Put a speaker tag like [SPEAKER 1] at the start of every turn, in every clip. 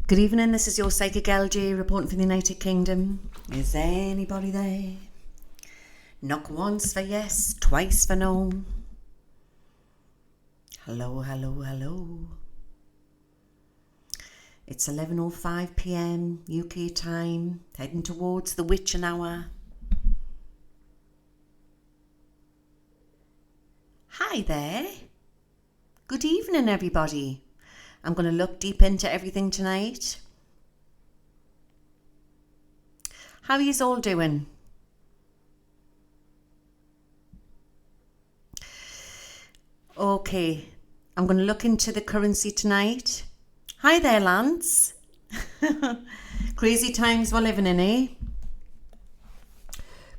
[SPEAKER 1] Good evening, this is your Psychic LJ reporting from the United Kingdom. Is anybody there? Knock once for yes, twice for no. Hello, hello, hello. It's 11:05 p.m. UK time, heading towards the witching hour. Hi there. Good evening, everybody. I'm going to look deep into everything tonight. How are you all doing? Okay, I'm going to look into the currency tonight. Hi there, Lance. Crazy times we're living in, eh?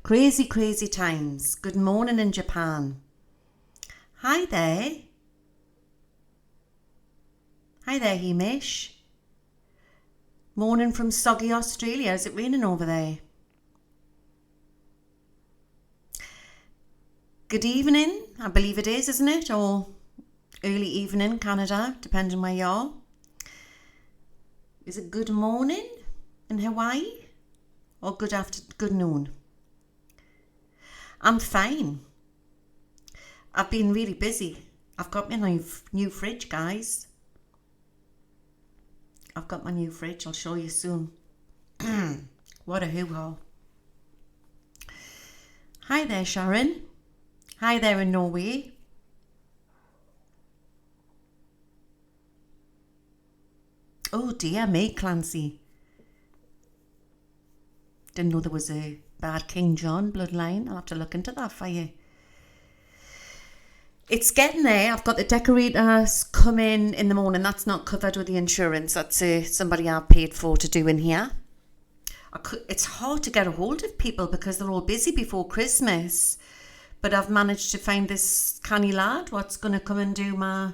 [SPEAKER 1] Crazy, crazy times. Good morning in Japan. Hi there. Hi there, Hamish. Morning from soggy Australia. Is it raining over there? Good evening, I believe it is, isn't it? Or early evening, Canada, depending where you are. Is it good morning in Hawaii? Or good noon? I'm fine. I've been really busy. I've got my new fridge, guys. I've got my new fridge. I'll show you soon. What a hoo-ha. Hi there, Sharon. Hi there in Norway. Oh dear me, Clancy. Didn't know there was a bad King John bloodline. I'll have to look into that for you. It's getting there. I've got the decorators come in the morning. That's not covered with the insurance. That's somebody I've paid for to do in here. It's hard to get a hold of people because they're all busy before Christmas. But I've managed to find this canny lad what's going to come and do my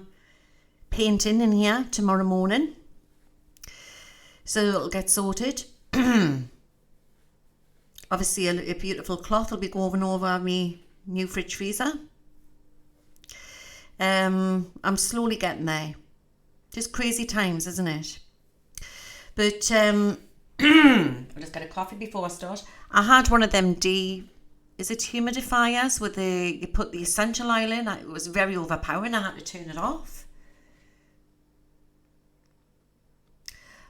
[SPEAKER 1] painting in here tomorrow morning. So it'll get sorted. Obviously a beautiful cloth will be going over me new fridge freezer. I'm slowly getting there. Just crazy times, isn't it? But I'll just get a coffee before I start. I had one of them humidifiers with you put the essential oil in. It was very overpowering. I had to turn it off.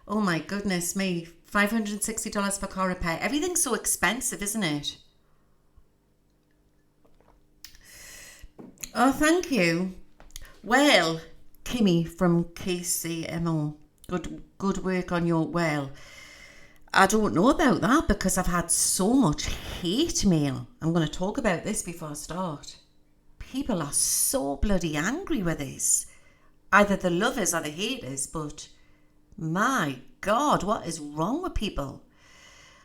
[SPEAKER 1] Oh my goodness me. $560 for car repair. Everything's so expensive, isn't it? Oh, thank you. Well, Kimmy from KCMO, good work on your I don't know about that because I've had so much hate mail. I'm going to talk about this before I start. People are so bloody angry with this. Either the lovers or the haters, but my God, what is wrong with people?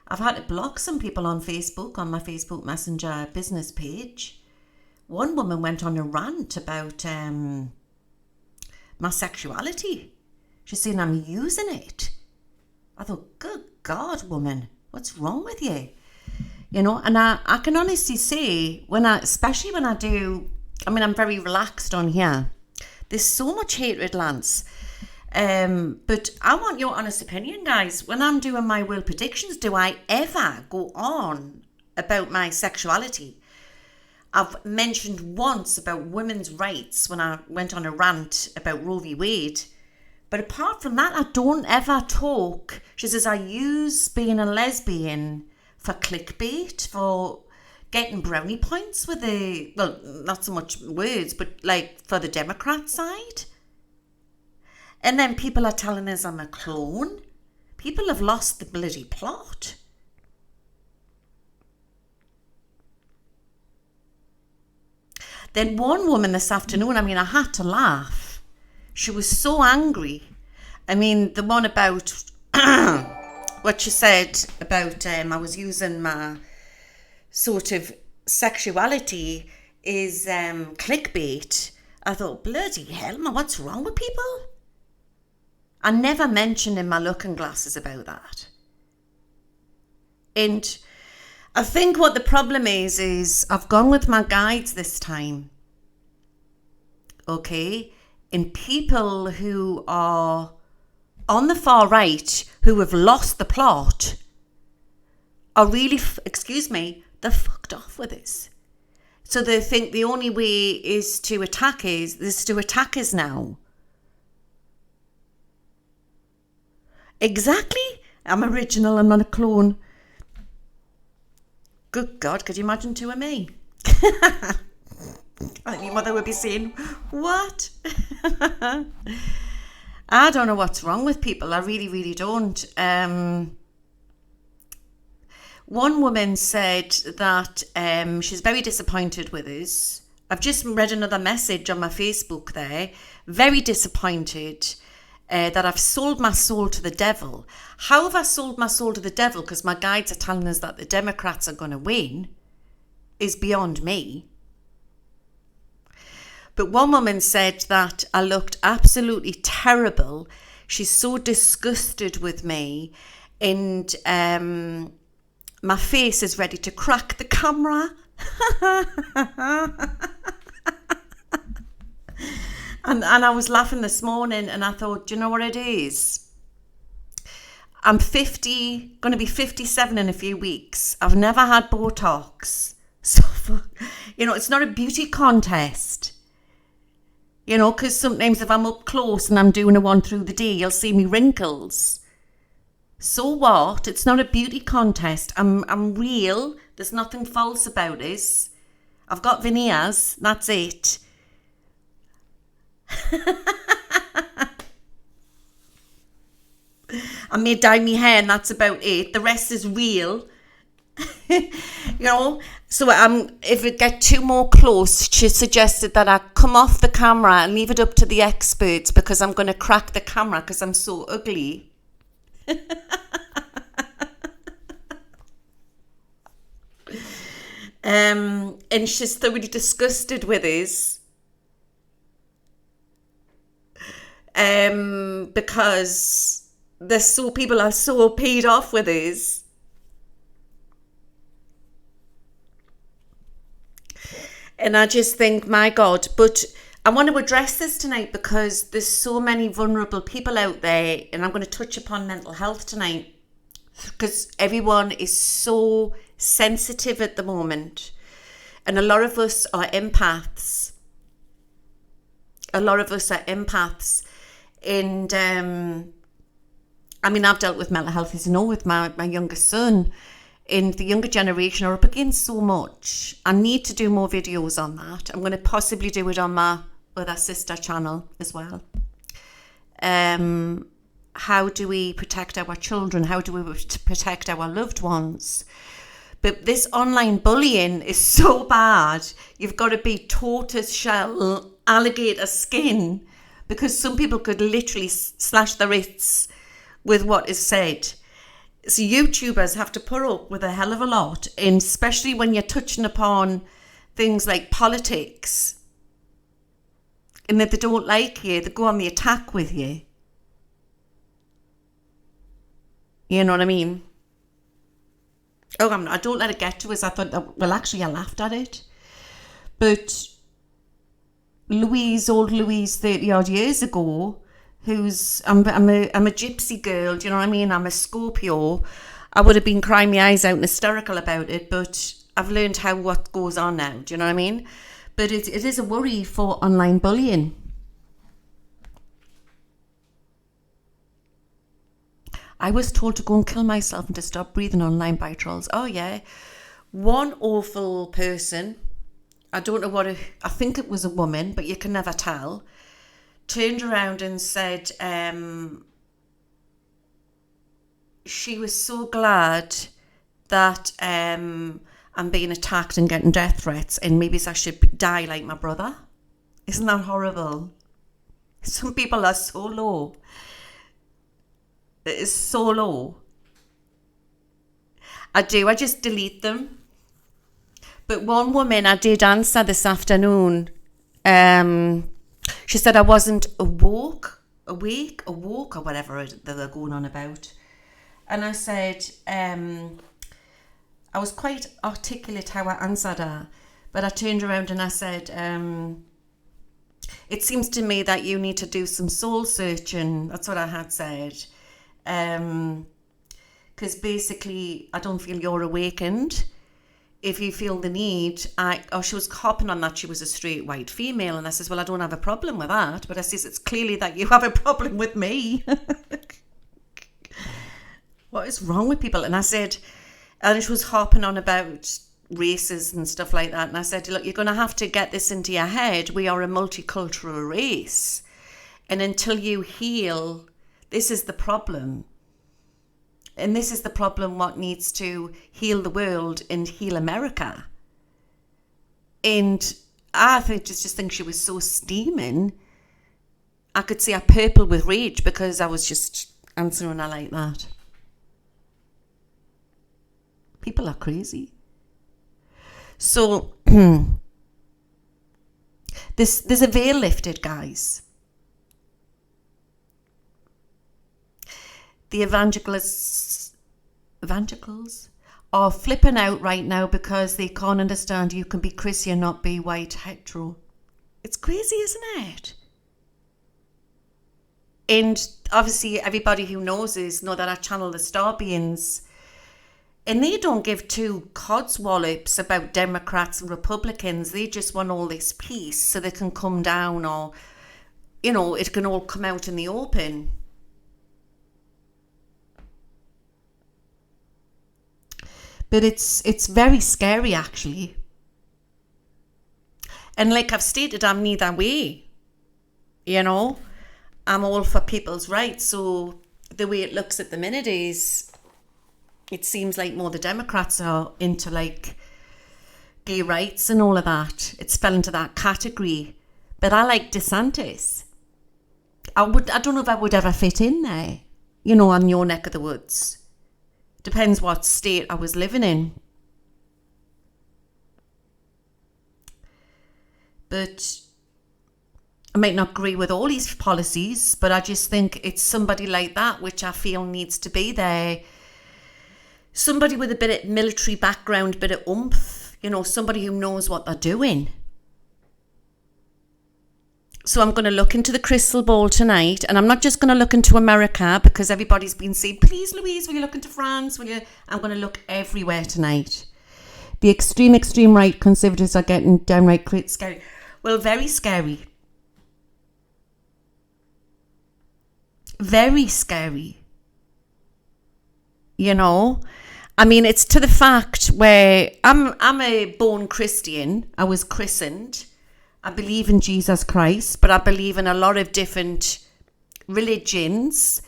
[SPEAKER 1] I've had to block some people on Facebook, on my Facebook Messenger business page. One woman went on a rant about my sexuality. She's saying I'm using it. I thought, good God, woman, what's wrong with you? You know, and I can honestly say, especially when I do, I'm very relaxed on here. There's so much hatred, Lance. But I want your honest opinion, guys. When I'm doing my will predictions, do I ever go on about my sexuality? I've mentioned once about women's rights when I went on a rant about Roe v. Wade. But apart from that, I don't ever talk. She says, I use being a lesbian for clickbait, for getting brownie points with not so much words, but like for the Democrat side. And then people are telling us I'm a clone. People have lost the bloody plot. Then one woman this afternoon, I had to laugh. She was so angry. The one about what she said about I was using my sort of sexuality is clickbait. I thought, bloody hell, man, what's wrong with people? I never mentioned in my looking glasses about that. And I think what the problem is I've gone with my guides this time. Okay? And people who are on the far right who have lost the plot are really, they're fucked off with this. So they think the only way is to attack us now. Exactly. I'm original, I'm not a clone. Good God, could you imagine two of me? I think your mother would be saying, what? I don't know what's wrong with people. I really, really don't. One woman said that she's very disappointed with us. I've just read another message on my Facebook there. Very disappointed that I've sold my soul to the devil. How have I sold my soul to the devil? Because my guides are telling us that the Democrats are going to win is beyond me. But one woman said that I looked absolutely terrible. She's so disgusted with me, and my face is ready to crack the camera. and I was laughing this morning, and I thought, do you know what it is? I'm 50, going to be 57 in a few weeks. I've never had Botox. So, it's not a beauty contest. Because sometimes if I'm up close and I'm doing a one through the day, you'll see me wrinkles. So what? It's not a beauty contest. I'm real. There's nothing false about this. I've got veneers. That's it. I may dye my hair and that's about it. The rest is real. So if it get too more close, she suggested that I come off the camera and leave it up to the experts because I'm going to crack the camera because I'm so ugly. And she's thoroughly disgusted with us because people are so paid off with us. And I just think, my God, but I want to address this tonight because there's so many vulnerable people out there, and I'm going to touch upon mental health tonight because everyone is so sensitive at the moment. And a lot of us are empaths. And I've dealt with mental health, as you know, with my youngest son. And the younger generation are up against so much. I need to do more videos on that. I'm going to possibly do it on my other sister channel as well. How do we protect our children? How do we protect our loved ones? But this online bullying is so bad. You've got to be tortoise shell, alligator skin, because some people could literally slash their wrists with what is said. So YouTubers have to put up with a hell of a lot, and especially when you're touching upon things like politics, and that they don't like you, they go on the attack with you. You know what I mean? Oh, I don't let it get to us. I thought, well, actually, I laughed at it. But old Louise, 30 odd years ago, I'm a gypsy girl, do you know what I mean? I'm a Scorpio. I would have been crying my eyes out and hysterical about it, but I've learned what goes on now, do you know what I mean? But it is a worry for online bullying. I was told to go and kill myself and to stop breathing online by trolls. Oh yeah. One awful person, I don't know I think it was a woman, but you can never tell, turned around and said she was so glad that I'm being attacked and getting death threats, and maybe I should die like my brother. Isn't that horrible? Some people are so low. It is so low. I just delete them. But one woman I did answer this afternoon, she said I wasn't awake, or whatever they're going on about. And I said, I was quite articulate how I answered her, but I turned around and I said, it seems to me that you need to do some soul searching. That's what I had said. Because basically, I don't feel you're awakened. If you feel the need, she was hopping on that she was a straight white female, and I says, well, I don't have a problem with that, but I says, it's clearly that you have a problem with me. What is wrong with people? And I said, and she was hopping on about races and stuff like that, and I said, look, you're going to have to get this into your head. We are a multicultural race, and until you heal, this is the problem. And this is the problem what needs to heal the world and heal America. And I just think she was so steaming. I could see her purple with rage because I was just answering her like that. People are crazy. So there's a veil lifted, guys. The evangelicals are flipping out right now because they can't understand you can be Christian, not be white hetero. It's crazy, isn't it? And obviously everybody who knows us know that I channel the Stargates, and they don't give two codswallops about Democrats and Republicans. They just want all this peace so they can come down, or, you know, it can all come out in the open. But it's very scary, actually. And like I've stated, I'm neither way. You know, I'm all for people's rights. So the way it looks at the minute is, it seems like more the Democrats are into like gay rights and all of that. It's fell into that category. But I like DeSantis. I don't know if I would ever fit in there, you know, on your neck of the woods. Depends what state I was living in. But I might not agree with all these policies, but I just think it's somebody like that which I feel needs to be there. Somebody with a bit of military background, bit of oomph, you know, somebody who knows what they're doing. So I'm going to look into the crystal ball tonight, and I'm not just going to look into America because everybody's been saying, please, Louise, will you look into France? I'm going to look everywhere tonight. The extreme right conservatives are getting downright scary. Well, very scary. Very scary. You know, I mean, it's to the fact where I'm a born Christian. I was christened. I believe in Jesus Christ, but I believe in a lot of different religions.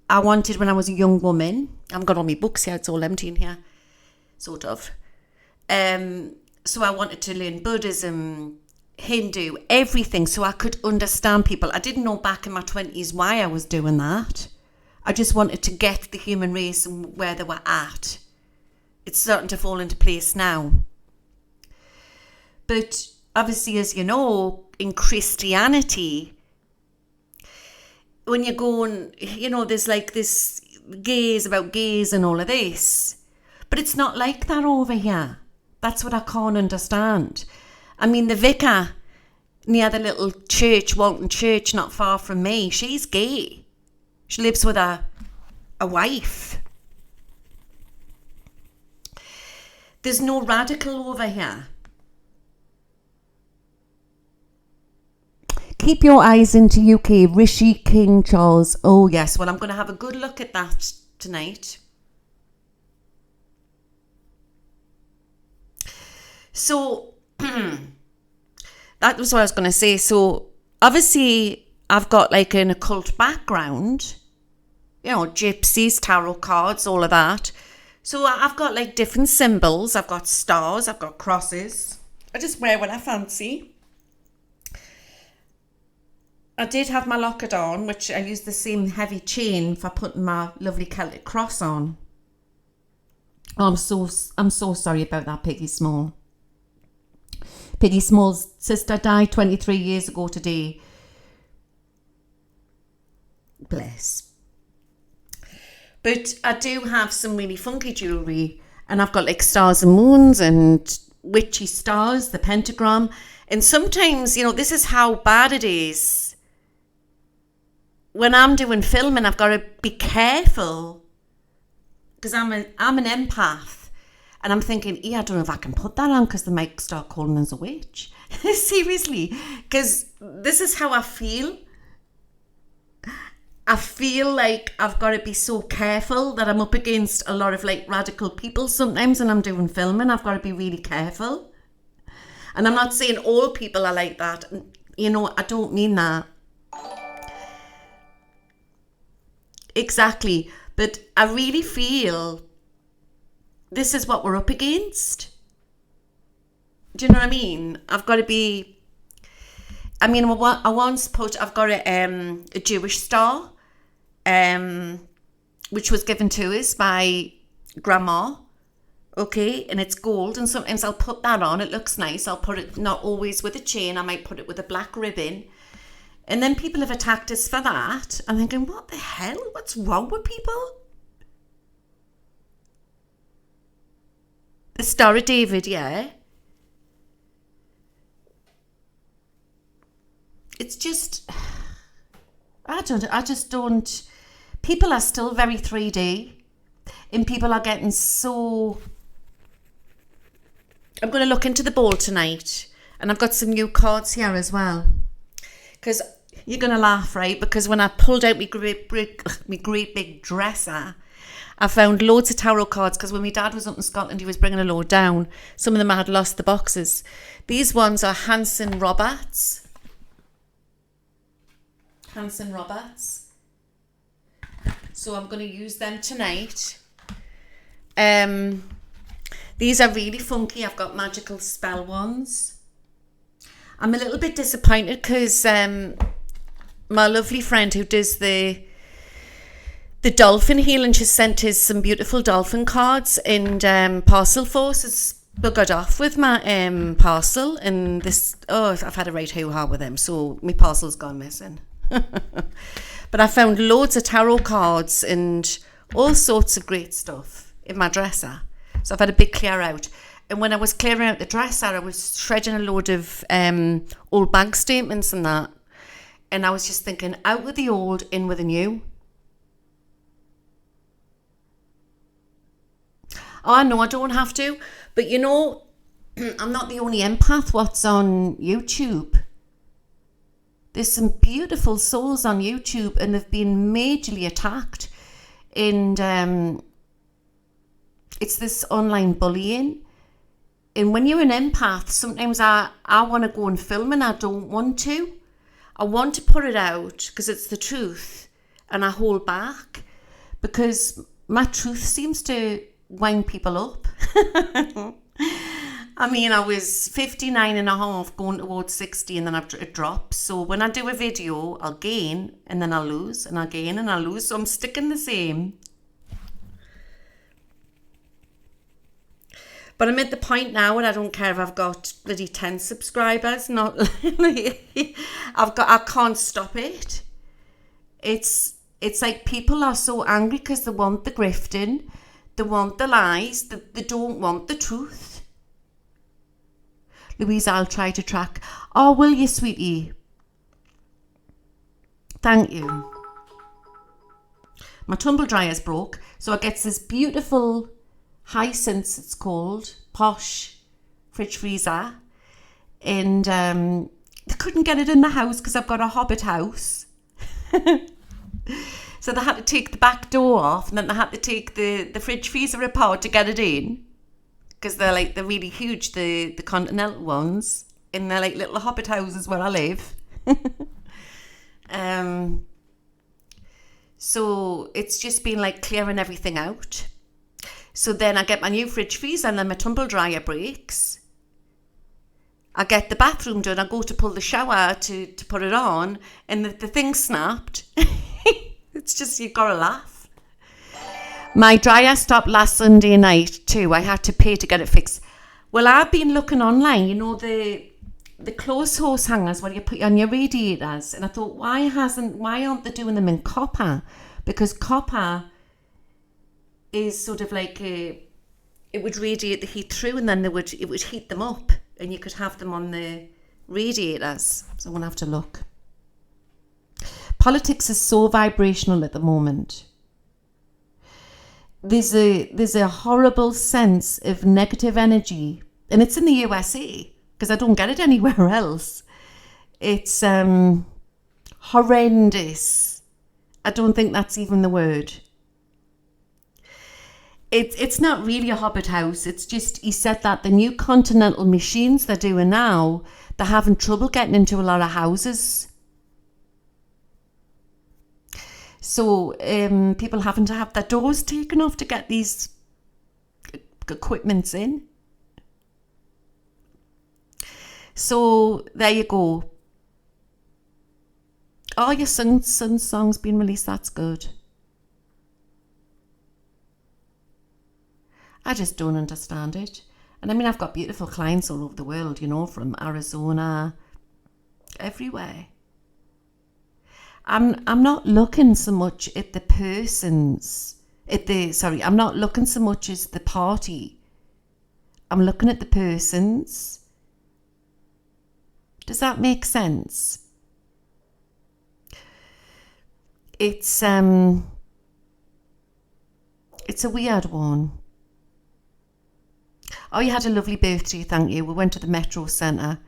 [SPEAKER 1] I wanted, when I was a young woman, I've got all my books here, it's all empty in here, sort of. So I wanted to learn Buddhism, Hindu, everything, so I could understand people. I didn't know back in my 20s why I was doing that. I just wanted to get the human race and where they were at. It's starting to fall into place now. But obviously, as you know, in Christianity, when you're going, you know, there's like this gays about gays and all of this. But it's not like that over here. That's what I can't understand. I mean, the vicar near the little church, Walton Church, not far from me, she's gay. She lives with a wife. There's no radical over here. Keep your eyes into UK, Rishi, King Charles. Oh, yes. Well, I'm going to have a good look at that tonight. So, that was what I was going to say. So, obviously, I've got like an occult background. You know, gypsies, tarot cards, all of that. So, I've got like different symbols. I've got stars. I've got crosses. I just wear what I fancy. I did have my locket on, which I used the same heavy chain for putting my lovely Celtic cross on. Oh, I'm so sorry about that, Piggy Small. Piggy Small's sister died 23 years ago today. Bless. But I do have some really funky jewellery, and I've got like stars and moons and witchy stars, the pentagram. And sometimes, this is how bad it is. When I'm doing filming, I've got to be careful because I'm an empath. And I'm thinking, I don't know if I can put that on because they might start calling us a witch. Seriously, because this is how I feel. I feel like I've got to be so careful that I'm up against a lot of like radical people sometimes when I'm doing filming. I've got to be really careful. And I'm not saying all people are like that. I don't mean that. Exactly. But I really feel this is what we're up against. Do you know what I mean? I've got to be... I once I've got a Jewish star, which was given to us by Grandma, okay, and it's gold, and sometimes I'll put that on. It looks nice. I'll put it not always with a chain. I might put it with a black ribbon, and then people have attacked us for that. I'm thinking, what the hell? What's wrong with people? The Star of David, yeah. It's just, I just don't, people are still very 3D and people are getting so, I'm going to look into the bowl tonight and I've got some new cards here as well because you're going to laugh, right? Because when I pulled out my great big dresser, I found loads of tarot cards because when my dad was up in Scotland, he was bringing a load down. Some of them I had lost the boxes. These ones are Hanson Roberts. So I'm going to use them tonight. These are really funky. I've got magical spell ones. I'm a little bit disappointed because my lovely friend who does the dolphin healing, she sent us some beautiful dolphin cards, and Parcel Force has buggered off with my parcel, and this, I've had a right hoo-ha with them, so my parcel's gone missing. But I found loads of tarot cards and all sorts of great stuff in my dresser. So I've had a big clear out. And when I was clearing out the dresser, I was shredding a load of old bank statements and that. And I was just thinking, out with the old, in with the new. Oh, no, I don't have to. But I'm not the only empath what's on YouTube. There's some beautiful souls on YouTube and they've been majorly attacked. And it's this online bullying. And when you're an empath, sometimes I want to go and film and I don't want to. I want to put it out because it's the truth and I hold back because my truth seems to wind people up. I mean, I was 59 and a half going towards 60 and then it drops. So when I do a video, I'll gain and then I'll lose and I'll gain and I'll lose. So I'm sticking the same. But I'm at the point now where I don't care if I've got bloody 10 subscribers. I can't stop it. It's like people are so angry because they want the grifting. They want the lies. They don't want the truth. Louise, I'll try to track. Oh, will you, sweetie? Thank you. My tumble dryer's broke, so I get this beautiful Hyacinth, it's called, posh fridge freezer. And I couldn't get it in the house because I've got a hobbit house. So they had to take the back door off and then they had to take the fridge freezer apart to get it in. Because they're really huge, the continental ones, and they're like little hobbit houses where I live. So it's just been like clearing everything out. So then I get my new fridge freezer and then my tumble dryer breaks. I get the bathroom done, I go to pull the shower to put it on, and the thing snapped. It's just, you've got to laugh. My dryer stopped last Sunday night too. I had to pay to get it fixed. Well, I've been looking online, the clothes hose hangers where you put on your radiators, and I thought, why aren't they doing them in copper? Because copper is sort of like it would radiate the heat through, and then it would heat them up, and you could have them on the radiators. So I'm going to have to look. Politics is so vibrational at the moment. There's a horrible sense of negative energy, and it's in the USA because I don't get it anywhere else. It's horrendous. I don't think that's even the word. It's not really a hobbit house. It's just, he said that the new continental machines they're doing now, they're having trouble getting into a lot of houses. So people having to have their doors taken off to get these equipments in. So there you go. Oh, your son's song's been released. That's good. I just don't understand it. And I mean, I've got beautiful clients all over the world, you know, from Arizona, everywhere. I'm not looking so much at the persons, I'm not looking so much as the party. I'm looking at the persons. Does that make sense? It's a weird one. Oh, you had a lovely birthday, thank you. We went to the Metro Centre,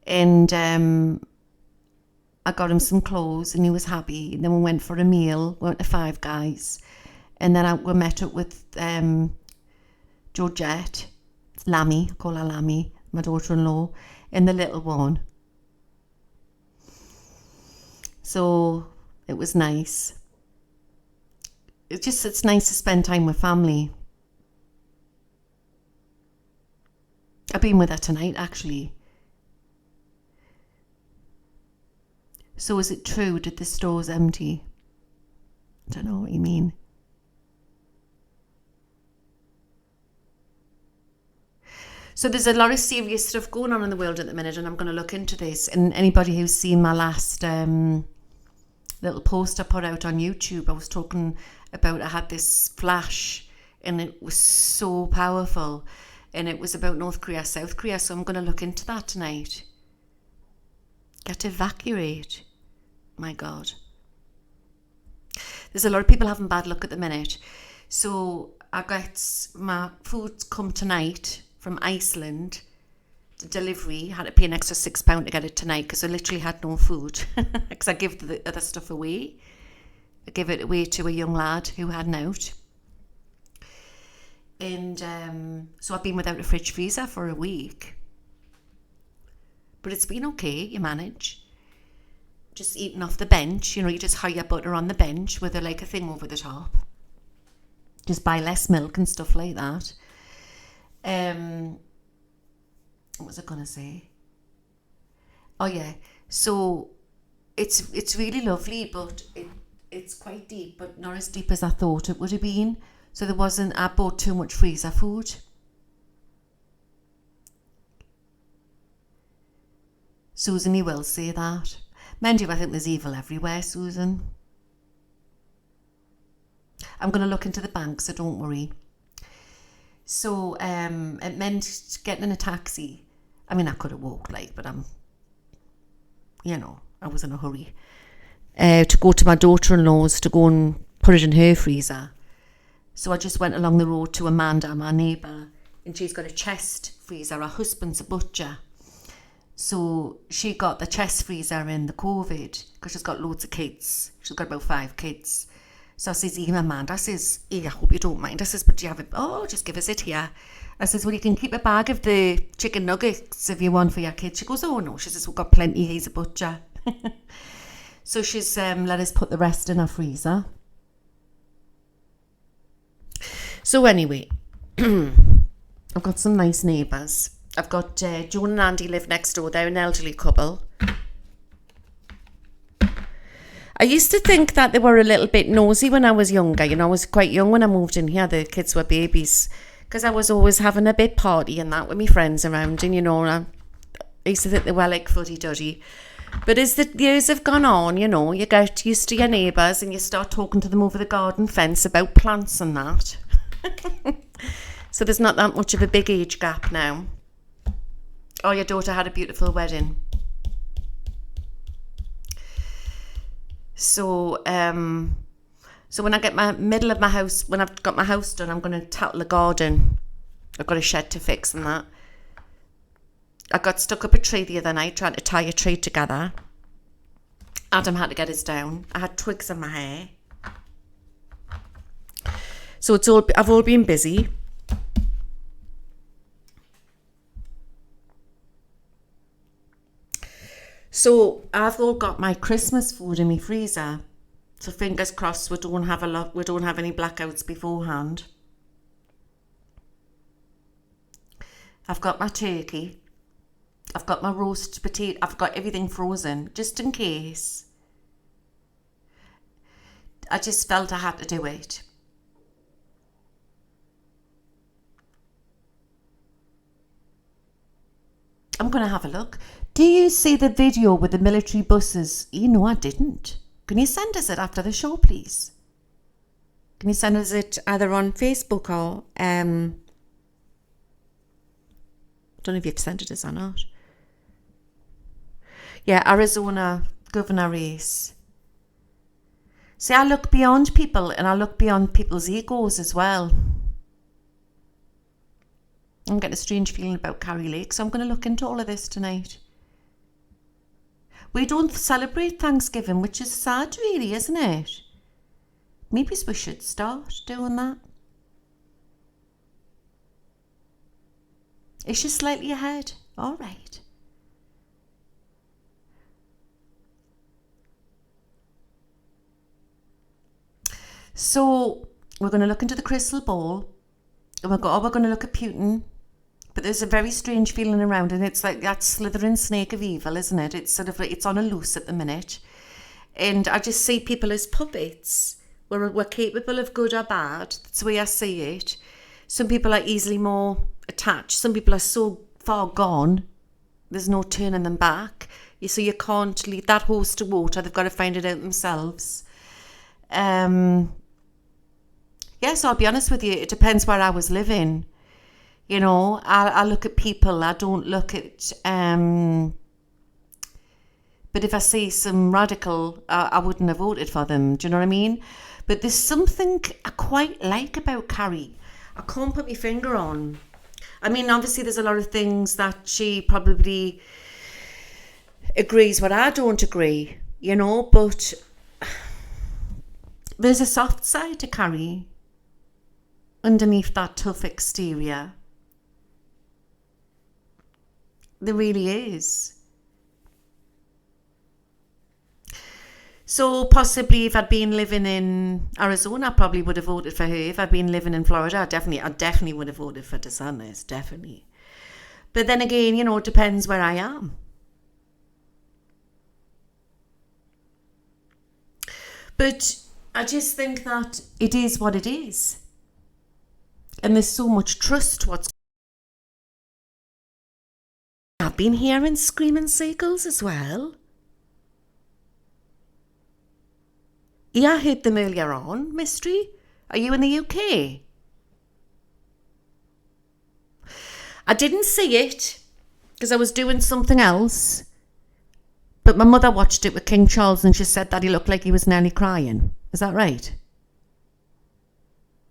[SPEAKER 1] and I got him some clothes and he was happy. And then we went for a meal, we went to Five Guys, and then we met up with Georgette, Lammy, I call her Lammy, my daughter-in-law, and the little one. So it was nice. It's nice to spend time with family. I've been with her tonight, actually. So is it true? Did the stores empty? I don't know what you mean. So there's a lot of serious stuff going on in the world at the minute, and I'm going to look into this. And anybody who's seen my last little post I put out on YouTube, I was talking about, I had this flash, and it was so powerful. And it was about North Korea, South Korea. So I'm going to look into that tonight. Get to evacuate. My God. There's a lot of people having bad luck at the minute. So I got my food come tonight from Iceland. The delivery, had to pay an extra £6 to get it tonight because I literally had no food. Because I give the other stuff away. I give it away to a young lad who had an out. And so I've been without a fridge freezer for a week. But it's been okay, you manage. Just eating off the bench, you know, you just hire butter on the bench with a thing over the top. Just buy less milk and stuff like that. What was I going to say? Oh yeah, so it's really lovely, but it's quite deep, but not as deep as I thought it would have been. So I bought too much freezer food. Susan, you will say that. Mind you, I think there's evil everywhere, Susan. I'm going to look into the bank, so don't worry. So it meant getting in a taxi. I mean, I could have walked, but I was in a hurry. To go to my daughter-in-law's to go and put it in her freezer. So I just went along the road to Amanda, my neighbour, and she's got a chest freezer. Her husband's a butcher. So she got the chest freezer in the COVID because she's got loads of kids. She's got about 5 kids. So I says, Amanda, I says, I hope you don't mind. I says, but do you have it? Oh, just give us it here. I says, well, you can keep a bag of the chicken nuggets if you want for your kids. She goes, oh no. She says, we've got plenty. He's a butcher. So she's let us put the rest in her freezer. So anyway, I've got some nice neighbours. I've got Joan and Andy live next door. They're an elderly couple. I used to think that they were a little bit nosy when I was younger. You know, I was quite young when I moved in here. The kids were babies. Because I was always having a bit party and that with my friends around. And, you know, I used to think they were like fuddy-duddy. But as the years have gone on, you know, you get used to your neighbours and you start talking to them over the garden fence about plants and that. So there's not that much of a big age gap now. Oh, your daughter had a beautiful wedding. So, so when I get my middle of my house, when I've got my house done, I'm going to tackle the garden. I've got a shed to fix and that. I got stuck up a tree the other night trying to tie a tree together. Adam had to get us down. I had twigs in my hair. So I've all been busy. So I've all got my Christmas food in my freezer. So fingers crossed we don't have any blackouts beforehand. I've got my turkey. I've got my roast potato. I've got everything frozen just in case. I just felt I had to do it. I'm going to have a look. Do you see the video with the military buses? You know I didn't. Can you send us it after the show, please? Can you send us it either on Facebook or... I don't know if you've sent it us or not. Yeah, Arizona governor race. See, I look beyond people and I look beyond people's egos as well. I'm getting a strange feeling about Carrie Lake, so I'm going to look into all of this tonight. We don't celebrate Thanksgiving, which is sad really, isn't it? Maybe we should start doing that. Is she slightly ahead? All right. So we're going to look into the crystal ball and we're going to look at Putin. But there's a very strange feeling around, and it's like that slithering snake of evil, isn't it? It's sort of like it's on a loose at the minute. And I just see people as puppets. We're capable of good or bad. That's the way I see it. Some people are easily more attached. Some people are so far gone, there's no turning them back. So you can't lead that horse to water. They've got to find it out themselves. Yes, I'll be honest with you. It depends where I was living. You know, I look at people. I don't look at... But if I see some radical, I wouldn't have voted for them. Do you know what I mean? But there's something I quite like about Carrie. I can't put my finger on. I mean, obviously there's a lot of things that she probably agrees what I don't agree, you know, but there's a soft side to Carrie underneath that tough exterior. There really is. So possibly if I'd been living in Arizona, I probably would have voted for her. If I'd been living in Florida, I definitely would have voted for DeSantis, definitely. But then again, you know, it depends where I am. But I just think that it is what it is. And there's so much trust what's... I've been hearing screaming seagulls as well. Yeah, I heard them earlier on. Mystery, are you in the UK? I didn't see it because I was doing something else. But my mother watched it with King Charles and she said that he looked like he was nearly crying. Is that right?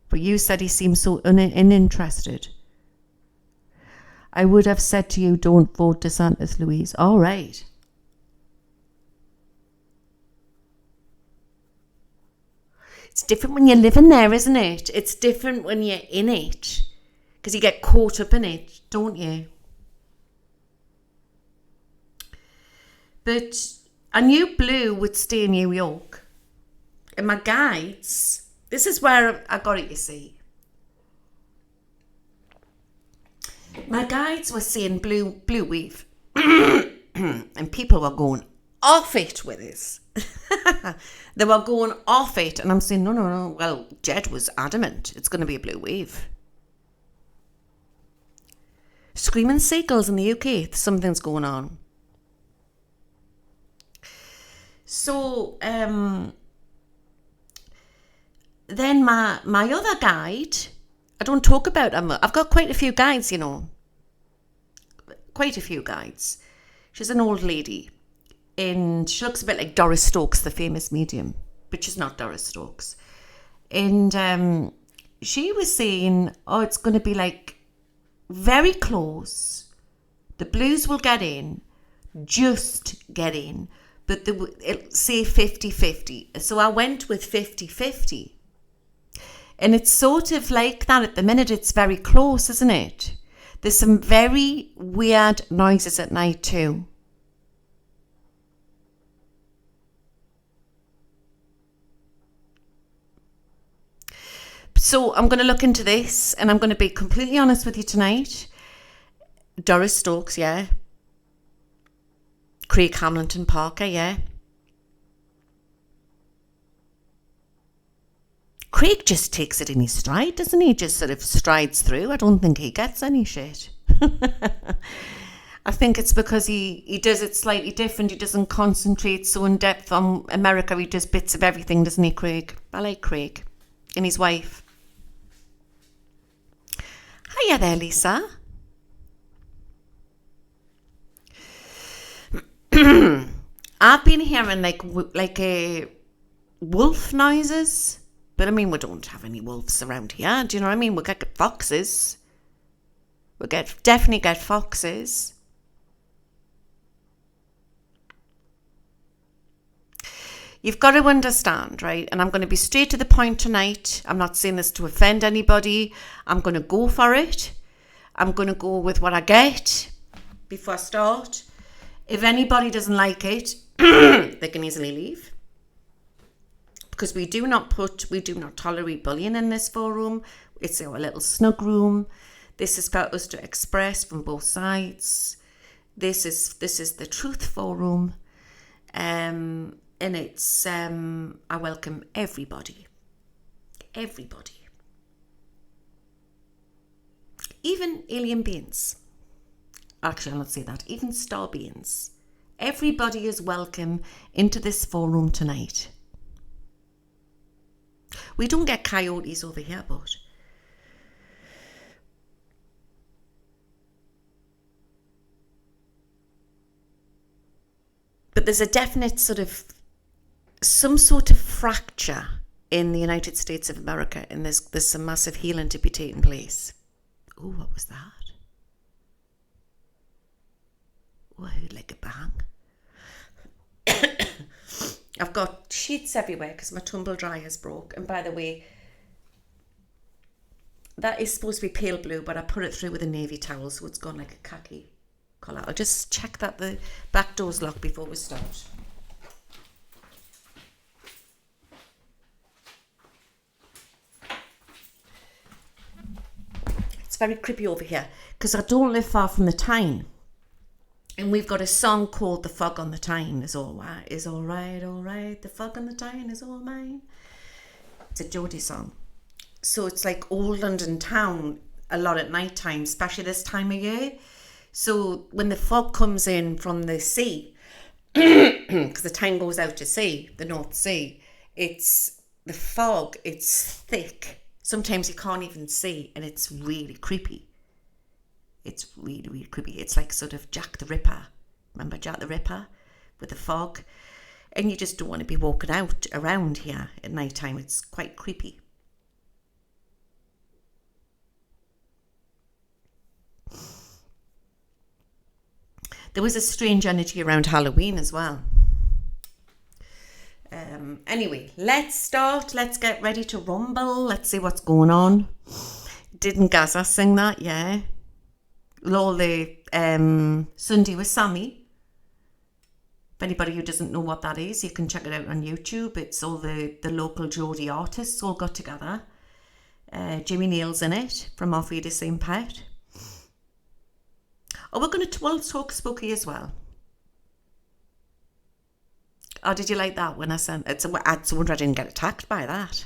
[SPEAKER 1] But you said he seemed so uninterested. I would have said to you, don't vote DeSantis, Louise. All right. It's different when you're living there, isn't it? It's different when you're in it. Because you get caught up in it, don't you? But I knew Blue would stay in New York. And my guides, this is where I got it, you see. My guides were saying blue weave. And people were going off it with this. They were going off it, and I'm saying, no. Well, Jed was adamant. It's going to be a blue wave. Screaming seagulls in the UK. Something's going on. So, then my other guide, I don't talk about them. I've got quite a few guides, you know. Quite a few guides. She's an old lady. And she looks a bit like Doris Stokes, the famous medium. But she's not Doris Stokes. And she was saying, oh, it's going to be like very close. The blues will get in. Just get in. But it'll say 50-50. So I went with 50-50. And it's sort of like that at the minute. It's very close, isn't it? There's some very weird noises at night too. So I'm going to look into this, and I'm going to be completely honest with you tonight. Doris Stokes, yeah. Craig Hamilton Parker, yeah. Craig just takes it in his stride, doesn't he? Just sort of strides through. I don't think he gets any shit. I think it's because he does it slightly different. He doesn't concentrate so in depth on America. He does bits of everything, doesn't he, Craig? I like Craig and his wife. Hiya there, Lisa. I've been hearing like wolf noises. But I mean, we don't have any wolves around here. Do you know what I mean? We get foxes. Definitely get foxes. You've got to understand, right? And I'm going to be straight to the point tonight. I'm not saying this to offend anybody. I'm going to go for it. I'm going to go with what I get before I start. If anybody doesn't like it, they can easily leave. Because we do not tolerate bullying in this forum. It's our little snug room. This is for us to express from both sides. This is the truth forum. And it's I welcome everybody. Everybody. Even alien beings. Actually, I'll not say that. Even star beings. Everybody is welcome into this forum tonight. We don't get coyotes over here, but there's a definite some sort of fracture in the United States of America, and there's some massive healing to be taking place. Oh, what was that? Oh, I heard like a bang. I've got sheets everywhere because my tumble dryer's broke. And by the way, that is supposed to be pale blue, but I put it through with a navy towel, so it's gone like a khaki colour. I'll just check that the back door's locked before we start. It's very creepy over here because I don't live far from the Tyne. And we've got a song called The Fog on the Tyne is all right, all right. The fog on the Tyne is all mine. It's a Geordie song. So it's like old London town a lot at night time, especially this time of year. So when the fog comes in from the sea, because the Tyne goes out to sea, the North Sea, it's the fog, it's thick. Sometimes you can't even see, and it's really creepy. It's really, really creepy. It's like sort of Jack the Ripper. Remember Jack the Ripper with the fog? And you just don't want to be walking out around here at night time. It's quite creepy. There was a strange energy around Halloween as well. Anyway, let's start. Let's get ready to rumble. Let's see what's going on. Didn't Gaza sing that? Yeah. All the Sunday with Sammy. If anybody who doesn't know what that is, you can check it out on YouTube. It's all the local Geordie artists all got together. Jimmy Neal's in it from Off We the Same Pet. Oh, we're going to talk spooky as well. Oh, did you like that when I sent it? I wonder I didn't get attacked by that.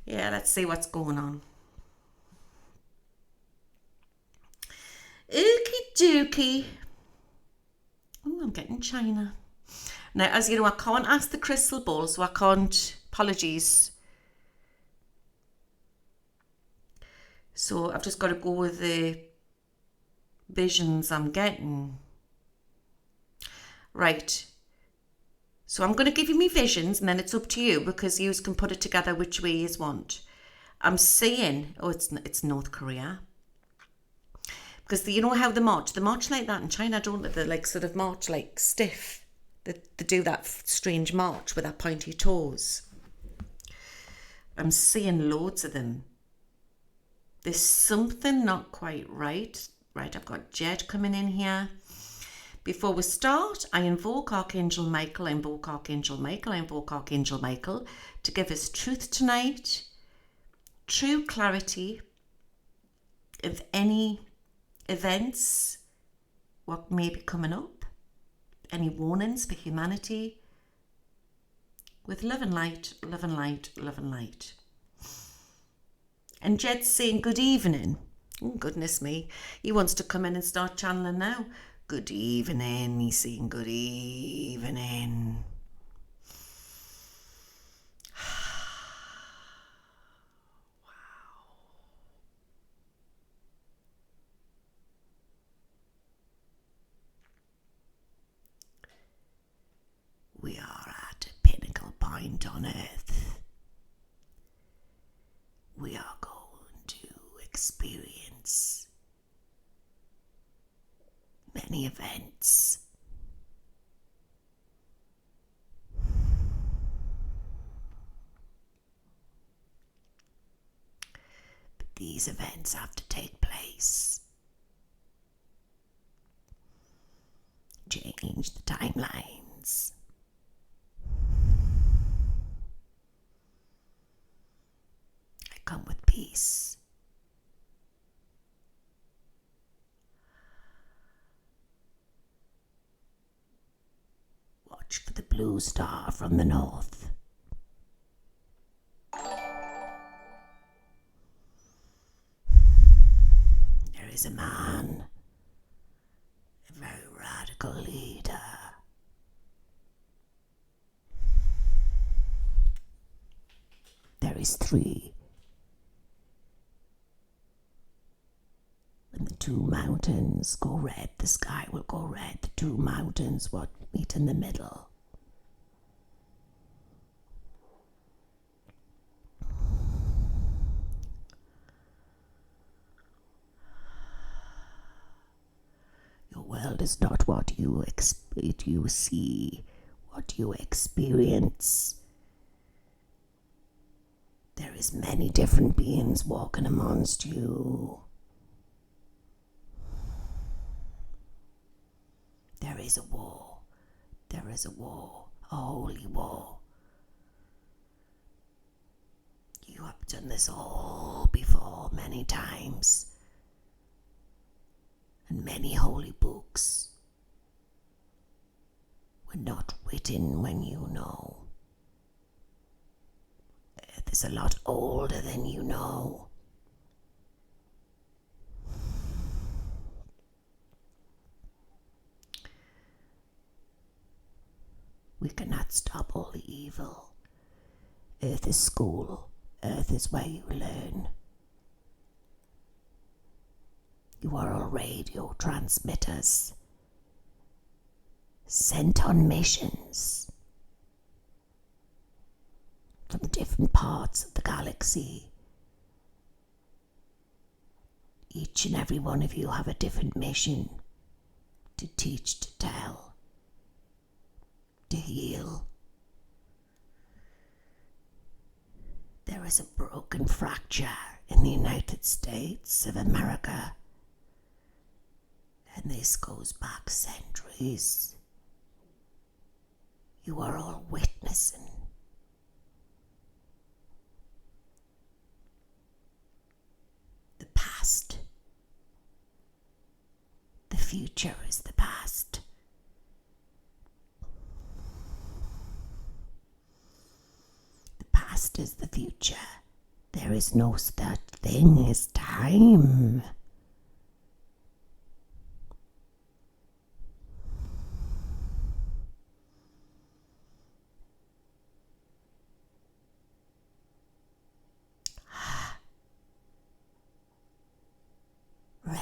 [SPEAKER 1] Yeah, let's see what's going on. Okie dokie. Oh, I'm getting China. Now, as you know, I can't ask the crystal ball, so I can't. Apologies. So I've just got to go with the visions I'm getting. Right. So I'm going to give you me visions, and then it's up to you, because you can put it together which way you want. I'm seeing, it's North Korea. Because you know how they march like that in China, don't they? They like sort of march like stiff. They do that strange march with that pointy toes. I'm seeing loads of them. There's something not quite right. Right, I've got Jed coming in here. Before we start, I invoke Archangel Michael, I invoke Archangel Michael, I invoke Archangel Michael to give us truth tonight, true clarity of any events, what may be coming up, any warnings for humanity, with love and light, love and light, love and light. And Jed's saying good evening. Oh, goodness me. He wants to come in and start channeling now. Good evening. He's saying good evening. Wow. We are at a pinnacle point on Earth. We are going to experience many events. But these events have to take place. Change the timelines. I come with peace. Watch for the blue star from the north. There is a man, a very radical leader. There is 3. When the 2 mountains go red, the sky will go red. The 2 mountains will meet in the middle. Your world is not what you see, what you experience. There is many different beings walking amongst you. There is a war. There is a war, a holy war. You have done this all before many times. And many holy books were not written when you know. Earth is a lot older than you know. We cannot stop all the evil. Earth is school. Earth is where you learn. You are all radio transmitters, sent on missions from different parts of the galaxy. Each and every one of you have a different mission to teach, to tell, to heal. There is a broken fracture in the United States of America, and this goes back centuries. You are all witnessing. The past. The future is the past. The past is the future. There is no such thing as time.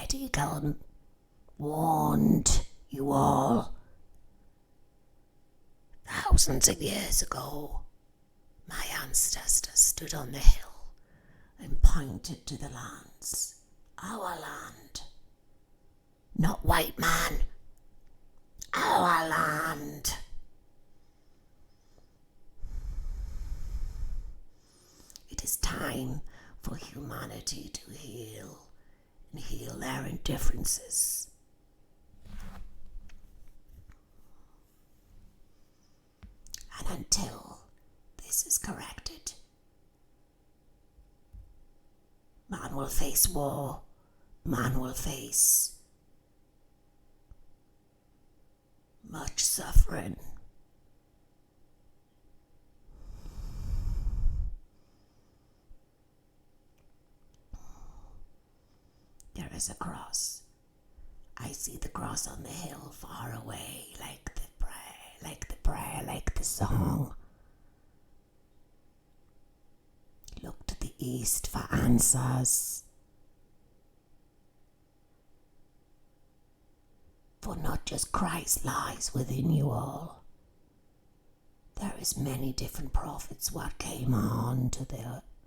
[SPEAKER 2] medical warned you all. Thousands of years ago, my ancestors stood on the hill and pointed to the lands. Our land. Not white man. Our land. It is time for humanity to heal and heal their indifferences. And until this is corrected, man will face war, man will face much suffering. There is a cross. I see the cross on the hill far away, like the prayer, like the song. Look to the east for answers. For not just Christ lies within you all. There is many different prophets what came on to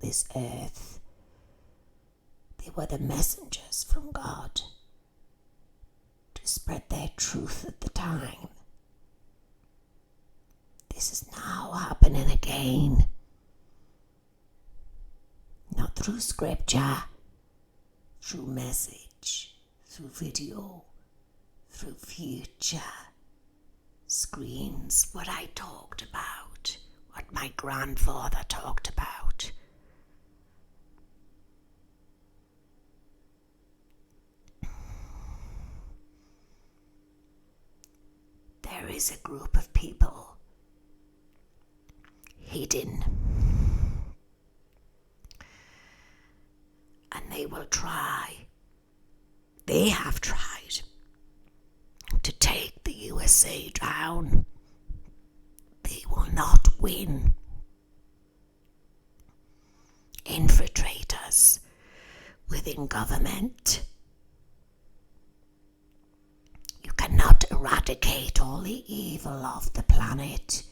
[SPEAKER 2] this earth. They were the messengers from God to spread their truth at the time. This is now happening again. Not through scripture, through message, through video, through future screens. What I talked about, what my grandfather talked about. There is a group of people hidden, and they will try, they have tried to take the USA down. They will not win. Infiltrators within government. You cannot eradicate all the evil of the planet.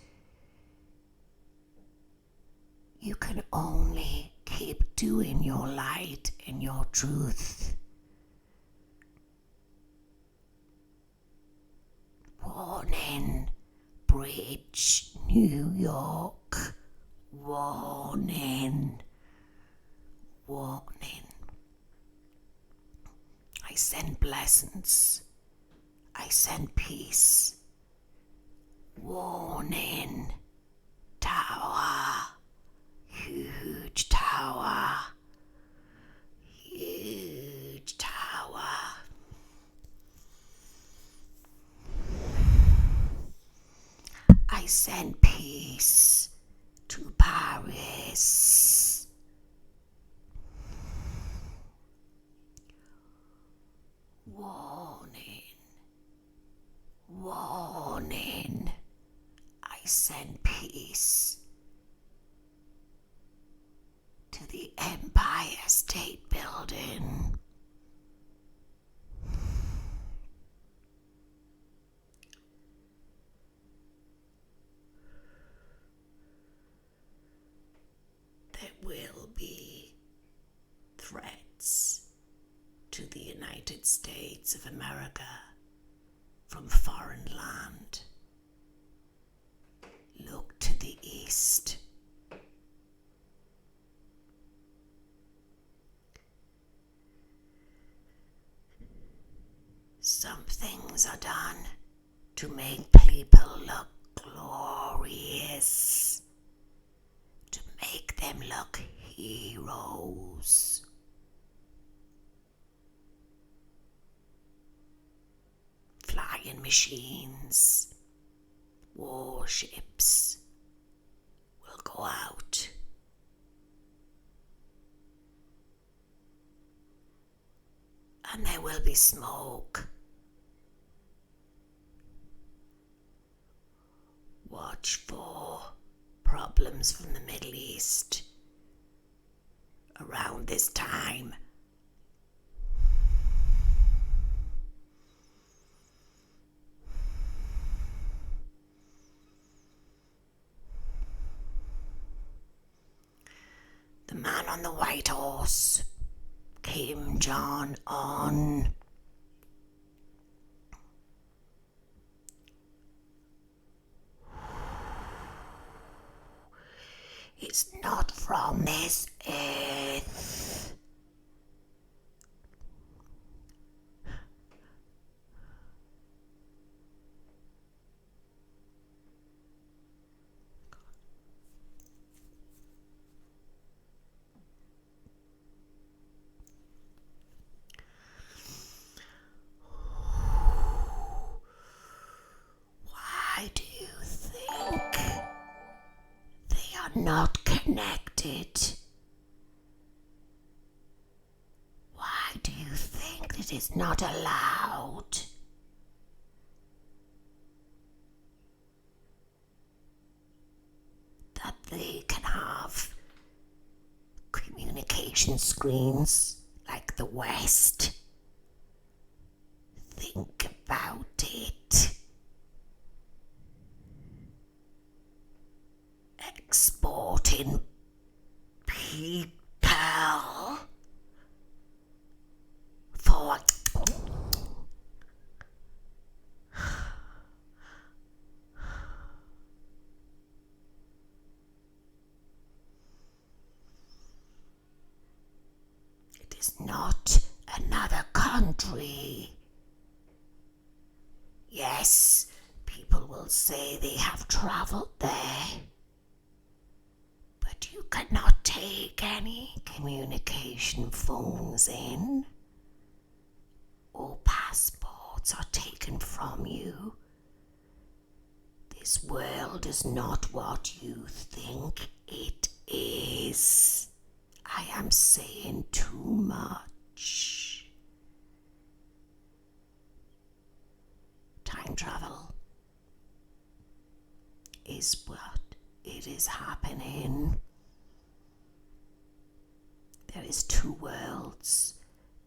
[SPEAKER 2] You can only keep doing your light and your truth. Warning, Bridge, New York. Warning. Warning. I send blessings. I send peace. Warning. Tower. Huge tower. Huge tower. I send peace to Paris. Warning. Warning. I send peace to the Empire State Building. There will be threats to the United States of America from foreign land. Look to the east. Some things are done to make people look glorious, to make them look heroes. Flying machines, warships will go out. And there will be smoke. Watch for problems from the Middle East around this time. The man on the white horse came John on. It's not from this earth. Why do you think they are not connected? Why do you think it is not allowed? That they can have communication screens like the West? Think about it. Exporting people for it is not another country. Yes, people will say they have traveled there, but you cannot take any communication phones in, or passports are taken from you. This world is not what you think it is. I am saying too much. Time travel is what it is happening. There is two worlds,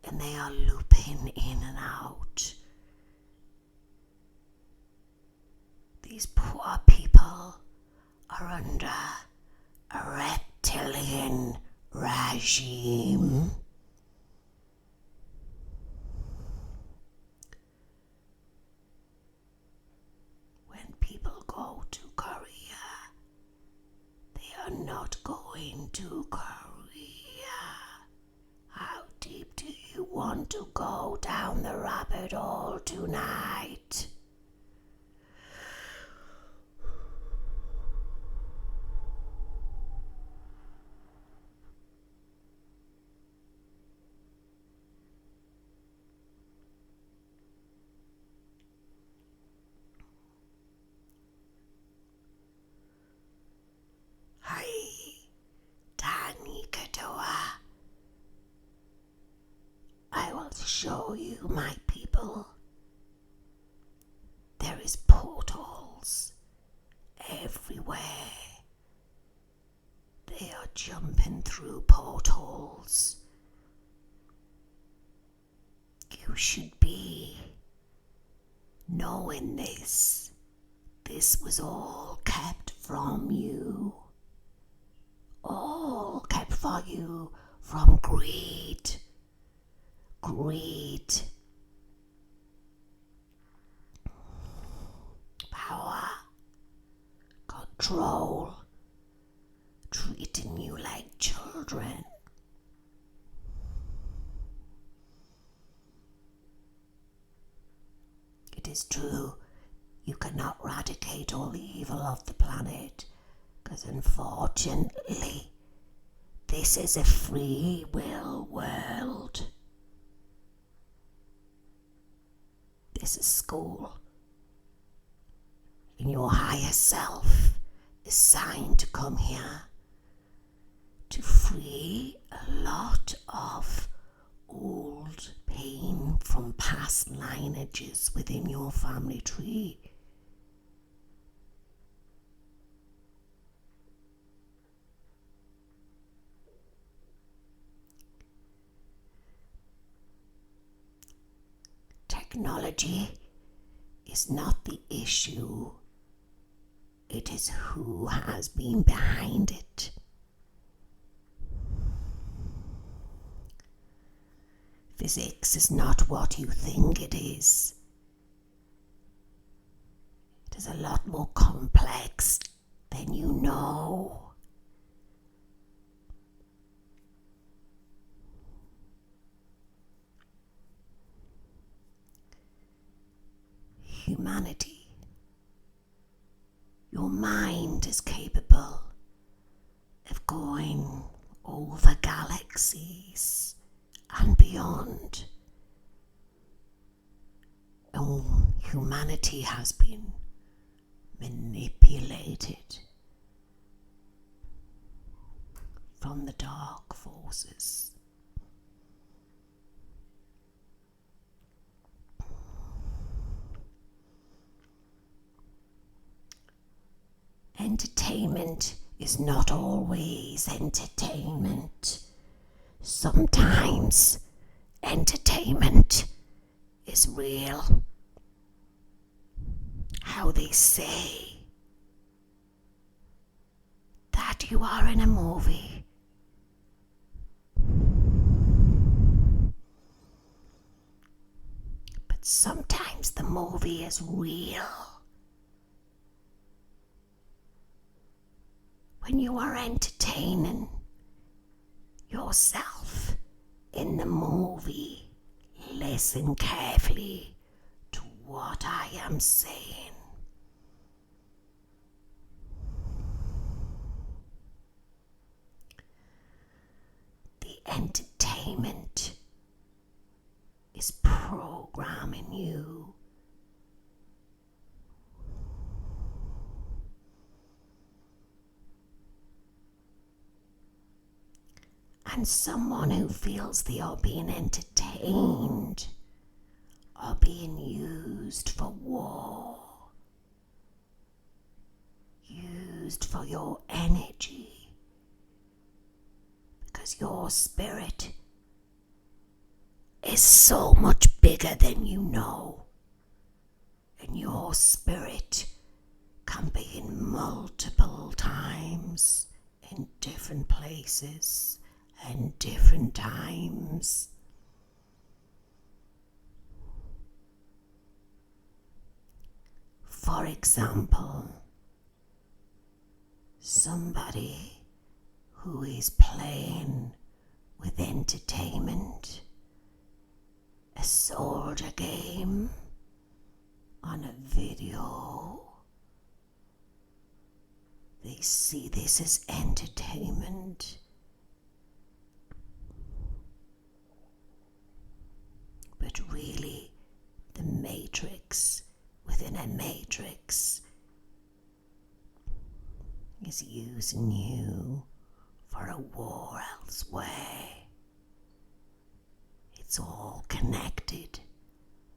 [SPEAKER 2] and they are looping in and out. These poor people are under a reptilian regime. When people go to Korea, they are not going to Korea. How deep do you want to go down the rabbit hole tonight? I will show you, my people. There is portals everywhere. They are jumping through portals. You should be knowing this. This was all kept from you. All kept for you from greed. Greed. Power. Control. Treating you like children. It is true, you cannot eradicate all the evil of the planet, because unfortunately, this is a free will world. This is school. And your higher self is signed to come here to free a lot of old pain from past lineages within your family tree. Technology is not the issue. It is who has been behind it. Physics is not what you think it is. It is a lot more complex than you know. Humanity. Your mind is capable of going over galaxies and beyond. And humanity has been manipulated from the dark forces. Entertainment is not always entertainment. Sometimes entertainment is real. How they say that you are in a movie. But sometimes the movie is real. When you are entertaining yourself in the movie, listen carefully to what I am saying. The entertainment is programming you. And someone who feels they are being entertained are being used for war, used for your energy, because your spirit is so much bigger than you know, and your spirit can be in multiple times in different places and different times. For example, somebody who is playing with entertainment, a soldier game on a video. They see this as entertainment. But really, the matrix within a matrix is using you for a war elsewhere. It's all connected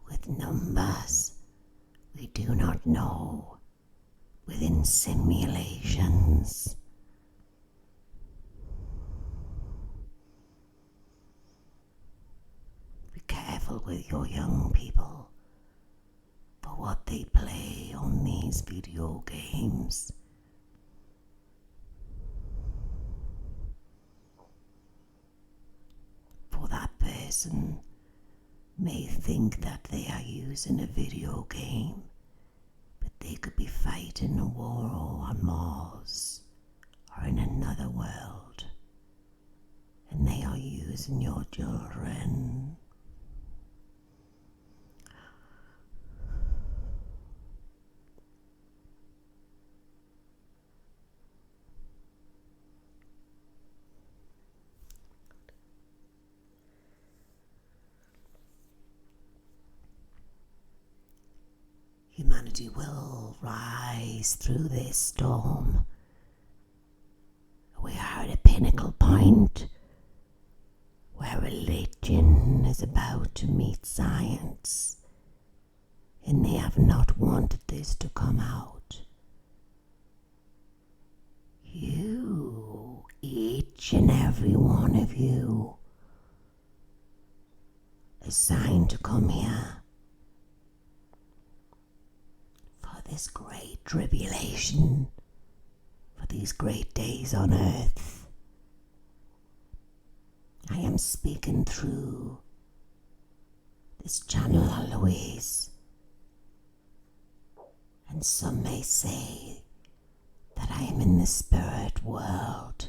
[SPEAKER 2] with numbers we do not know within simulations. Be careful with your young people for what they play on these video games. For that person may think that they are using a video game, but they could be fighting a war on Mars or in another world, and they are using your children. Humanity will rise through this storm. We are at a pinnacle point where religion is about to meet science, and they have not wanted this to come out. You, each and every one of you, assigned to come here for this great tribulation, for these great days on earth. I am speaking through this channel on Louise, and some may say that I am in the spirit world.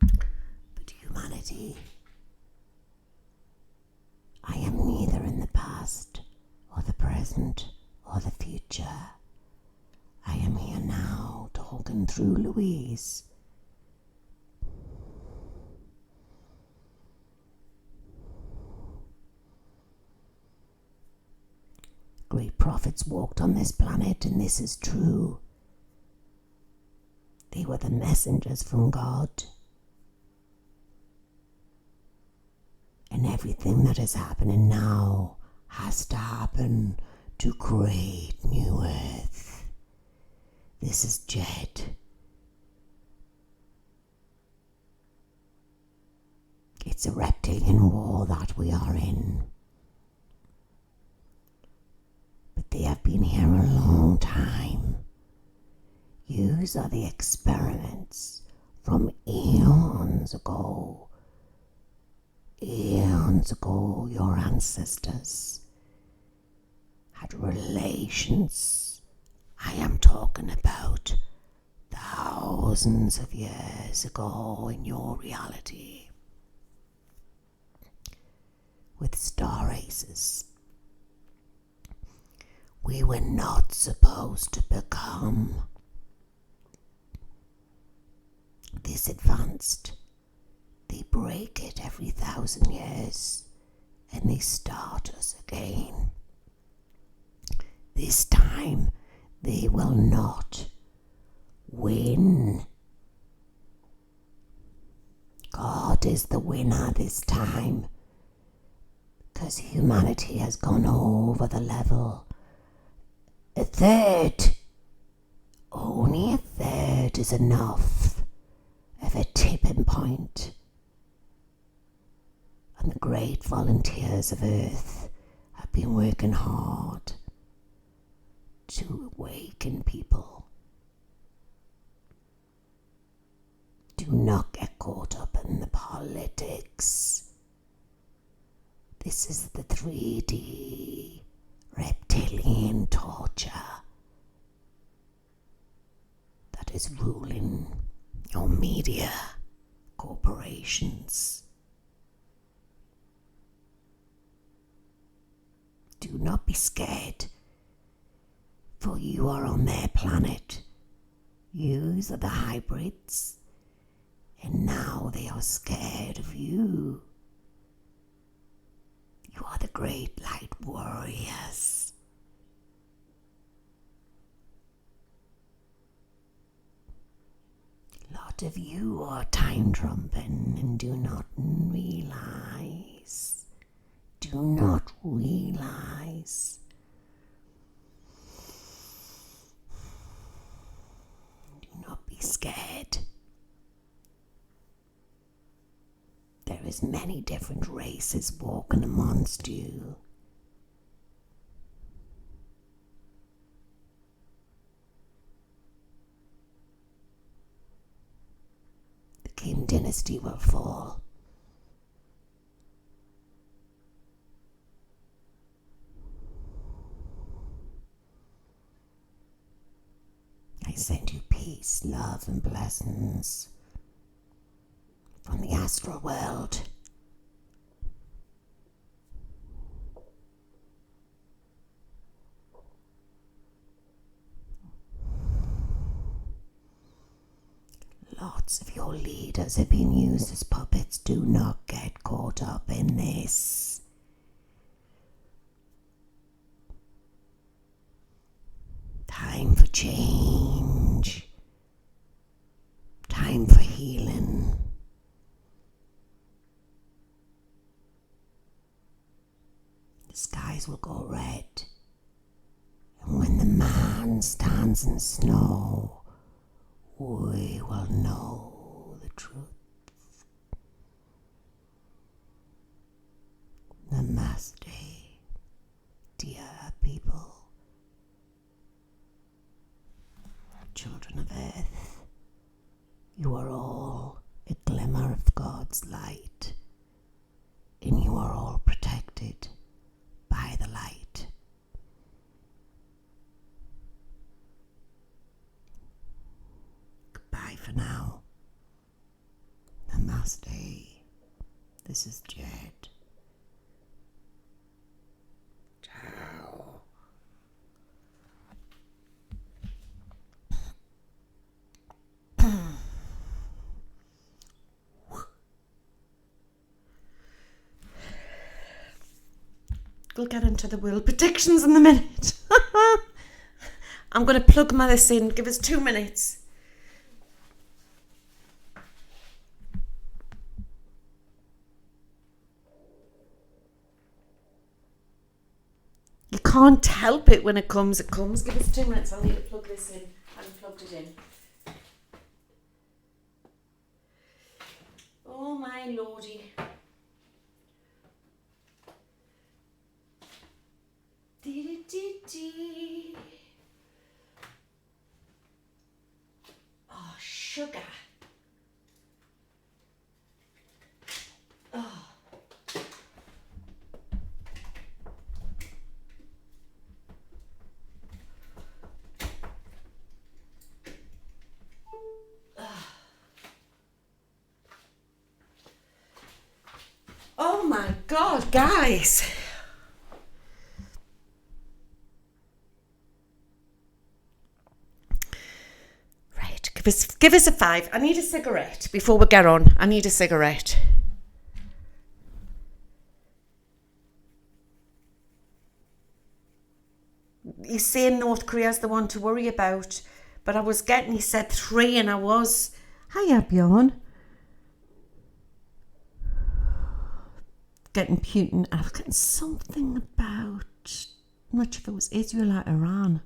[SPEAKER 2] But humanity, I am neither in the past or the present or the future. I am here now, talking through Louise. Great prophets walked on this planet, and this is true. They were the messengers from God. And everything that is happening now has to happen to create new earth. This is Jed. It's a reptilian war that we are in. But they have been here a long time. Yous are the experiments from eons ago. Eons ago, your ancestors had relations. I am talking about thousands of years ago in your reality with star races. We were not supposed to become this advanced. They break it every 1,000 years and they start us again. This time they will not win. God is the winner this time, because humanity has gone over the level. A third, only a third is enough of a tipping point. And the great volunteers of Earth have been working hard to awaken people. Do not get caught up in the politics. This is the 3D reptilian torture that is ruling your media corporations. Do not be scared, for you are on their planet. Yous are the hybrids, and now they are scared of you. You are the great light warriors. A lot of you are time trumping and do not realize. Do not realize. Do not be scared. There is many different races walking amongst you. The Kim dynasty will fall. I send you peace, love, and blessings from the astral world. Lots of your leaders have been used as puppets. Do not get caught up in this. Time for change. Time for healing. The skies will go red. And when the man stands in snow, we will know the truth. Namaste, dear people. Children of Earth, you are all a glimmer of God's God's light, and you are all protected by the light. Goodbye for now. Namaste. This is Jed. Ciao.
[SPEAKER 1] We'll get into the world predictions in a minute. I'm going to plug my this in. Give us 2 minutes. You can't help it when it comes. It comes. Give us 2 minutes. I'll need to plug this in. I haven't plugged it in. Oh my lordy. Dee-dee-dee-dee. Oh, sugar. Oh. Oh my God, guys. Right, give us a 5. I need a cigarette before we get on. I need a cigarette. He's saying North Korea's the one to worry about, but I was getting, he said 3 and I was. Hiya, Bjorn. Getting Putin. I was getting something about, I'm not sure if it was Israel or Iran.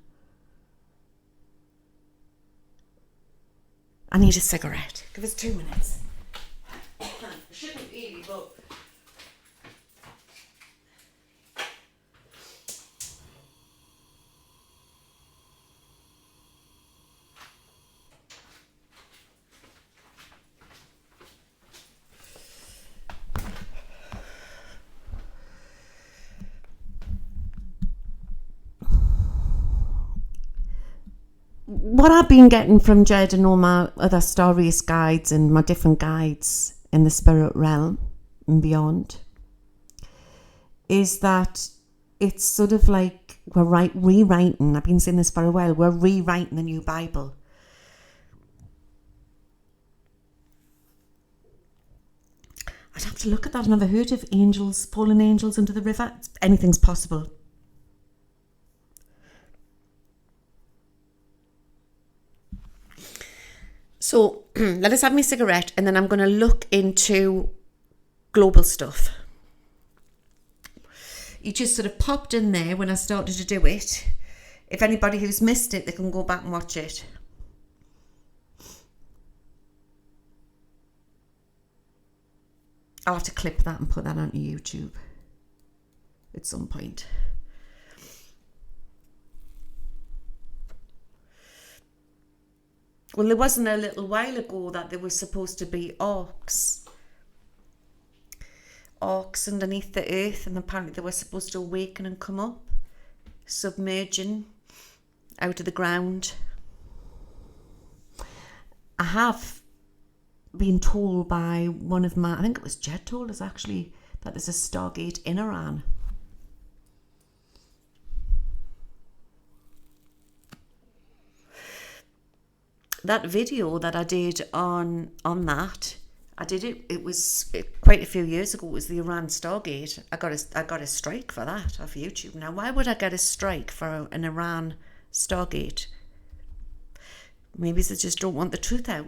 [SPEAKER 1] I need a cigarette. Give us 2 minutes. I shouldn't really, but what I've been getting from Jed and all my other stories guides and my different guides in the spirit realm and beyond is that it's sort of like we're rewriting. I've been saying this for a while. We're rewriting the new Bible. I'd have to look at that. I've never heard of angels, fallen angels into the river. Anything's possible. So let us have my cigarette and then I'm going to look into global stuff. You just sort of popped in there when I started to do it. If anybody who's missed it, they can go back and watch it. I'll have to clip that and put that onto YouTube at some point. Well, there wasn't a little while ago that there was supposed to be orcs underneath the earth, and apparently they were supposed to awaken and come up, submerging out of the ground. I have been told by one of my, I think it was Jed told us actually, that there's a Stargate in Iran. That video that I did on that, I did it. It was quite a few years ago. It was the Iran Stargate. I got a strike for that off YouTube. Now, why would I get a strike for an Iran Stargate? Maybe they just don't want the truth out.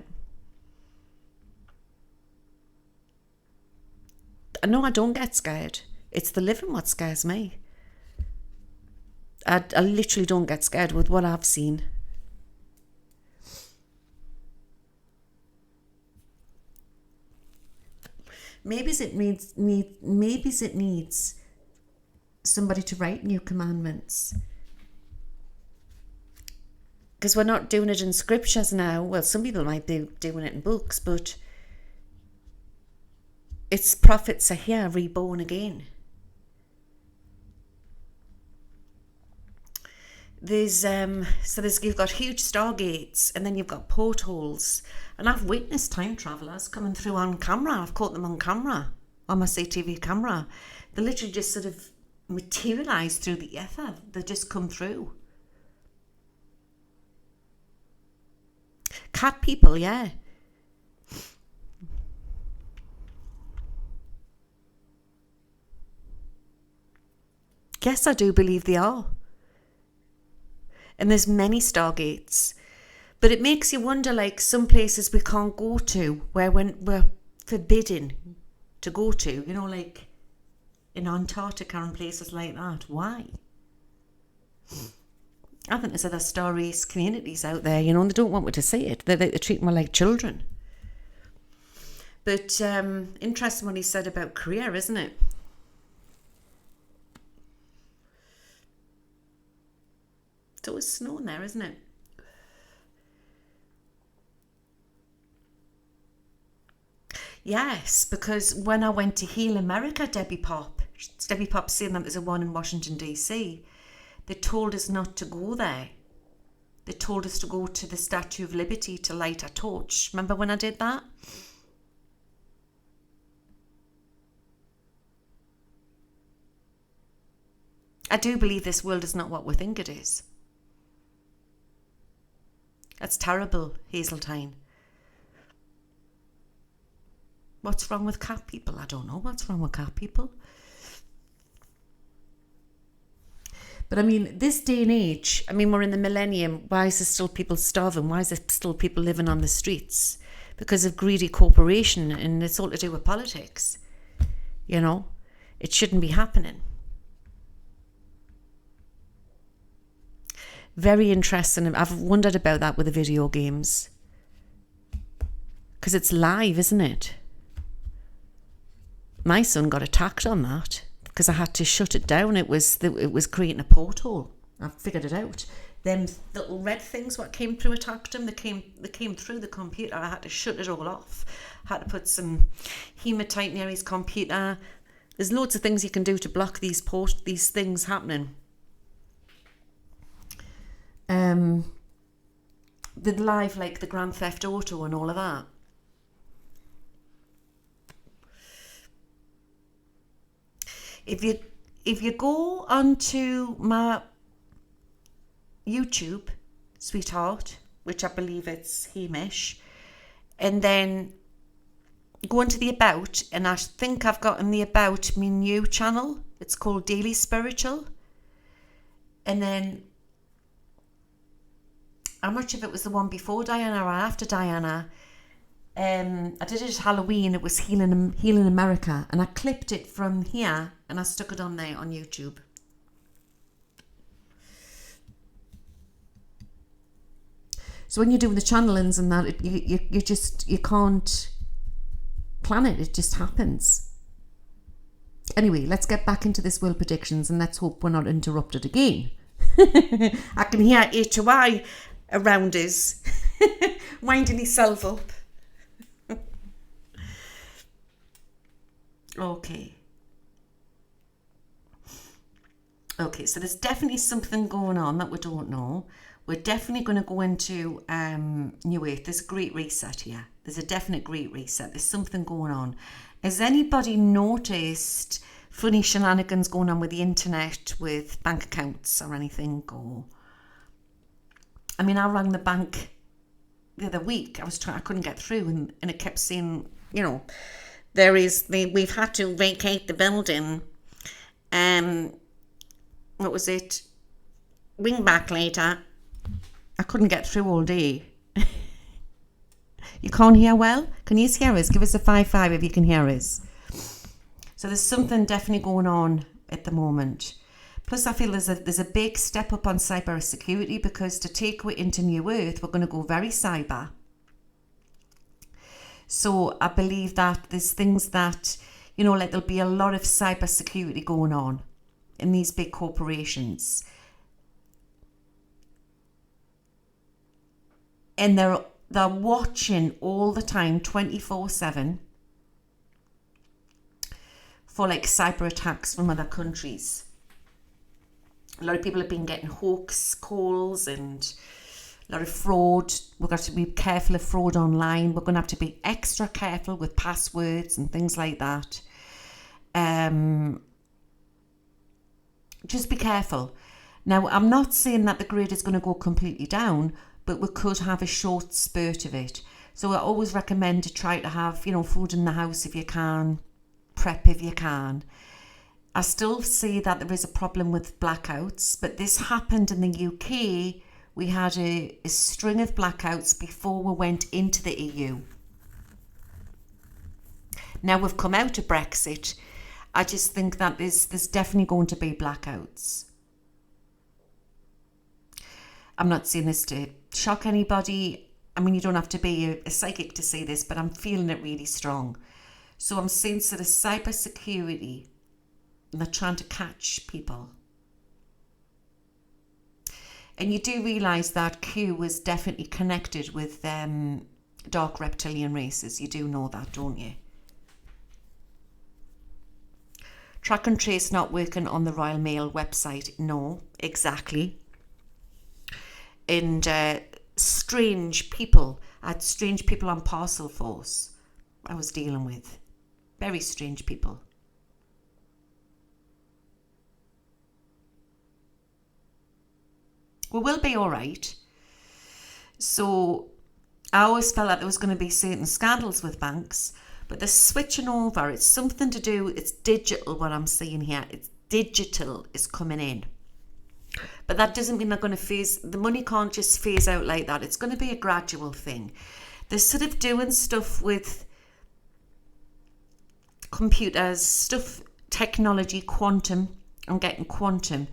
[SPEAKER 1] No, I don't get scared. It's the living what scares me. I literally don't get scared with what I've seen. Maybe it needs somebody to write new commandments. Because we're not doing it in scriptures now. Well, some people might be doing it in books, but its prophets are here, reborn again. There's you've got huge stargates, and then you've got portholes, and I've witnessed time travelers coming through on camera. I've caught them on camera, on my CTV camera. They literally just sort of materialise through the ether. They just come through. Cat people, yeah. Yes, I do believe they are. And there's many stargates. But it makes you wonder, like, some places we can't go to, where we're forbidden to go to, you know, like in Antarctica and places like that. Why? I think there's other star race communities out there, you know, and they don't want me to see it. They treat me like children. But interesting what he said about Korea, isn't it? It's always snowing there, isn't it? Yes, because when I went to Heal America, Debbie Pop saying that there's a one in Washington, D.C., they told us not to go there. They told us to go to the Statue of Liberty to light a torch. Remember when I did that? I do believe this world is not what we think it is. That's terrible, Hazeltine. What's wrong with cat people? I don't know what's wrong with cat people. But I mean, this day and age, I mean, we're in the millennium. Why is there still people starving? Why is there still people living on the streets? Because of greedy corporation, and it's all to do with politics. You know, it shouldn't be happening. Very interesting. I've wondered about that with the video games. Because it's live, isn't it? My son got attacked on that because I had to shut it down. It was creating a porthole. I figured it out. Them little red things what came through attacked him. They came through the computer. I had to shut it all off. I had to put some hematite near his computer. There's loads of things you can do to block these things happening. The live, like the Grand Theft Auto and all of that. If you go onto my YouTube, sweetheart, which I believe it's Hamish, and then go into the About, and I think I've got in the About my new channel. It's called Daily Spiritual. And then, how much of it was the one before Diana or after Diana? I did it at Halloween. It was Healing America, and I clipped it from here and I stuck it on there on YouTube. So when you're doing the channelings and that, you can't plan it. It just happens. Anyway, let's get back into this world predictions, and let's hope we're not interrupted again. I can hear HOI around us winding himself up. Okay, so there's definitely something going on that we don't know. We're definitely going to go into New Earth. There's a great reset here. There's a definite great reset. There's something going on. Has anybody noticed funny shenanigans going on with the internet, with bank accounts or anything? I mean, I rang the bank the other week. I couldn't get through, and it kept saying, you know, we've had to vacate the building. What was it? Ring back later. I couldn't get through all day. You can't hear well? Can you hear us? Give us a 5-5 if you can hear us. So there's something definitely going on at the moment. Plus, I feel there's a big step up on cyber security, because to take it into New Earth, we're going to go very cyber. So I believe that there's things that, you know, like there'll be a lot of cyber security going on in these big corporations. And they're watching all the time, 24/7. for like cyber attacks from other countries. A lot of people have been getting hoax calls and a lot of fraud. We've got to be careful of fraud online. We're going to have to be extra careful with passwords and things like that. Just be careful. Now, I'm not saying that the grade is going to go completely down, but we could have a short spurt of it. So I always recommend to try to have, food in the house if you can, prep if you can. I still see that there is a problem with blackouts, but this happened in the UK. We had a string of blackouts before we went into the EU. Now we've come out of Brexit. I just think that there's definitely going to be blackouts. I'm not saying this to shock anybody. I mean, you don't have to be a psychic to say this, but I'm feeling it really strong. So I'm saying sort of cyber security, and they're trying to catch people. And you do realise that Q was definitely connected with dark reptilian races. You do know that, don't you? Track and trace not working on the Royal Mail website. No, exactly. And strange people. I had strange people on Parcel Force I was dealing with. Very strange people. We will be all right. So I always felt like there was going to be certain scandals with banks, but they're switching over. It's something to do, it's digital, what I'm seeing here. It's digital is coming in. But that doesn't mean they're going to phase, the money can't just phase out like that. It's going to be a gradual thing. They're sort of doing stuff with computers, stuff, technology, quantum. I'm getting quantum.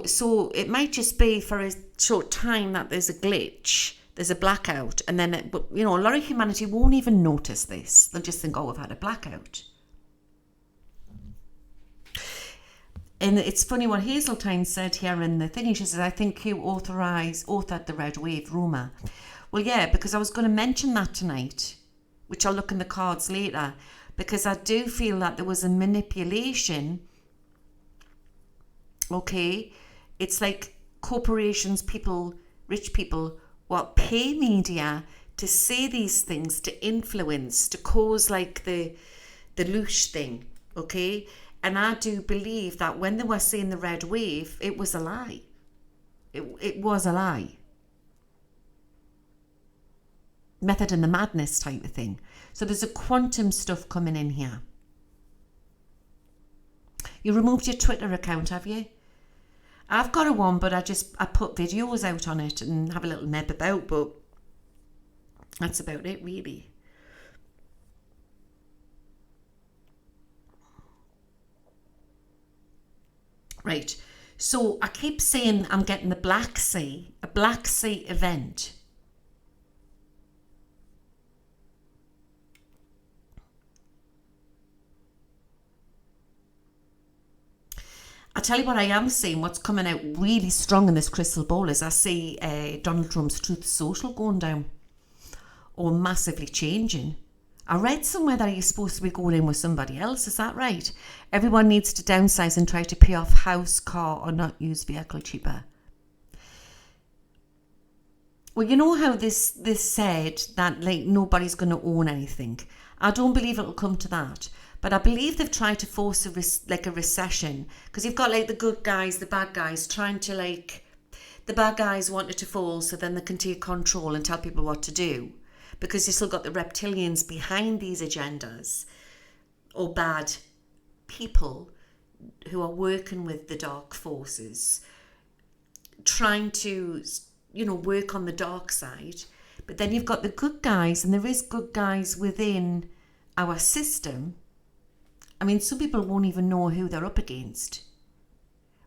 [SPEAKER 1] So it might just be for a short time that there's a glitch, there's a blackout, and then, a lot of humanity won't even notice this. They'll just think, oh, we've had a blackout. And it's funny what Hazeltine said here in the thing. She says, I think you authored the Red Wave rumour. Well, yeah, because I was going to mention that tonight, which I'll look in the cards later, because I do feel that there was a manipulation. Okay, it's like corporations, people, rich people, pay media to say these things, to influence, to cause like the loosh thing, okay? And I do believe that when they were saying the red wave, it was a lie. It was a lie. Method in the madness type of thing. So there's a quantum stuff coming in here. You removed your Twitter account, have you? I've got a one, but I put videos out on it and have a little neb about, but that's about it, really. Right, so I keep saying I'm getting the Black Sea, a Black Sea event. I tell you what I am seeing, what's coming out really strong in this crystal ball is I see Donald Trump's Truth Social going down or massively changing. I read somewhere that he's supposed to be going in with somebody else, is that right? Everyone needs to downsize and try to pay off house, car or not used vehicle cheaper. Well, you know how this said that like nobody's going to own anything. I don't believe it'll come to that. But I believe they've tried to force a recession because you've got like the good guys, the bad guys trying to the bad guys want it to fall so then they can take control and tell people what to do because you still got the reptilians behind these agendas or bad people who are working with the dark forces trying to, work on the dark side. But then you've got the good guys and there is good guys within our system. I mean, some people won't even know who they're up against.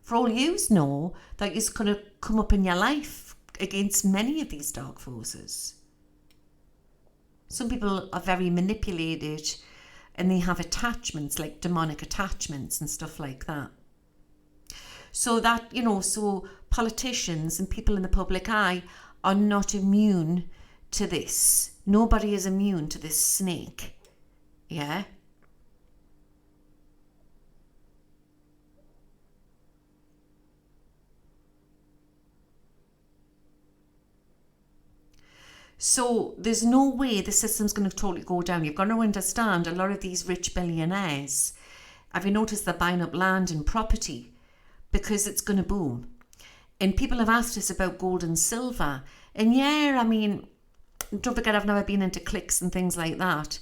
[SPEAKER 1] For all yous know that you're going to come up in your life against many of these dark forces. Some people are very manipulated and they have attachments, like demonic attachments and stuff like that. So that, so politicians and people in the public eye are not immune to this. Nobody is immune to this snake. Yeah? So there's no way the system's going to totally go down. You've got to understand, a lot of these rich billionaires, have you noticed they're buying up land and property because it's going to boom? And people have asked us about gold and silver. And yeah, I mean, don't forget I've never been into clicks and things like that.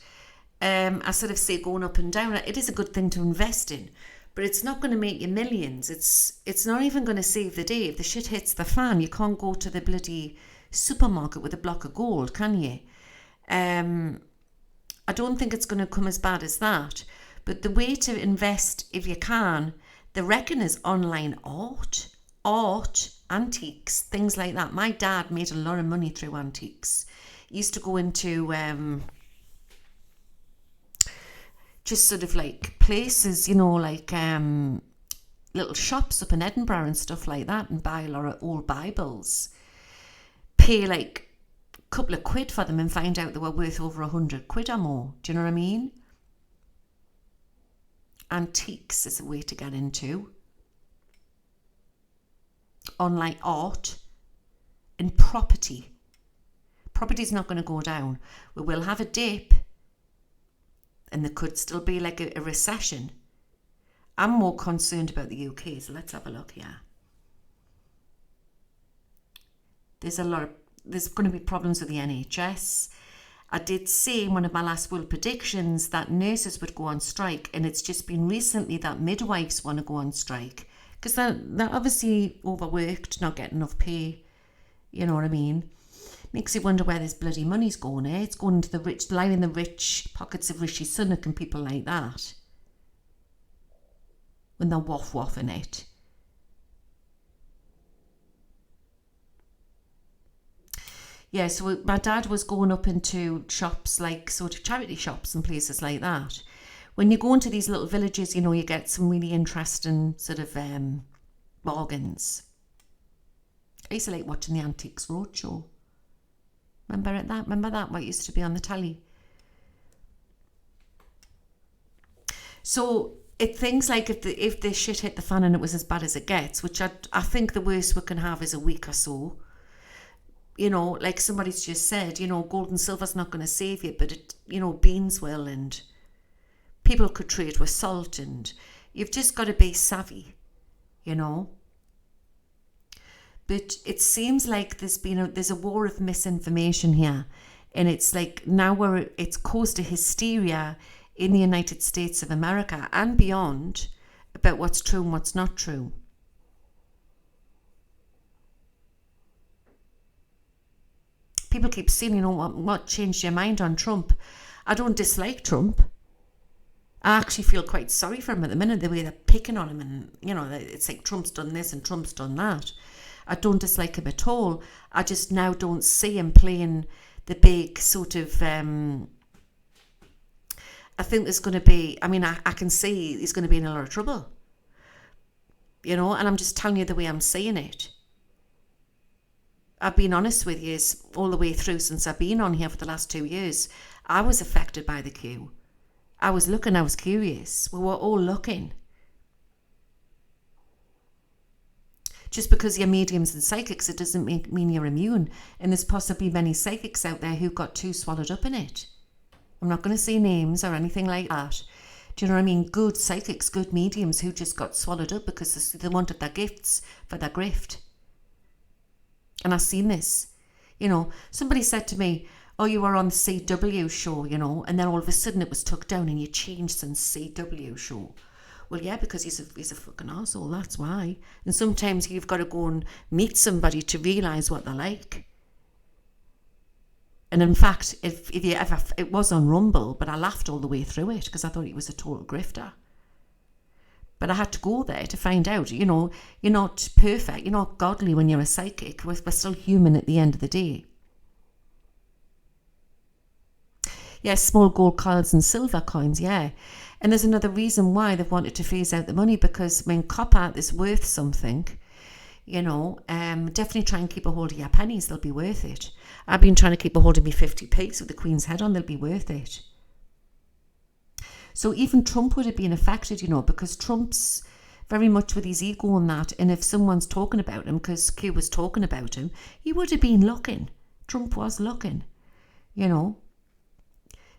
[SPEAKER 1] I sort of say going up and down. It is a good thing to invest in, but it's not going to make you millions. It's not even going to save the day. If the shit hits the fan, you can't go to the bloody supermarket with a block of gold, can you? I don't think it's going to come as bad as that. But the way to invest, if you can, they reckon is online art, antiques, things like that. My dad made a lot of money through antiques. He used to go into just sort of like places, you know, like little shops up in Edinburgh and stuff like that, and buy a lot of old Bibles, pay like a couple of quid for them and find out they were worth over 100 quid or more. Do you know what I mean? Antiques is a way to get into. Online art and property. Property's not going to go down. We will have a dip, and there could still be like a recession. I'm more concerned about the UK, so let's have a look here. There's going to be problems with the NHS. I did say in one of my last world predictions that nurses would go on strike, and it's just been recently that midwives want to go on strike because they're obviously overworked, not getting enough pay. You know what I mean? Makes you wonder where this bloody money's going, eh? It's going into the rich, lining the rich pockets of Rishi Sunak and people like that. When they're waffing it. Yeah, so my dad was going up into shops, like sort of charity shops and places like that. When you go into these little villages, you know, you get some really interesting sort of bargains. I used to like watching the Antiques Roadshow. Remember that? What used to be on the telly. So things like if the shit hit the fan and it was as bad as it gets, which I think the worst we can have is a week or so. You know, like somebody's just said, you know, gold and silver's not going to save you, but it, you know, beans will, and people could trade with salt, and you've just got to be savvy, you know. But it seems like there's a war of misinformation here, and it's like now it's caused a hysteria in the United States of America and beyond about what's true and what's not true. People keep saying, you know, what changed your mind on Trump? I don't dislike Trump. I actually feel quite sorry for him at the minute, the way they're picking on him, and, you know, it's like Trump's done this and Trump's done that. I don't dislike him at all. I just now don't see him playing the big sort of... I think there's going to be... I mean, I can see he's going to be in a lot of trouble. You know, and I'm just telling you the way I'm seeing it. I've been honest with you all the way through since I've been on here for the last 2 years. I was affected by the queue. I was looking, I was curious. We were all looking. Just because you're mediums and psychics, it doesn't mean you're immune. And there's possibly many psychics out there who got too swallowed up in it. I'm not going to say names or anything like that. Do you know what I mean? Good psychics, good mediums who just got swallowed up because they wanted their gifts for their grift. And I've seen this. You know, somebody said to me, oh, you were on the CW show, you know, and then all of a sudden it was took down and you changed since CW show. Well, yeah, because he's a fucking arsehole, that's why. And sometimes you've got to go and meet somebody to realise what they're like. And in fact, if you ever, it was on Rumble, but I laughed all the way through it because I thought he was a total grifter. But I had to go there to find out, you know, you're not perfect, you're not godly when you're a psychic. We're still human at the end of the day. Yeah, small gold coins and silver coins, yeah. And there's another reason why they've wanted to phase out the money, because when copper is worth something, you know, definitely try and keep a hold of your pennies, they'll be worth it. I've been trying to keep a hold of me 50p with the Queen's head on, they'll be worth it. So even Trump would have been affected, you know, because Trump's very much with his ego and that, and if someone's talking about him, because Q was talking about him, he would have been looking, Trump was looking, you know.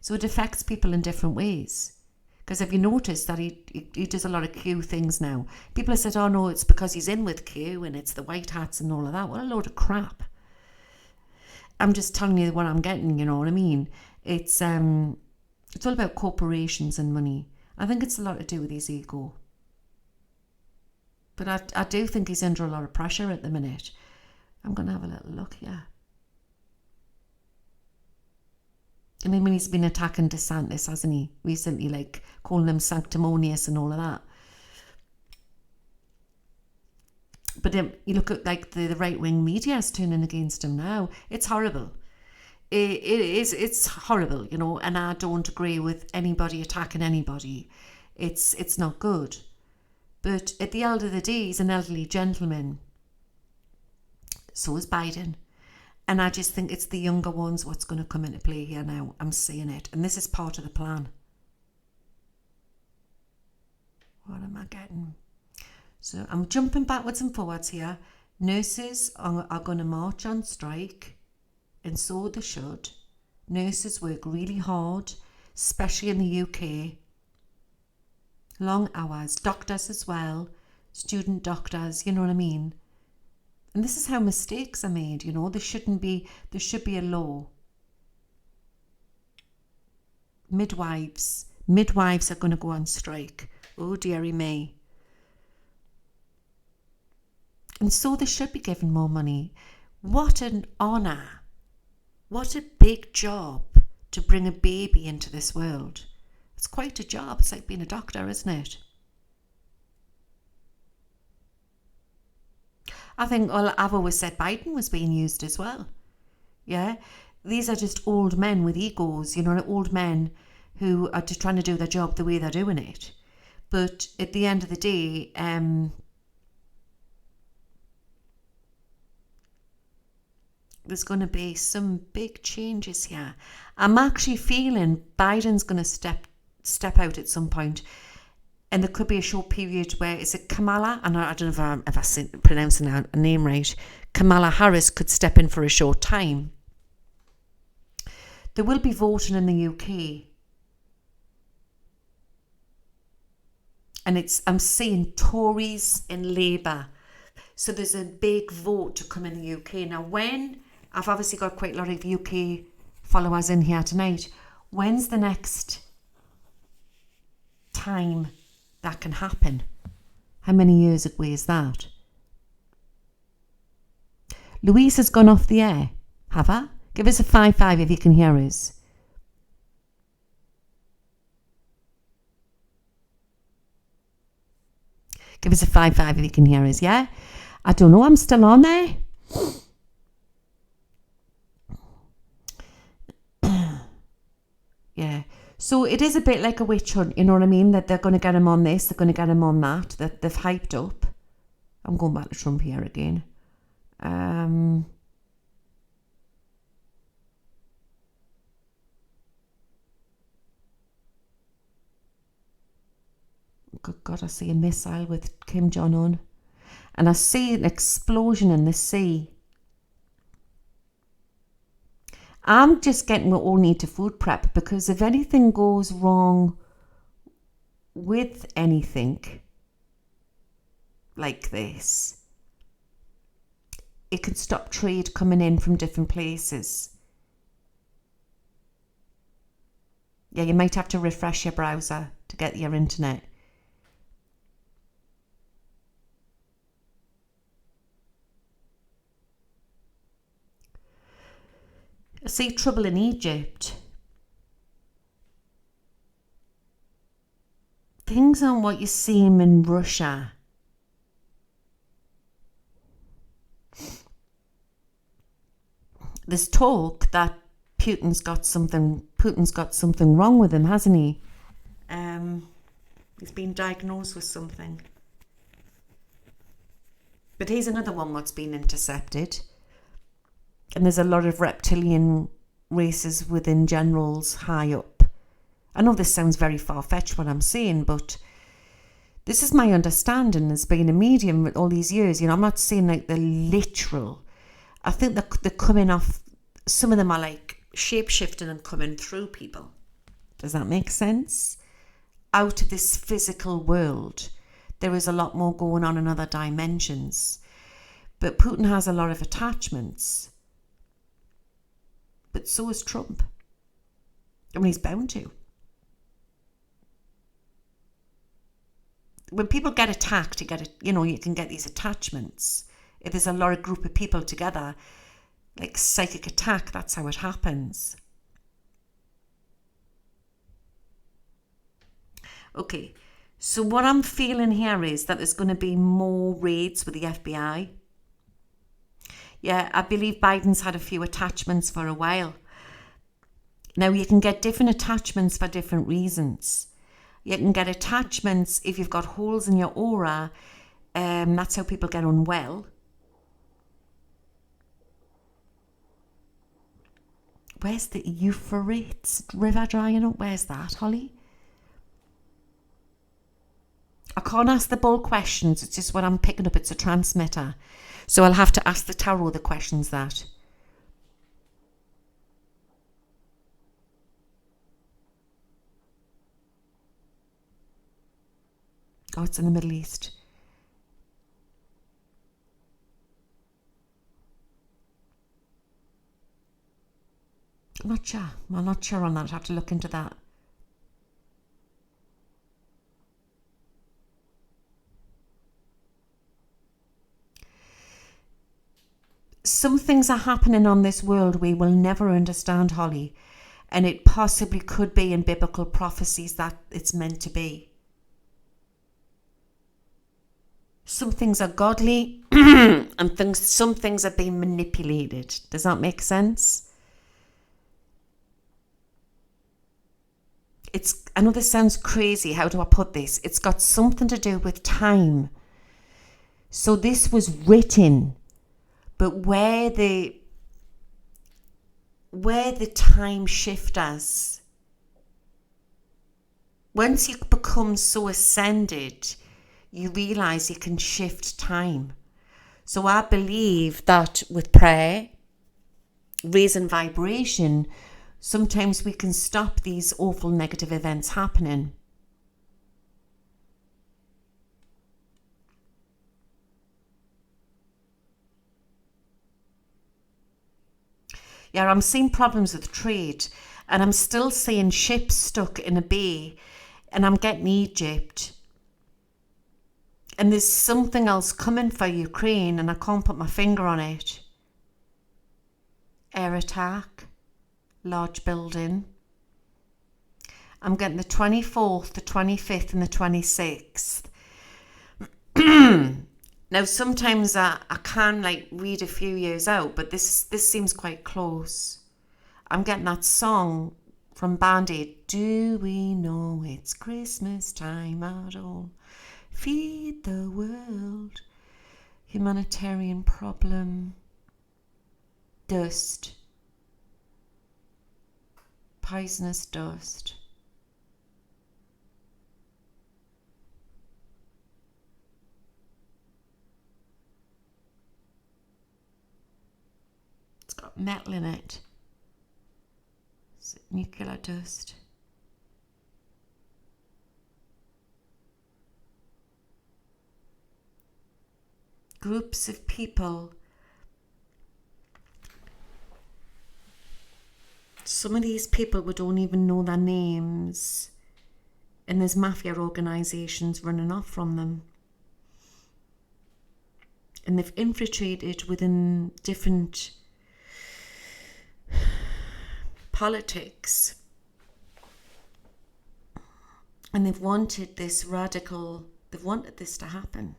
[SPEAKER 1] So it affects people in different ways. Because have you noticed that he does a lot of Q things now? People have said, oh no, it's because he's in with Q and it's the white hats and all of that. What a load of crap. I'm just telling you what I'm getting, you know what I mean? It's all about corporations and money. I think it's a lot to do with his ego. But I do think he's under a lot of pressure at the minute. I'm going to have a little look here. I mean, he's been attacking DeSantis, hasn't he? Recently, like calling him sanctimonious and all of that. But you look at like the right-wing media is turning against him now. It's horrible. It's horrible, you know, and I don't agree with anybody attacking anybody. It's not good. But at the end of the day, he's an elderly gentleman. So is Biden. And I just think it's the younger ones what's going to come into play here now. I'm seeing it. And this is part of the plan. What am I getting? So I'm jumping backwards and forwards here. Nurses are going to march on strike. And so they should. Nurses work really hard, especially in the UK. Long hours. Doctors as well. Student doctors, you know what I mean? And this is how mistakes are made, you know. There should be a law. Midwives are going to go on strike. Oh, dearie me. And so they should be given more money. What an honour. What a big job to bring a baby into this world. It's quite a job. It's like being a doctor, isn't it? I think, well, I've always said Biden was being used as well. Yeah? These are just old men with egos, you know, old men who are just trying to do their job the way they're doing it. But at the end of the day, there's going to be some big changes here. I'm actually feeling Biden's going to step out at some point. And there could be a short period where, is it Kamala? And I don't know if I'm pronouncing her name right. Kamala Harris could step in for a short time. There will be voting in the UK. And I'm seeing Tories and Labour. So there's a big vote to come in the UK. Now I've obviously got quite a lot of UK followers in here tonight. When's the next time that can happen? How many years away is that? Louise has gone off the air. Have I? Give us a 5-5 if you can hear us. Give us a 5-5 if you can hear us, yeah? I don't know, I'm still on there. Yeah. So it is a bit like a witch hunt, you know what I mean? That they're going to get him on this, they're going to get him on that, that they've hyped up. I'm going back to Trump here again. Good God, I see a missile with Kim Jong-un. And I see an explosion in the sea. I'm just getting we all need to food prep, because if anything goes wrong with anything like this, it can stop trade coming in from different places. Yeah, you might have to refresh your browser to get your internet. I see trouble in Egypt. Things aren't what you see them in Russia. There's talk that Putin's got something wrong with him, hasn't he? He's been diagnosed with something. But here's another one what's been intercepted. And there's a lot of reptilian races within generals high up. I know this sounds very far-fetched what I'm saying, but this is my understanding as being a medium with all these years. You know, I'm not saying like the literal. I think they're coming off some of them are like shape-shifting and coming through people. Does that make sense? Out of this physical world, there is a lot more going on in other dimensions. But Putin has a lot of attachments. But so is Trump. I mean, he's bound to. When people get attacked, you can get these attachments. If there's a lot of group of people together, like psychic attack, that's how it happens. Okay, so what I'm feeling here is that there's going to be more raids with the FBI. Yeah, I believe Biden's had a few attachments for a while. Now, you can get different attachments for different reasons. You can get attachments if you've got holes in your aura. That's how people get unwell. Where's the Euphrates River drying up? Where's that, Holly? I can't ask the bull questions. It's just what I'm picking up. It's a transmitter. So I'll have to ask the tarot the questions that. Oh, it's in the Middle East. I'm not sure. I'm not sure on that. I'd have to look into that. Some things are happening on this world we will never understand, Holly. And it possibly could be in biblical prophecies that it's meant to be. Some things are godly and some things are being manipulated. Does that make sense? I know this sounds crazy. How do I put this? It's got something to do with time. So this was written, but where the time shifters, once you become so ascended, you realize you can shift time. So I believe that with prayer, raising vibration, sometimes we can stop these awful negative events happening. Yeah, I'm seeing problems with trade, and I'm still seeing ships stuck in a bay, and I'm getting Egypt. And there's something else coming for Ukraine, and I can't put my finger on it. Air attack, large building. I'm getting the 24th, the 25th, and the 26th. Now, sometimes I can read a few years out, but this seems quite close. I'm getting that song from Band Aid. Do we know it's Christmas time at all? Feed the world. Humanitarian problem. Dust. Poisonous dust. It's got metal in it. It's nuclear dust. Groups of people. Some of these people we don't even know their names, and there's mafia organisations running off from them, and they've infiltrated within different politics, and they've wanted this to happen.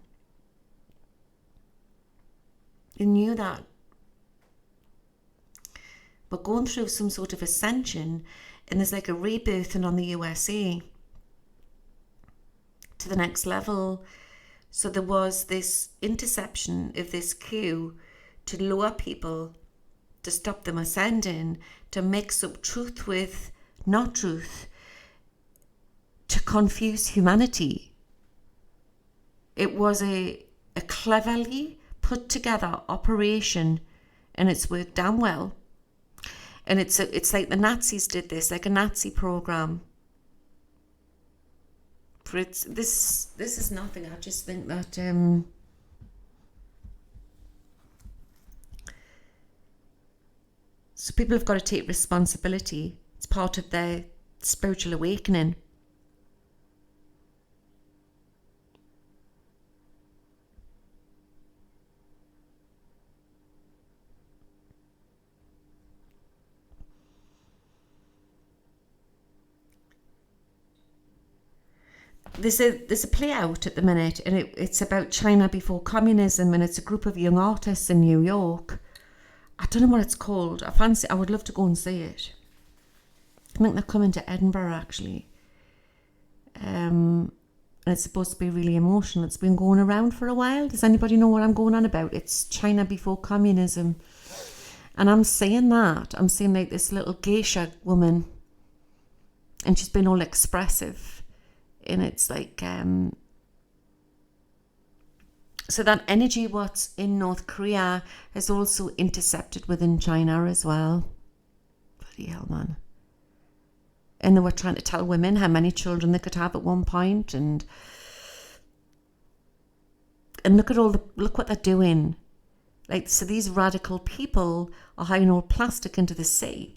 [SPEAKER 1] They knew that we're going through some sort of ascension, and there's like a rebirthing on the USA to the next level. So there was this interception of this coup to lure people, to stop them ascending, to mix up truth with not truth, to confuse humanity. It was a cleverly put together operation, and it's worked damn well. And it's like the Nazis did this, like a Nazi program. For this is nothing. I just think that so people have got to take responsibility. It's part of their spiritual awakening. There's a play out at the minute, and it's about China before communism, and it's a group of young artists in New York. I don't know what it's called. I would love to go and see it. I think they're coming to Edinburgh, actually. And it's supposed to be really emotional. It's been going around for a while. Does anybody know what I'm going on about? It's China before communism. And I'm saying like this little geisha woman, and she's been all expressive. And it's like, so that energy what's in North Korea has also intercepted within China as well. Bloody hell, man. And they were trying to tell women how many children they could have at one point, and look what they're doing. Like, so these radical people are hiding all plastic into the sea.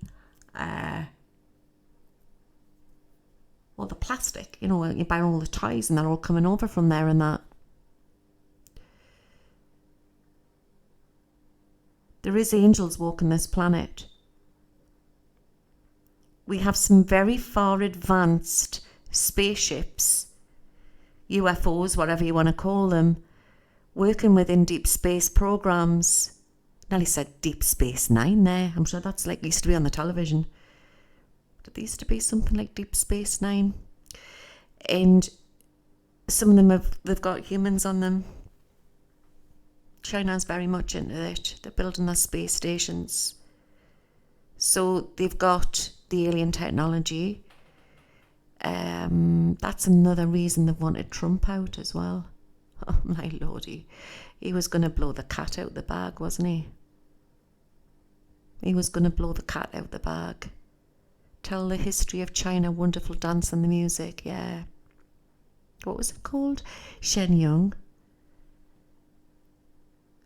[SPEAKER 1] Well, the plastic, you buy all the toys and they're all coming over from there and that. There is angels walking this planet. We have some very far advanced spaceships, UFOs, whatever you want to call them, working within deep space programs. Nelly said Deep Space Nine there. I'm sure that's like used to be on the television. Did there used to be something like Deep Space Nine? And some of them they've got humans on them. China's very much into it. They're building their space stations. So they've got the alien technology. That's another reason they've wanted Trump out as well. Oh my lordy. He was going to blow the cat out the bag, wasn't he? He was going to blow the cat out the bag. Tell the history of China, wonderful dance and the music, yeah. What was it called? Shenyang.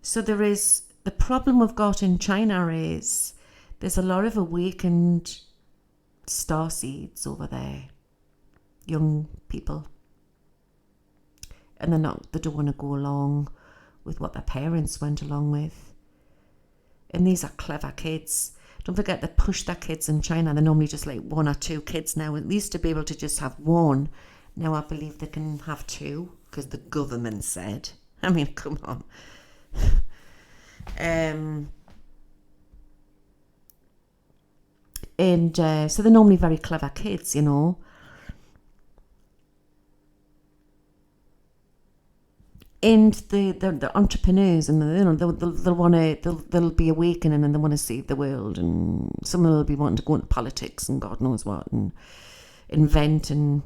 [SPEAKER 1] So there is, the problem we've got in China is there's a lot of awakened starseeds over there, young people. And they don't want to go along with what their parents went along with. And these are clever kids. Don't forget they push their kids in China. They're normally just like 1 or 2 kids now. At least to be able to just have 1. Now I believe they can have 2 because the government said. I mean, come on. So they're normally very clever kids, And the entrepreneurs, and they'll be awakening and they want to save the world, and some of them will be wanting to go into politics and God knows what, and invent and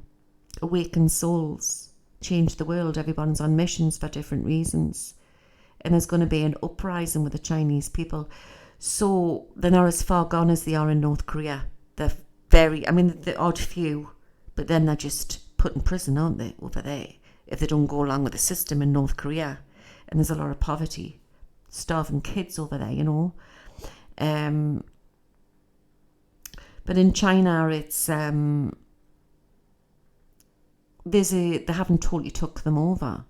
[SPEAKER 1] awaken souls, change the world. Everyone's on missions for different reasons, and there's going to be an uprising with the Chinese people. So they're not as far gone as they are in North Korea. They're the odd few, but then they're just put in prison, aren't they, over there, if they don't go along with the system in North Korea. And there's a lot of poverty, starving kids over there, But in China, it's they haven't totally took them over.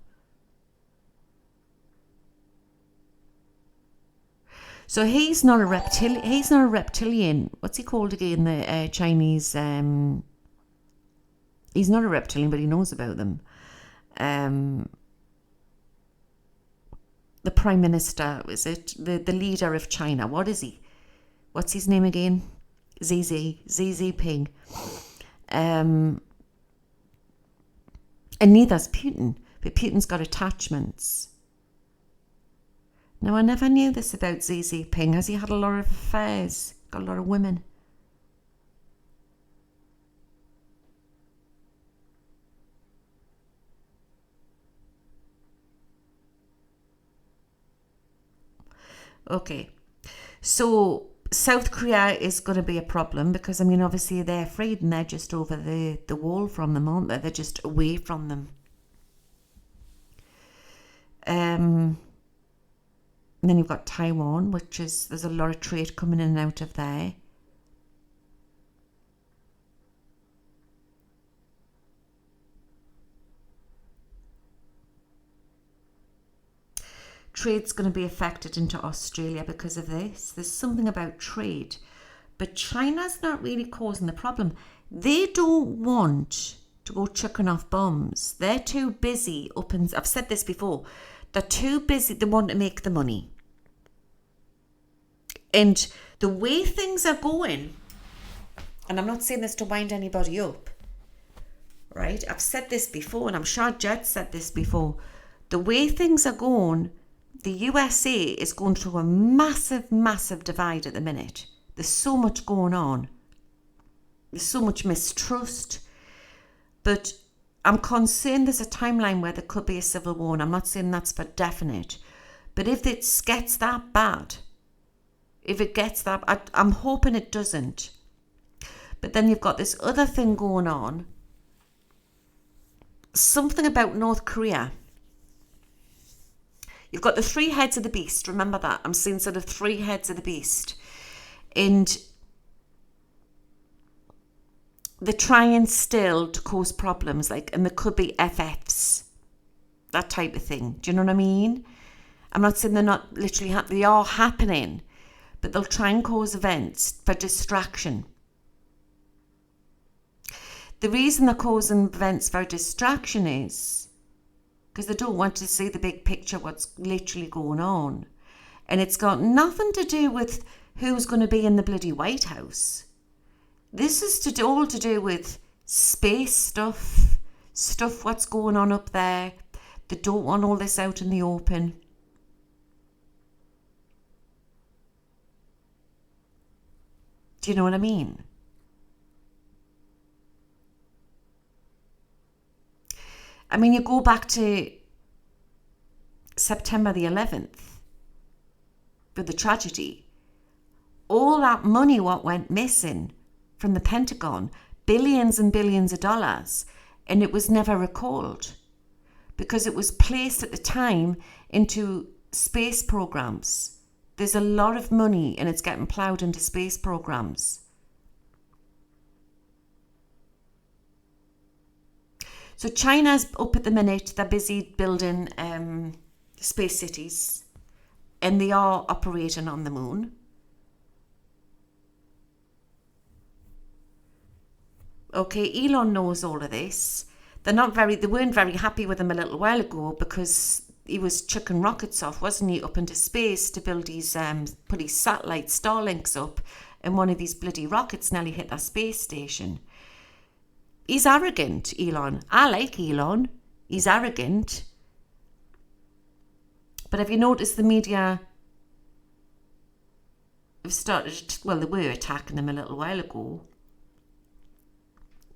[SPEAKER 1] So he's not a reptilian. What's he called again? The Chinese. He's not a reptilian, but he knows about them. The Prime Minister, is it? The leader of China. What is he? What's his name again? Xi Jinping. And neither's Putin. But Putin's got attachments. Now, I never knew this about Xi Jinping. Has he had a lot of affairs? Got a lot of women? Okay. So South Korea is going to be a problem because, I mean, obviously they're afraid and they're just over the wall from them, aren't they? They're just away from them. And then you've got Taiwan, which is, there's a lot of trade coming in and out of there. Trade's going to be affected into Australia because of this. There's something about trade. But China's not really causing the problem. They don't want to go chucking off bombs. They're too busy up in, I've said this before, they're too busy, they want to make the money. And the way things are going, and I'm not saying this to wind anybody up, right? I've said this before, and I'm sure Jet said this before. The way things are going, the USA is going through a massive, massive divide at the minute. There's so much going on. There's so much mistrust. But I'm concerned there's a timeline where there could be a civil war, and I'm not saying that's for definite. But if it gets that bad, I'm hoping it doesn't. But then you've got this other thing going on. Something about North Korea. You've got the three heads of the beast. Remember that. I'm seeing sort of three heads of the beast. And they're trying still to cause problems. And there could be FFs. That type of thing. Do you know what I mean? I'm not saying they're not literally they are happening. But they'll try and cause events for distraction. The reason they're causing events for distraction is because they don't want to see the big picture, what's literally going on. And it's got nothing to do with who's going to be in the bloody White House. This is all to do with space stuff what's going on up there. They don't want all this out in the open. Do you know what I mean? I mean, you go back to September the 11th with the tragedy. All that money what went missing from the Pentagon, billions and billions of dollars, and it was never recalled because it was placed at the time into space programs. There's a lot of money and it's getting ploughed into space programs. So China's up at the minute, they're busy building space cities and they are operating on the moon. Okay, Elon knows all of this. They weren't very happy with him a little while ago because he was chucking rockets off, wasn't he, up into space to build his, put his satellite Starlinks up, and one of these bloody rockets nearly hit that space station. He's arrogant, Elon. I like Elon. He's arrogant. But have you noticed the media have started, well, they were attacking him a little while ago.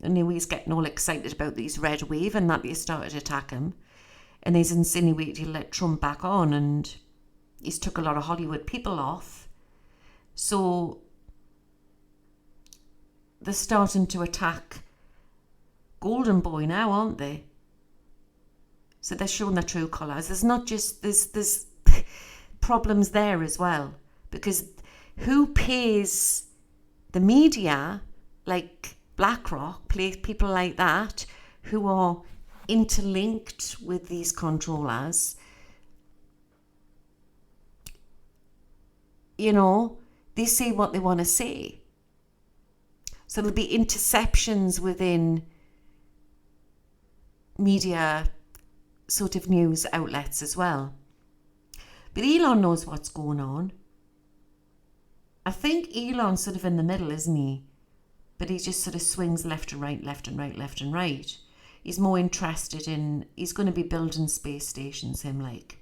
[SPEAKER 1] And he's getting all excited about these red wave and that they started attacking him. And he's insinuated he'll let Trump back on and he's took a lot of Hollywood people off. So they're starting to attack Golden Boy now, aren't they? So they're showing their true colours. There's not just, there's problems there as well. Because who pays the media, like BlackRock, people like that, who are interlinked with these controllers, you know, they say what they want to say. So there'll be interceptions within media sort of news outlets as well. But Elon knows what's going on. I think Elon's sort of in the middle, isn't he? But he just sort of swings left and right, left and right, left and right. He's more interested in, he's going to be building space stations, him like.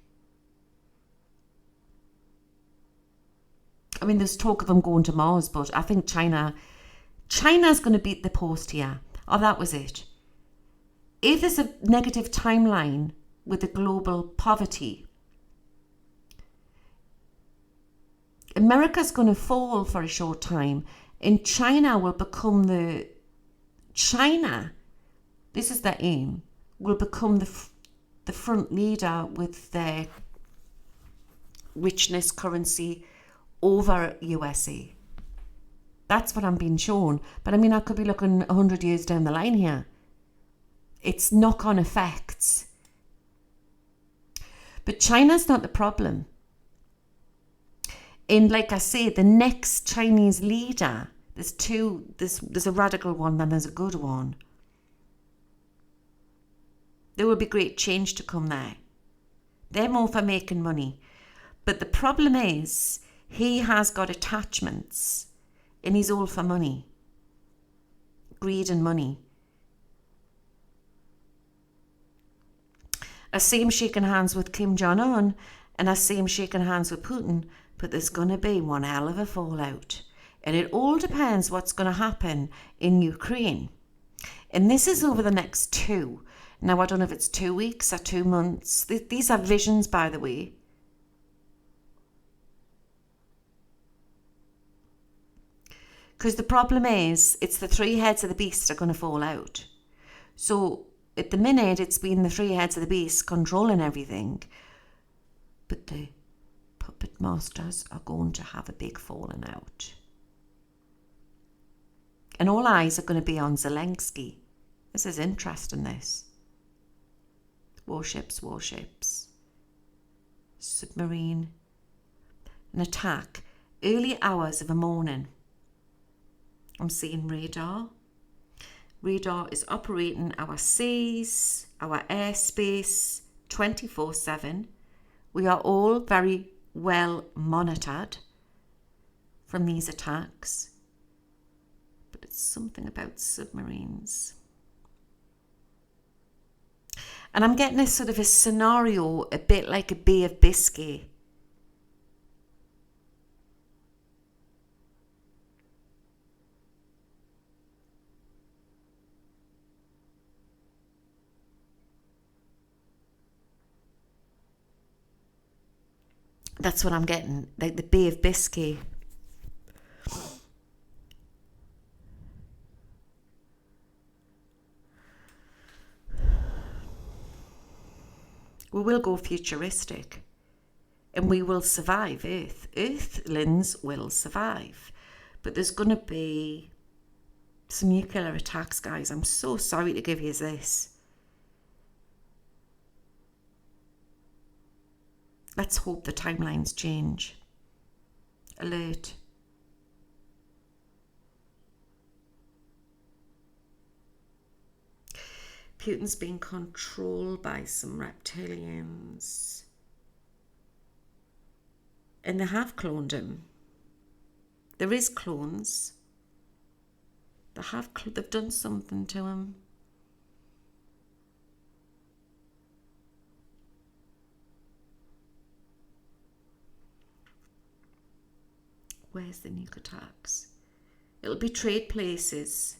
[SPEAKER 1] I mean, there's talk of him going to Mars, but I think China's going to beat the post here. Oh, that was it. If there's a negative timeline with the global poverty, America's going to fall for a short time, and China will become this is their aim, will become the front leader with their richness currency over USA. That's what I'm being shown. But I mean, I could be looking 100 years down the line here. It's knock-on effects. But China's not the problem. And like I say, the next Chinese leader, there's a radical one and there's a good one. There will be great change to come there. They're more for making money. But the problem is, he has got attachments and he's all for money. Greed and money. I see him shaking hands with Kim Jong-un and I see him shaking hands with Putin, but there's going to be one hell of a fallout. And it all depends what's going to happen in Ukraine. And this is over the next two. Now, I don't know if it's 2 weeks or 2 months. These are visions, by the way. Because the problem is, it's the three heads of the beast that are going to fall out. So, at the minute, it's been the three heads of the beast controlling everything. But the puppet masters are going to have a big falling out. And all eyes are going to be on Zelensky. This is interesting, this. Warships. Submarine. An attack. Early hours of the morning. I'm seeing radar. Radar is operating our seas, our airspace, 24/7. We are all very well monitored from these attacks. But it's something about submarines. And I'm getting a sort of a scenario a bit like a Bay of Biscay. That's what I'm getting, like the Bay of Biscay. We will go futuristic and we will survive Earth. Earthlings will survive. But there's going to be some nuclear attacks, guys. I'm so sorry to give you this. Let's hope the timelines change. Alert. Putin's being controlled by some reptilians. And they have cloned him. There is clones. They've done something to him. Where's the nuke attacks? It'll be trade places.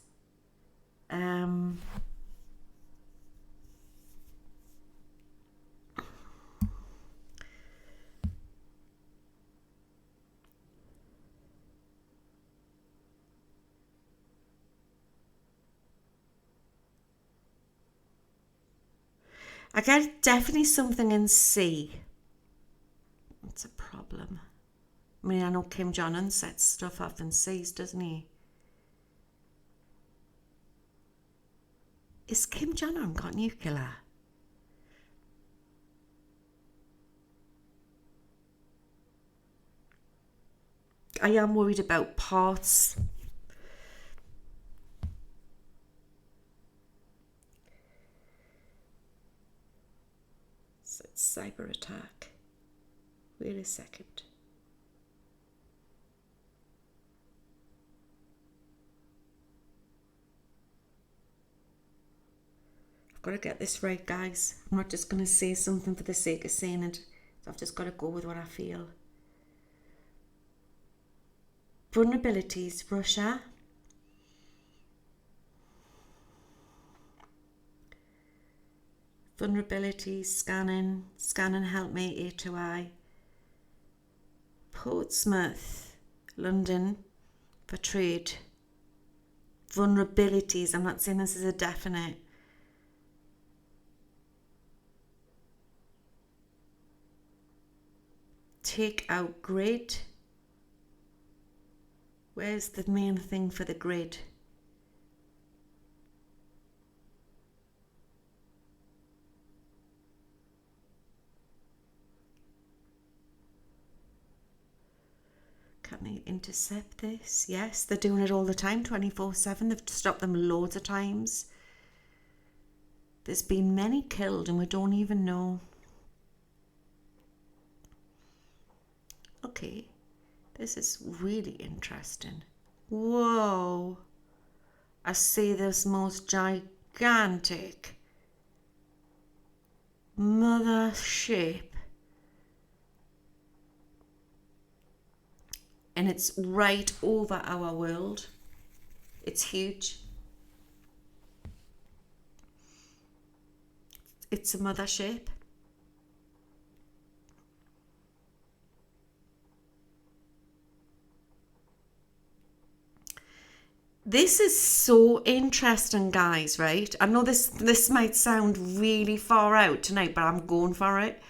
[SPEAKER 1] I get definitely something in C. It's a problem. I mean, I know Kim Jong-un sets stuff off in C's, doesn't he? Is Kim Jong-un got nuclear? I am worried about parts. So it's cyber attack. Wait a second. I've got to get this right, guys. I'm not just going to say something for the sake of saying it. I've just got to go with what I feel. Vulnerabilities, Russia. Vulnerabilities, scanning, help me, A to I. Portsmouth, London, for trade. Vulnerabilities, I'm not saying this is a definite. Take out grid. Where's the main thing for the grid? Can they intercept this? Yes, they're doing it all the time, 24/7. They've stopped them loads of times. There's been many killed and we don't even know. Okay, this is really interesting. Whoa. I see this most gigantic mothership. And it's right over our world. It's huge. It's a mothership. This is so interesting, guys, right? I know this might sound really far out tonight, but I'm going for it.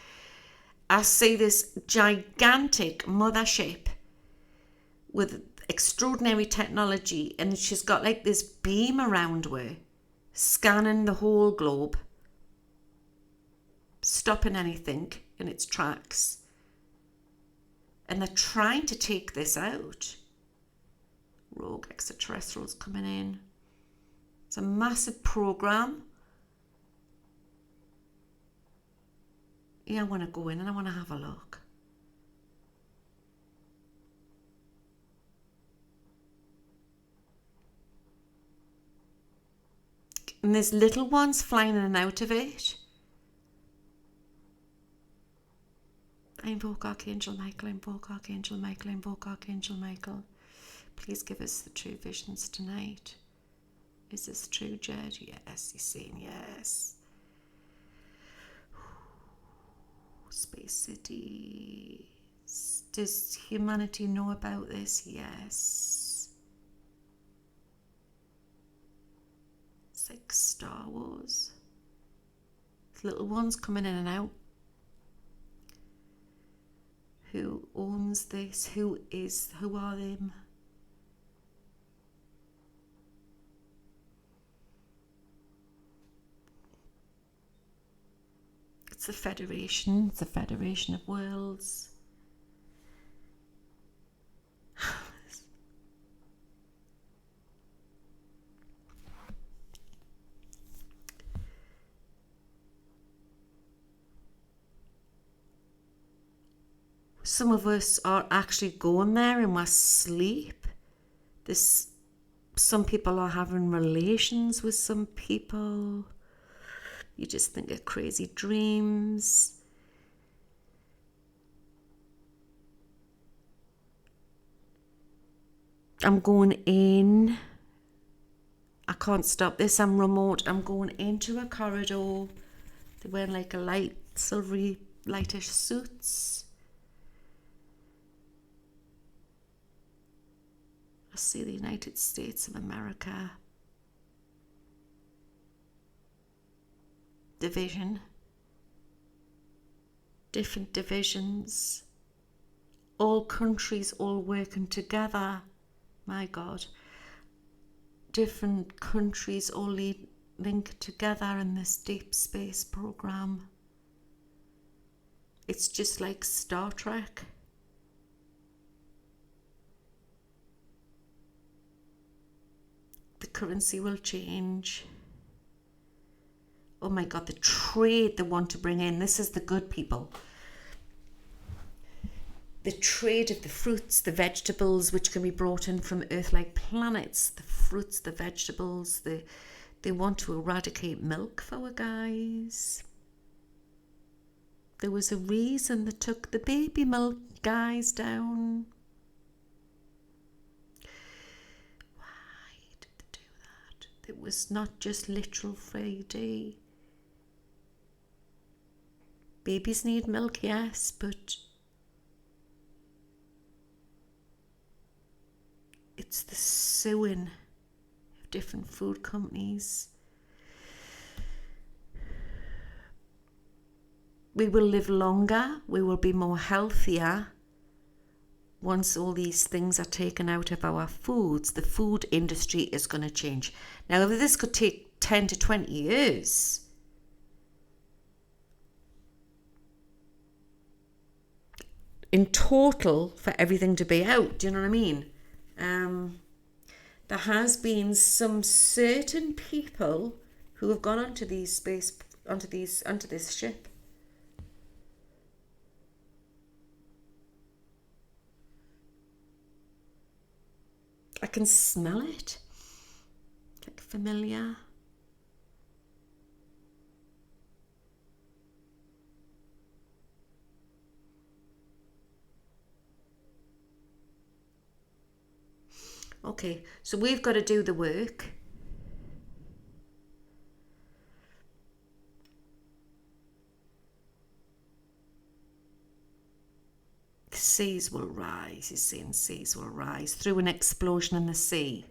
[SPEAKER 1] I see this gigantic mothership with extraordinary technology, and she's got like this beam around her, scanning the whole globe, stopping anything in its tracks. And they're trying to take this out. Rogue extraterrestrials coming in. It's a massive program. Yeah, I want to go in and I want to have a look. And there's little ones flying in and out of it. I invoke Archangel Michael, I invoke Archangel Michael, I invoke Archangel Michael. Please give us the true visions tonight. Is this true, Jed? Yes, he's saying yes. Space City. Does humanity know about this? Yes. It's like Star Wars. Little ones coming in and out. Who owns this? Who are them? It's a federation. It's a federation of worlds. Some of us are actually going there in our sleep. Some people are having relations with some people. You just think of crazy dreams. I'm going in. I can't stop this. I'm remote. I'm going into a corridor. They're wearing like a light, silvery, lightish suits. I see the United States of America. Division. Different divisions. All countries all working together. My God. Different countries all linked together in this deep space program. It's just like Star Trek. The currency will change. Oh my God, the trade they want to bring in. This is the good people. The trade of the fruits, the vegetables, which can be brought in from Earth-like planets. The fruits, the vegetables. They want to eradicate milk for our guys. There was a reason they took the baby milk guys down. Why did they do that? It was not just literal 3D. Babies need milk, yes, but suing different food companies. We will live longer, we will be more healthier once all these things are taken out of our foods. The food industry is going to change. Now, if this could take 10 to 20 years, in total, for everything to be out, do you know what I mean? There has been some certain people who have gone onto this ship. I can smell it. Like familiar. Okay, so we've got to do the work. The seas will rise, he's saying seas will rise through an explosion in the sea.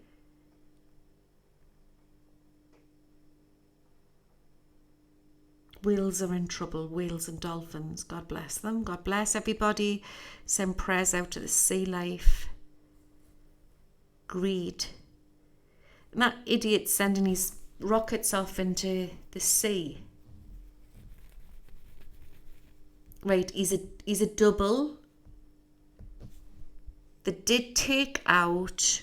[SPEAKER 1] Whales are in trouble, whales and dolphins. God bless them. God bless everybody. Send prayers out to the sea life. Greed. And that idiot sending his rockets off into the sea. Right, he's a double. They did take out.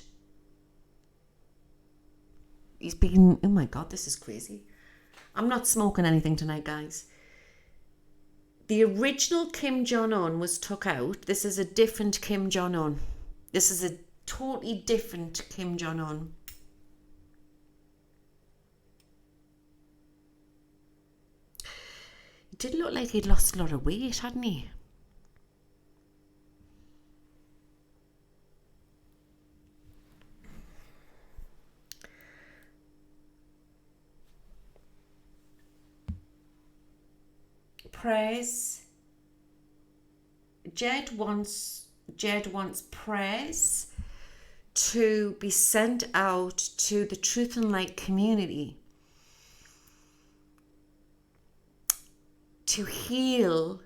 [SPEAKER 1] He's been. Oh my God, this is crazy. I'm not smoking anything tonight, guys. The original Kim Jong-un was took out. This is a different Kim Jong-un. This is a totally different Kim Jong-un. It did look like he'd lost a lot of weight, hadn't he? Prayers. Jed wants prayers to be sent out to the Truth and Light community to heal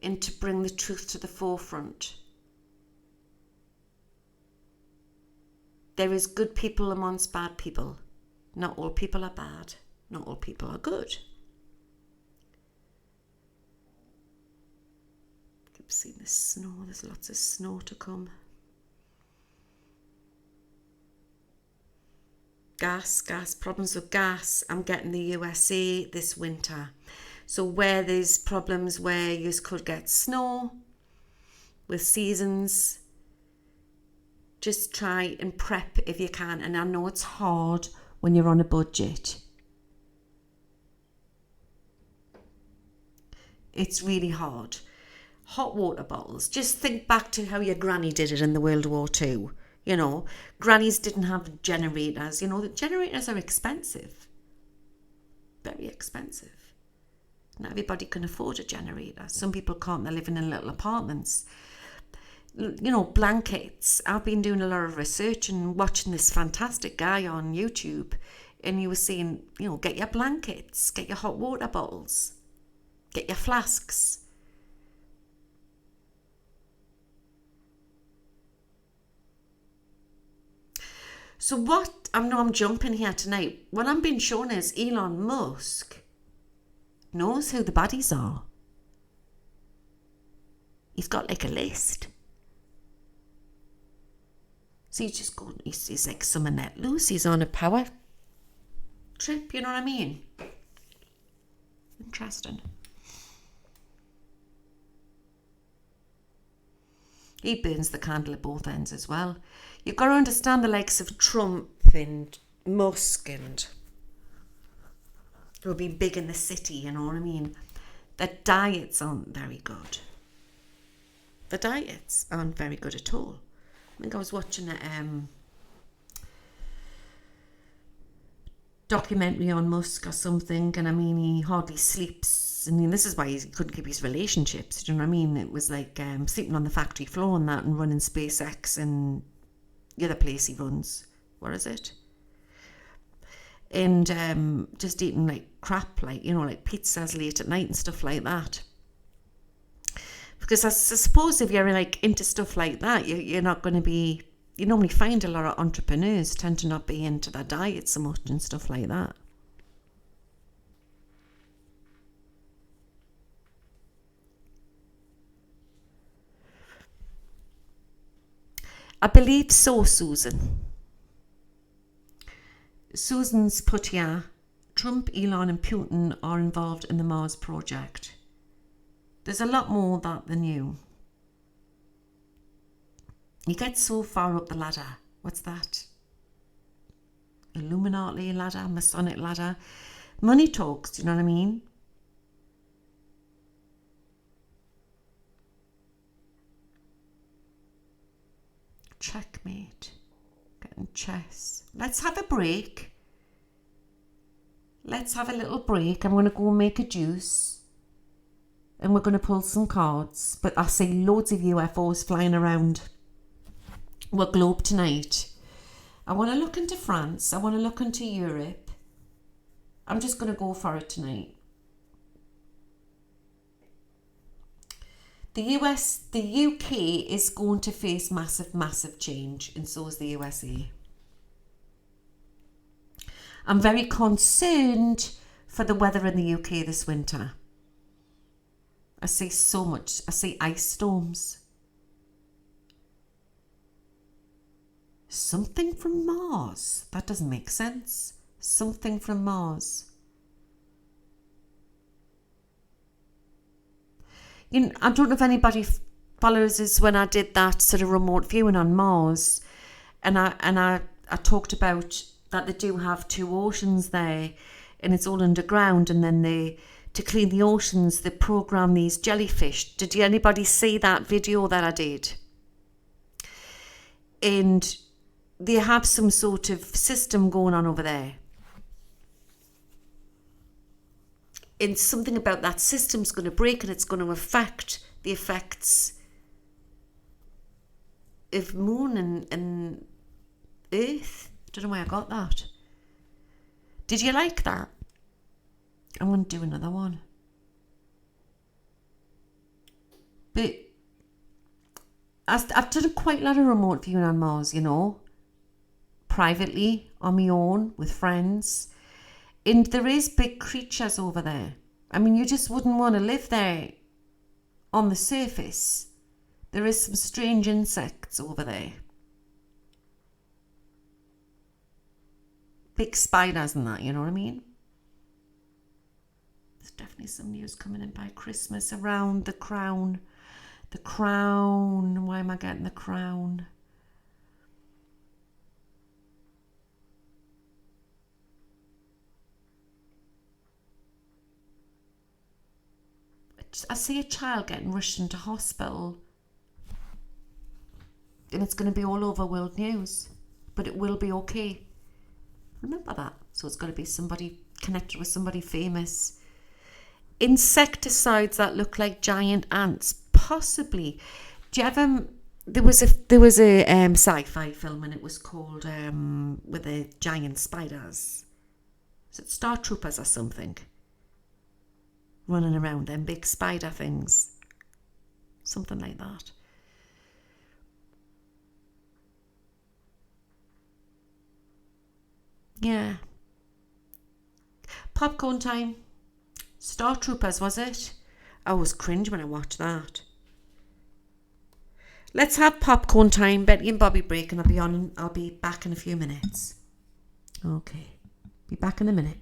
[SPEAKER 1] and to bring the truth to the forefront. There is good people amongst bad people. Not all people are bad. Not all people are good. Keep seeing the snow. There's lots of snow to come. Gas, problems with gas. I'm getting the USA this winter. So where there's problems where you could get snow with seasons, just try and prep if you can. And I know it's hard when you're on a budget. It's really hard. Hot water bottles. Just think back to how your granny did it in the World War II. You know, grannies didn't have generators. You know, the generators are expensive. Very expensive. Not everybody can afford a generator. Some people can't. They're living in little apartments. You know, blankets. I've been doing a lot of research and watching this fantastic guy on YouTube. And he was saying, you know, get your blankets, get your hot water bottles, get your flasks. So what, I know I'm jumping here tonight, what I'm being shown is Elon Musk knows who the baddies are. He's got like a list. So he's just going, he's like some net loose, he's on a power trip, you know what I mean? Interesting. He burns the candle at both ends as well. You've got to understand the likes of Trump and Musk and who've been big in the city, you know what I mean? Their diets aren't very good. The diets aren't very good at all. I think I was watching a documentary on Musk or something, and I mean, he hardly sleeps. I mean, this is why he couldn't keep his relationships. Do you know what I mean? It was like sleeping on the factory floor and that, and running SpaceX and the other place he runs. What is it? And just eating like crap, like, you know, like pizzas late at night and stuff like that. Because I suppose if you're like into stuff like that, you're not going to be, you normally find a lot of entrepreneurs tend to not be into their diet so much and stuff like that. I believe so, Susan. Susan's put here, Trump, Elon and Putin are involved in the Mars project. There's a lot more of that than you. You get so far up the ladder. What's that? Illuminati ladder, Masonic ladder. Money talks, do you know what I mean? Checkmate. Getting chess. Let's have a break. Let's have a little break. I'm going to go and make a juice. And we're going to pull some cards. But I see loads of UFOs flying around our globe tonight. I want to look into France. I want to look into Europe. I'm just going to go for it tonight. The UK is going to face massive change, and so is the USA. I'm very concerned for the weather in the UK this winter. I see so much. I see ice storms. Something from Mars. That doesn't make sense. Something from Mars. You know, I don't know if anybody follows us when I did that sort of remote viewing on Mars, and I talked about that they do have two oceans there, and it's all underground, and then to clean the oceans they program these jellyfish. Did anybody see that video that I did? And they have some sort of system going on over there. And something about that system's going to break, and it's going to affect the effects of Moon and Earth. Don't know where I got that. Did you like that? I'm going to do another one. But I've done quite a lot of remote viewing on Mars, you know. Privately, on my own, with friends. And there is big creatures over there. I mean, you just wouldn't want to live there on the surface. There is some strange insects over there. Big spiders and that, you know what I mean? There's definitely some news coming in by Christmas around the crown. The crown. Why am I getting the crown? I see a child getting rushed into hospital, and it's going to be all over world news, but it will be okay. Remember that. So it's got to be somebody connected with somebody famous. Insecticides that look like giant ants, possibly. Do you ever? There was a sci-fi film, and it was called with the giant spiders. Is it Star Troopers or something? Running around them big spider things. Something like that. Yeah. Popcorn time. Star Troopers, was it? I was cringe when I watched that. Let's have popcorn time. Betty and Bobby break, and I'll be back in a few minutes. Okay. Be back in a minute.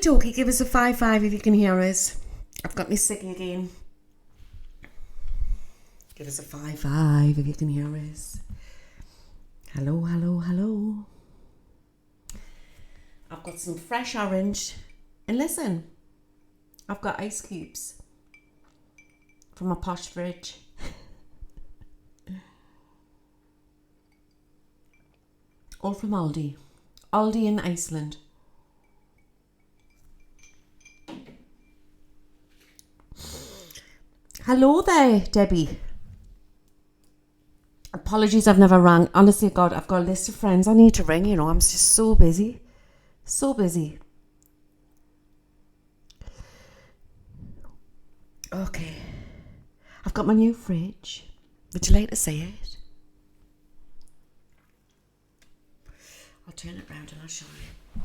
[SPEAKER 1] dokey, give us a 5-5 if you can hear us. I've got my ciggy again. Give us a 5-5 if you can hear us. Hello, hello, hello. I've got some fresh orange. And listen, I've got ice cubes from my posh fridge. All from Aldi. Aldi in Iceland. Hello there, Debbie. Apologies, I've never rang. Honestly, God, I've got a list of friends I need to ring. You know, I'm just so busy. So busy. Okay. I've got my new fridge. Would you like to see it? I'll turn it round and I'll show you.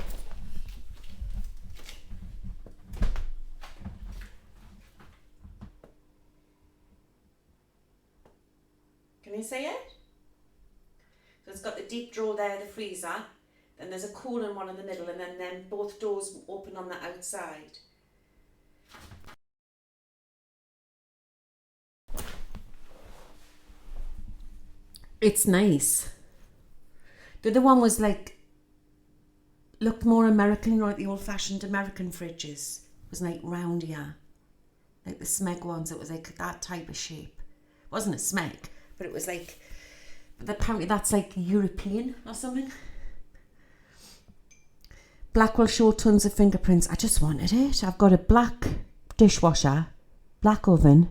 [SPEAKER 1] Can you see it? So it's got the deep drawer there, the freezer. Then there's a cooling one in the middle, and then both doors open on the outside. It's nice. The other one was like, looked more American, like the old-fashioned American fridges. It was like round here. Like the Smeg ones, it was like that type of shape. It wasn't a Smeg, but it was like, apparently that's like European or something. Black will show tons of fingerprints. I just wanted it. I've got a black dishwasher, black oven.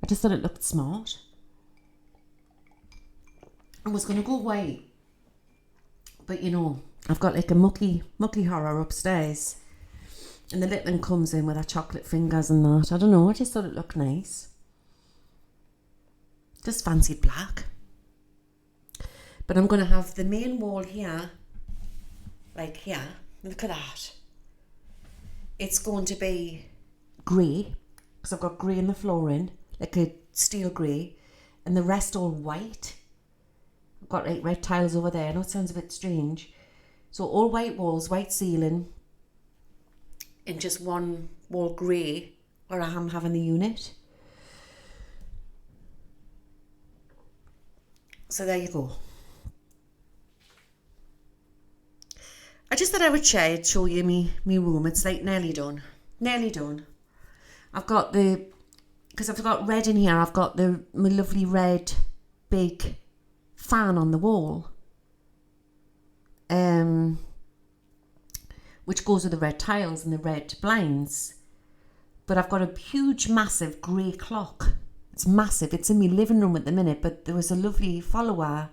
[SPEAKER 1] I just thought it looked smart. I was going to go white, but you know, I've got like a mucky horror upstairs, and the little one comes in with her chocolate fingers and that. I don't know, I just thought it looked nice. Just fancied black. But I'm going to have the main wall here, like here. Look at that. It's going to be grey, because I've got grey in the flooring, like a steel grey, and the rest all white. I've got like red tiles over there. I know it sounds a bit strange. So all white walls, white ceiling, and just one wall grey where I am having the unit. So there you go. I just thought I would share it, show you me room. It's like nearly done. Nearly done. I've got because I've got red in here, I've got my lovely red big fan on the wall. Which goes with the red tiles and the red blinds. But I've got a huge, massive grey clock. It's massive. It's in my living room at the minute, but there was a lovely follower,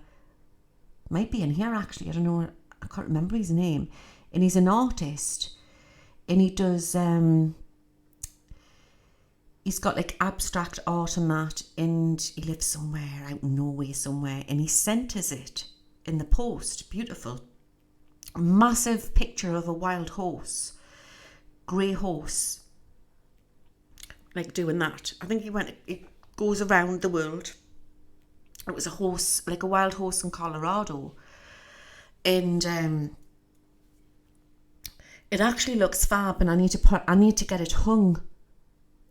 [SPEAKER 1] might be in here actually, I don't know, I can't remember his name, and he's an artist, and he does he's got like abstract art and that, and he lives somewhere out in Norway somewhere, and he sent us it in the post. Beautiful, massive picture of a wild horse, grey horse, like doing that. I think it goes around the world. It was a horse, like a wild horse in Colorado. And it actually looks fab, and I need to get it hung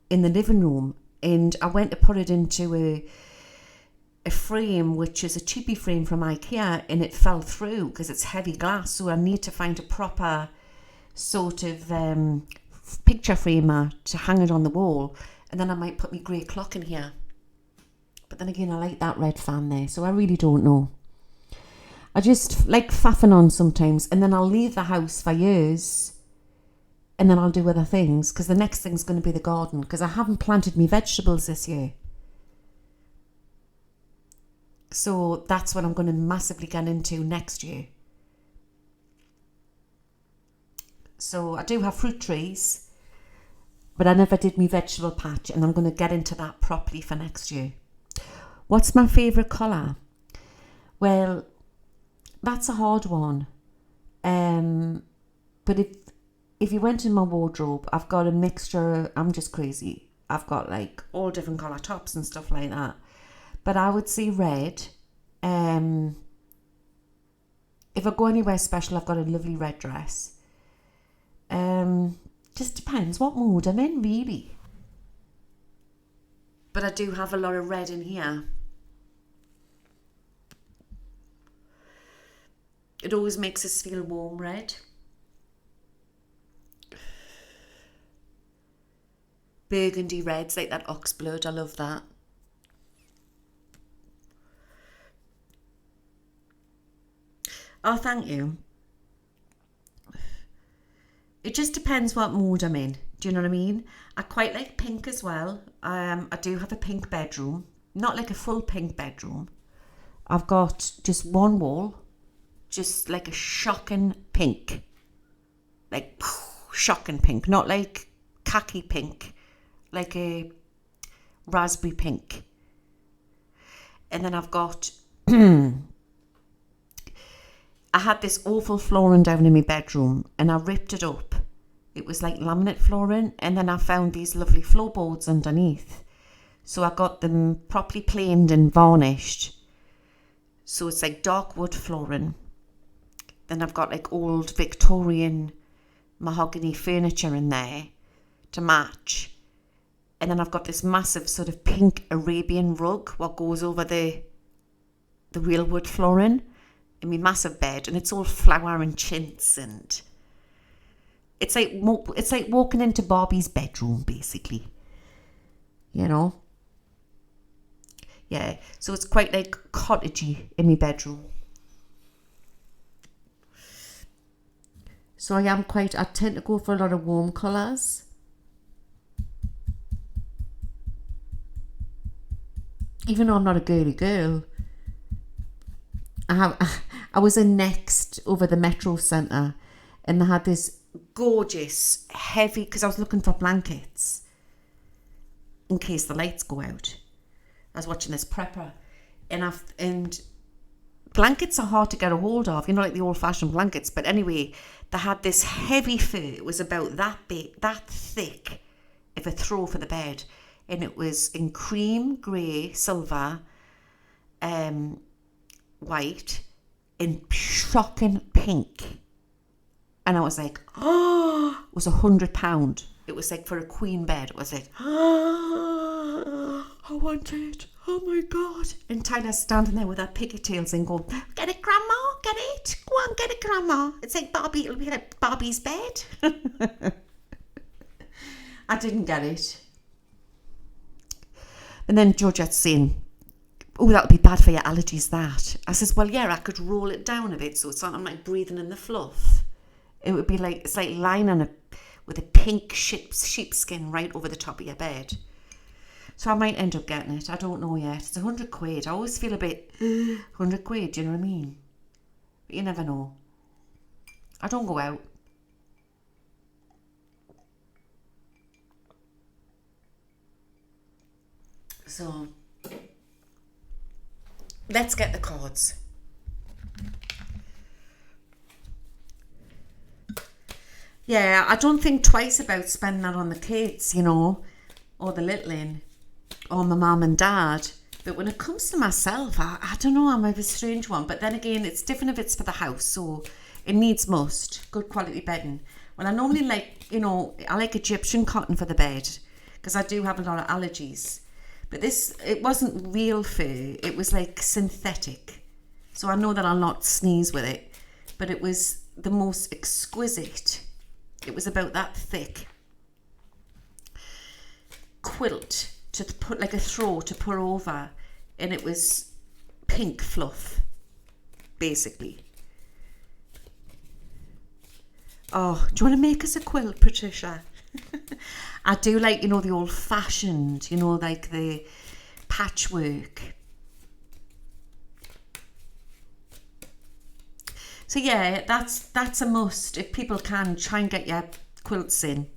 [SPEAKER 1] in the living room. And I went to put it into a frame, which is a cheapy frame from IKEA, and it fell through because it's heavy glass. So I need to find a proper sort of picture framer to hang it on the wall, and then I might put my grey clock in here. But then again, I like that red fan there, so I really don't know. I just like faffing on sometimes, and then I'll leave the house for years, and then I'll do other things, because the next thing's going to be the garden, because I haven't planted me vegetables this year. So that's what I'm going to massively get into next year. So I do have fruit trees, but I never did my vegetable patch, and I'm going to get into that properly for next year. What's my favourite colour? Well, that's a hard one. But if you went in my wardrobe, I've got a mixture. I'm just crazy. I've got like all different colour tops and stuff like that. But I would say red. If I go anywhere special, I've got a lovely red dress. Just depends what mood I'm in, really. But I do have a lot of red in here. It always makes us feel warm, red. Burgundy reds, like that ox blood, I love that. Oh, thank you. It just depends what mood I'm in. Do you know what I mean? I quite like pink as well. I do have a pink bedroom. Not like a full pink bedroom. I've got just one wall, just like a shocking pink. Like, shocking pink. Not like khaki pink. Like a raspberry pink. And then I've got... I had this awful flooring down in my bedroom and I ripped it up. It was like laminate flooring, and then I found these lovely floorboards underneath. So I got them properly planed and varnished. So it's like dark wood flooring. Then I've got like old Victorian mahogany furniture in there to match. And then I've got this massive sort of pink Arabian rug what goes over the real wood flooring in my massive bed, and it's all flower and chintz, and it's like walking into Barbie's bedroom, basically. You know? Yeah, so it's quite like cottagey in my bedroom. So I tend to go for a lot of warm colours. Even though I'm not a girly girl. I was in Next over the Metro Centre, and they had this gorgeous, heavy, because I was looking for blankets in case the lights go out. I was watching this prepper, and blankets are hard to get a hold of, you know, like the old-fashioned blankets. But anyway, they had this heavy fur. It was about that big, that thick, of a throw for the bed, and it was in cream, grey, silver, white, in shocking pink. And I was like, oh, it was £100. It was like for a queen bed. It was like, oh, I want it. Oh my God. And Tyler's standing there with her pigtails and going, get it, Grandma, get it. Go on, get it, Grandma. It's like Barbie, it'll be like Barbie's bed. I didn't get it. And then Georgette's saying, oh, that'll be bad for your allergies, that. I says, well, yeah, I could roll it down a bit so it's not, I'm like breathing in the fluff. It would be like, it's like lying on with a pink sheepskin right over the top of your bed. So I might end up getting it. I don't know yet. It's £100. I always feel a bit, £100, do you know what I mean? But you never know. I don't go out. So, let's get the cards. Yeah, I don't think twice about spending that on the kids, you know, or the littling, or my mum and dad. But when it comes to myself, I don't know, I'm a strange one. But then again, it's different if it's for the house, so it needs must. Good quality bedding. Well, I normally like, you know, I like Egyptian cotton for the bed, because I do have a lot of allergies. But this, it wasn't real fur, it was like synthetic. So I know that I'll not sneeze with it, but it was the most exquisite. It was about that thick quilt to put, like a throw to pour over, and it was pink fluff, basically. Oh, do you want to make us a quilt, Patricia? I do like, you know, the old fashioned, you know, like the patchwork. So yeah, that's a must. If people can, try and get your quilts in.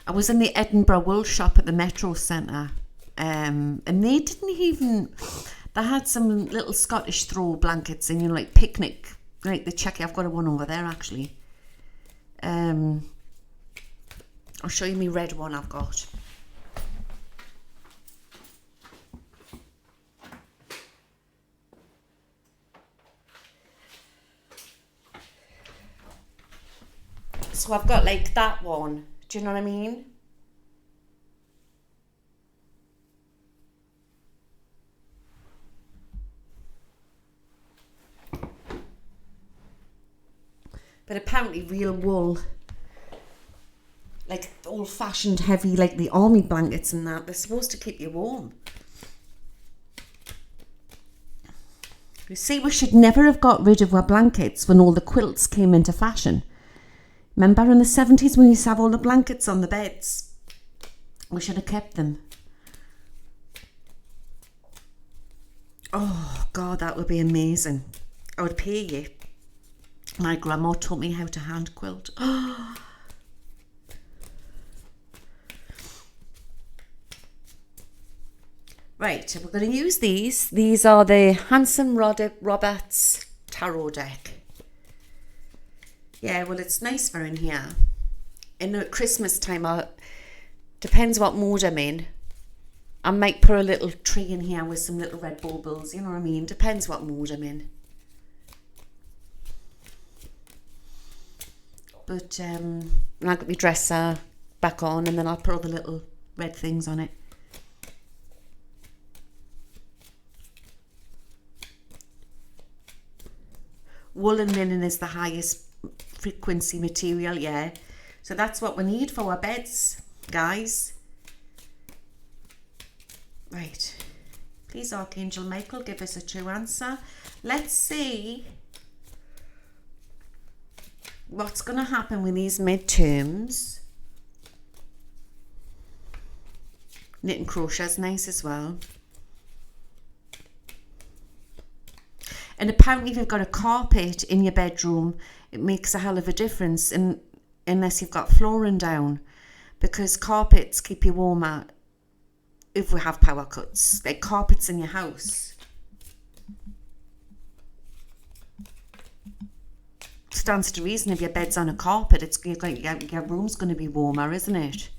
[SPEAKER 1] I was in the Edinburgh wool shop at the Metro Centre, and they didn't even, they had some little Scottish throw blankets in, you know, like picnic, like the checky. I've got one over there actually. I'll show you my red one I've got. So I've got like that one. Do you know what I mean? But apparently real wool, like old-fashioned heavy, like the army blankets and that, they're supposed to keep you warm. You see, we should never have got rid of our blankets when all the quilts came into fashion. Remember in the 70s when we used to have all the blankets on the beds? We should have kept them. Oh, God, that would be amazing. I would pay you. My grandma taught me how to hand quilt. Right, we're going to use these. These are the Hanson Roberts Tarot deck. Yeah, well, it's nice for in here. In Christmas time, depends what mood I'm in. I might put a little tree in here with some little red baubles, you know what I mean? Depends what mood I'm in. But I'll get my dresser back on and then I'll put all the little red things on it. Wool and linen is the highest frequency material, yeah. So that's what we need for our beds, guys. Right. Please, Archangel Michael, give us a true answer. Let's see what's going to happen with these midterms. Knit and crochet is nice as well. And apparently if you've got a carpet in your bedroom, it makes a hell of a difference unless you've got flooring down, because carpets keep you warmer if we have power cuts. Like carpets in your house. Stands to reason if your bed's on a carpet, your room's going to be warmer, isn't it?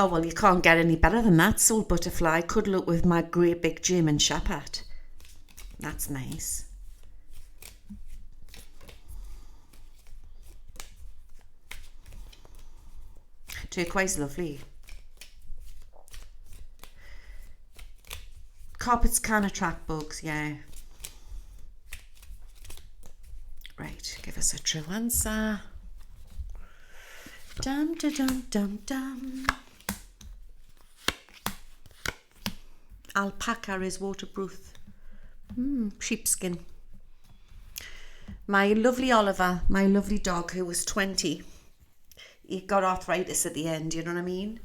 [SPEAKER 1] Oh, well, you can't get any better than that, Soul Butterfly. Cuddle up with my great big German Shepherd. That's nice. Turquoise, lovely. Carpets can attract bugs, yeah. Right, give us a true answer. Dum, da, dum, dum, dum. Alpaca is waterproof. Sheepskin. My lovely Oliver, my lovely dog who was 20, he got arthritis at the end, you know what I mean?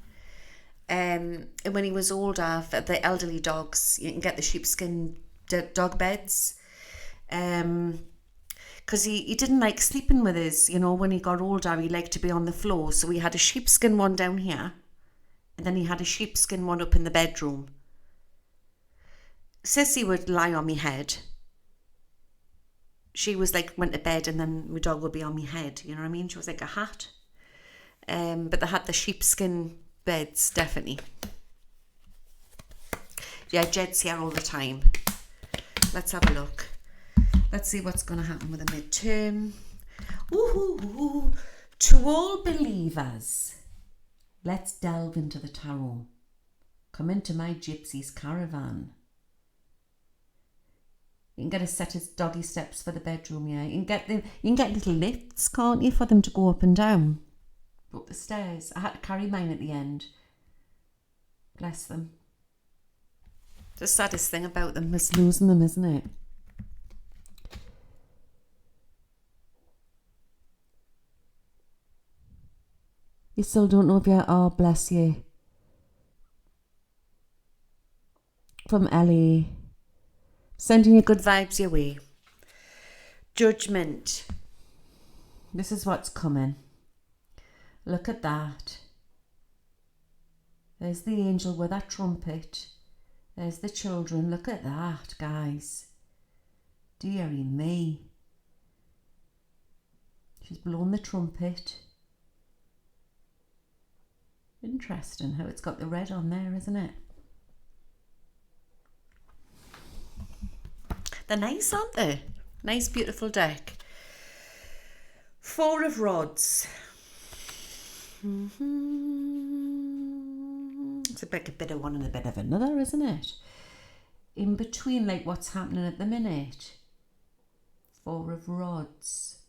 [SPEAKER 1] And when he was older, for the elderly dogs, you can get the sheepskin dog beds. Because he didn't like sleeping with us, you know, when he got older, he liked to be on the floor. So we had a sheepskin one down here, and then he had a sheepskin one up in the bedroom. Sissy would lie on my head. She was like, went to bed and then my dog would be on my head, you know what I mean? She was like a hat. But they had the sheepskin beds, definitely. Yeah, Jed's here all the time. Let's have a look. Let's see what's going to happen with the midterm. Ooh, to all believers, let's delve into the tarot. Come into my gypsy's caravan. You can get a set of doggy steps for the bedroom, yeah. You can get little lifts, can't you, for them to go up and down. Up the stairs. I had to carry mine at the end. Bless them. The saddest thing about them is losing them, isn't it? You still don't know if you're... Oh, bless you. From Ellie. Sending you good vibes your way. Judgment. This is what's coming. Look at that. There's the angel with that trumpet. There's the children. Look at that, guys. Dearie me. She's blown the trumpet. Interesting how it's got the red on there, isn't it? They're nice, aren't they? Nice, beautiful deck. 4 of rods. It's like a bit of one and a bit of another, isn't it? In between, like what's happening at the minute. 4 of rods.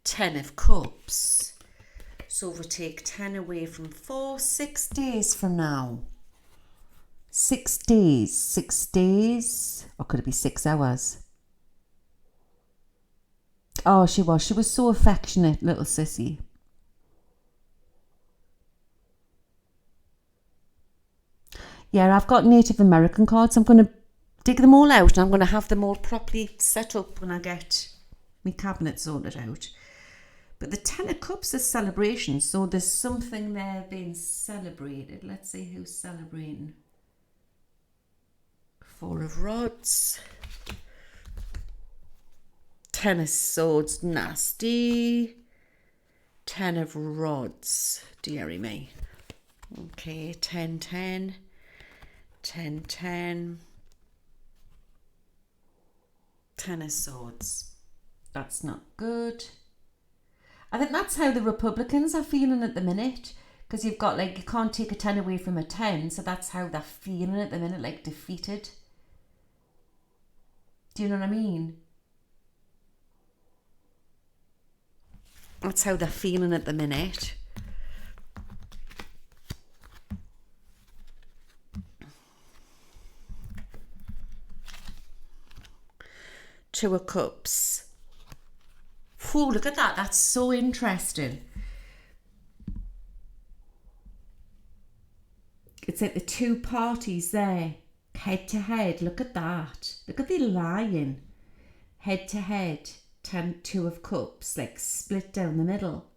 [SPEAKER 1] Ten of cups. So we take 10 away from 4, 6 days from now. 6 days. 6 days. Or could it be 6 hours? Oh, she was. She was so affectionate, little sissy. Yeah, I've got Native American cards. I'm going to dig them all out and I'm going to have them all properly set up when I get my cabinet sorted out. But the 10 of Cups is celebration, so there's something there being celebrated. Let's see who's celebrating. 4 of Rods. 10 of Swords, nasty. 10 of Rods, dearie me. Okay, 10, 10. 10, 10. 10 of Swords. That's not good. I think that's how the Republicans are feeling at the minute. Because you've got, like, you can't take a 10 away from a 10. So that's how they're feeling at the minute, like defeated. Do you know what I mean? That's how they're feeling at the minute. Two of Cups. Oh, look at that. That's so interesting. It's like the two parties there, head to head. Look at that. Look at the lion. Head to head. 2 of Cups, like split down the middle.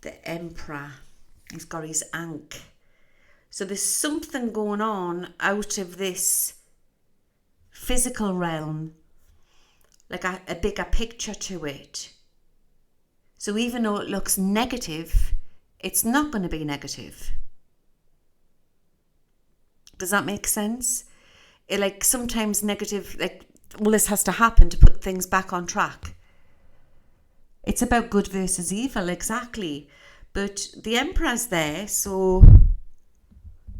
[SPEAKER 1] The Emperor. He's got his ankh. So there's something going on out of this physical realm, like a bigger picture to it. So even though it looks negative, it's not going to be negative. Does that make sense? Like sometimes negative, like, well, this has to happen to put things back on track. It's about good versus evil, exactly. But the Emperor's there, so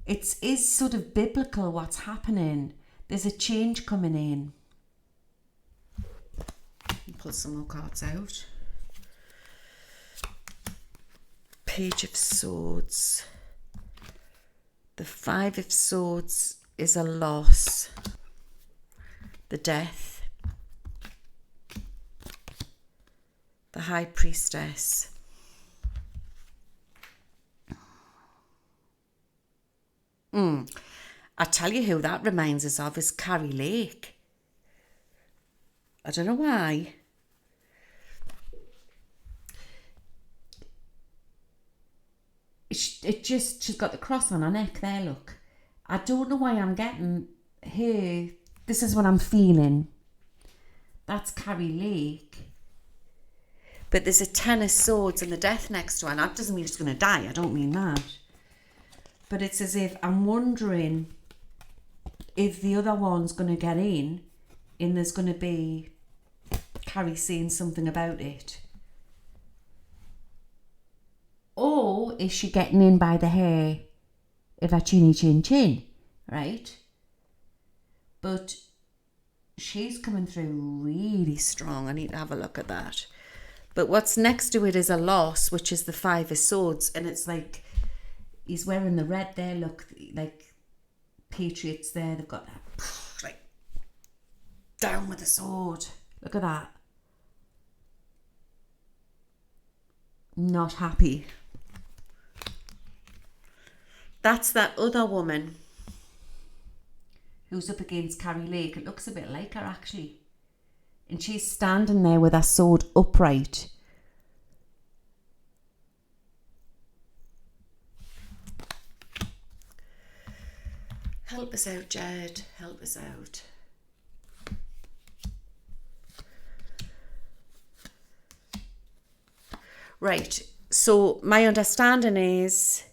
[SPEAKER 1] it is sort of biblical what's happening. There's a change coming in. Pull some more cards out. Page of Swords. The 5 of Swords is a loss. The Death. The High Priestess. I tell you who that reminds us of is Carrie Lake. I don't know why. She's got the cross on her neck there, look. I don't know why I'm getting her. This is what I'm feeling. That's Carrie Lake. But there's a 10 of Swords and the Death next to her. And that doesn't mean she's going to die. I don't mean that. But it's as if I'm wondering if the other one's going to get in and there's going to be Carrie saying something about it. Or is she getting in by the hair of her chinny chin chin, right? But she's coming through really strong. I need to have a look at that. But what's next to it is a loss, which is the 5 of Swords. And it's like, he's wearing the red there, look, like patriots there. They've got that, like, down with the sword. Look at that. Not happy. That's that other woman who's up against Carrie Lake. It looks a bit like her, actually. And she's standing there with her sword upright. Help us out, Jed. Help us out. Right. So my understanding is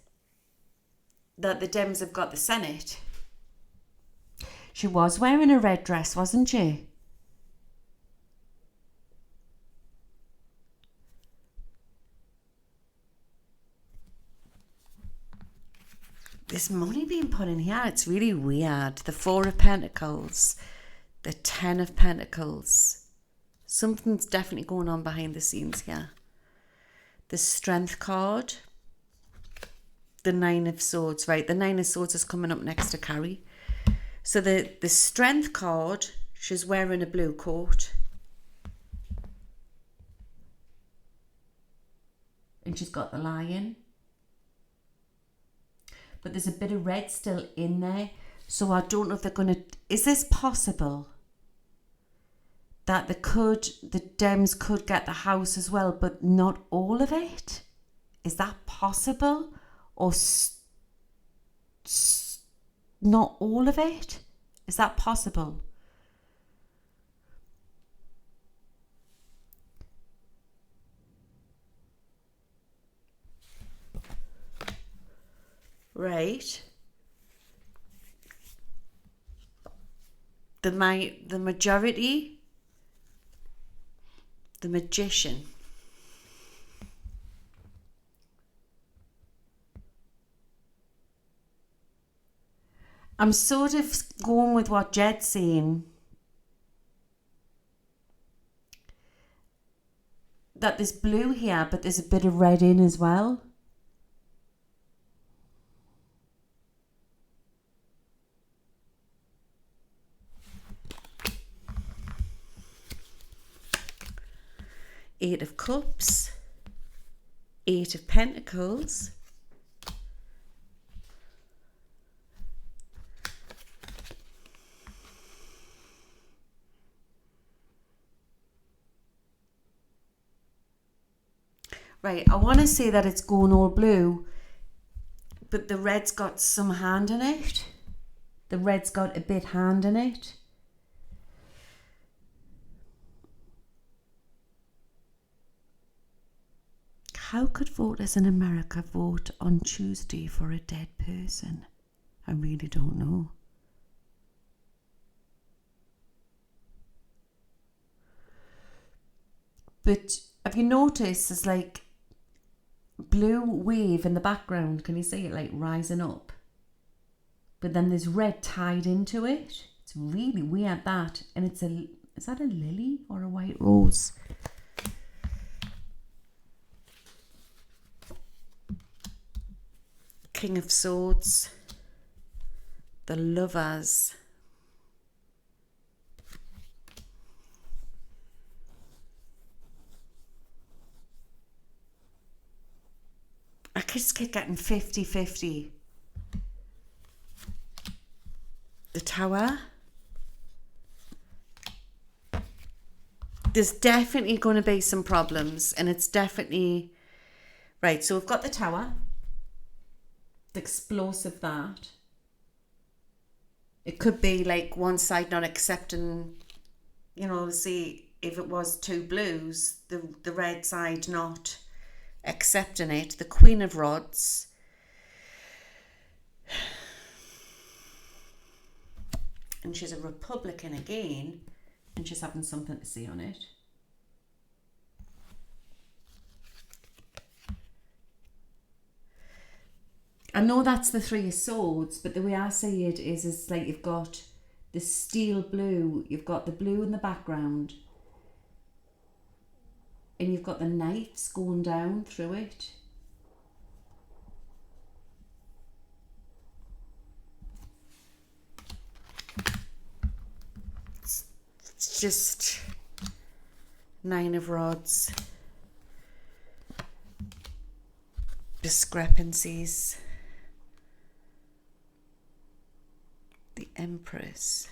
[SPEAKER 1] that the Dems have got the Senate. She was wearing a red dress, wasn't she? There's money being put in here. It's really weird. The Four of Pentacles, the Ten of Pentacles. Something's definitely going on behind the scenes here. The Strength card. The Nine of Swords. Right, the Nine of Swords is coming up next to Carrie. So the Strength card, she's wearing a blue coat. And she's got the lion. But there's a bit of red still in there. So I don't know if they're going to... Is this possible? That the Dems could get the house as well, but not all of it? Is that possible? Or not all of it? Is that possible? Right. The majority, the Magician. I'm sort of going with what Jed's saying. That there's blue here, but there's a bit of red in as well. Eight of Cups, Eight of Pentacles, right, I want to say that it's going all blue, but the red's got some hand in it. The red's got a bit hand in it. How could voters in America vote on Tuesday for a dead person? I really don't know. But have you noticed there's like blue wave in the background? Can you see it like rising up? But then there's red tied into it. It's really weird that. And is that a lily or a white rose? King of Swords, the Lovers, I just keep getting 50-50. The Tower. There's definitely going to be some problems, and it's definitely... Right, so we've got the Tower. The explosive that. It could be like one side not accepting, you know, see if it was two blues, the red side not accepting it. The Queen of Rods. And she's a Republican again, and she's having something to say on it. I know that's the Three of Swords, but the way I see it is it's like you've got the steel blue, you've got the blue in the background, and you've got the knives going down through it. It's just Nine of Rods. Discrepancies. The Empress.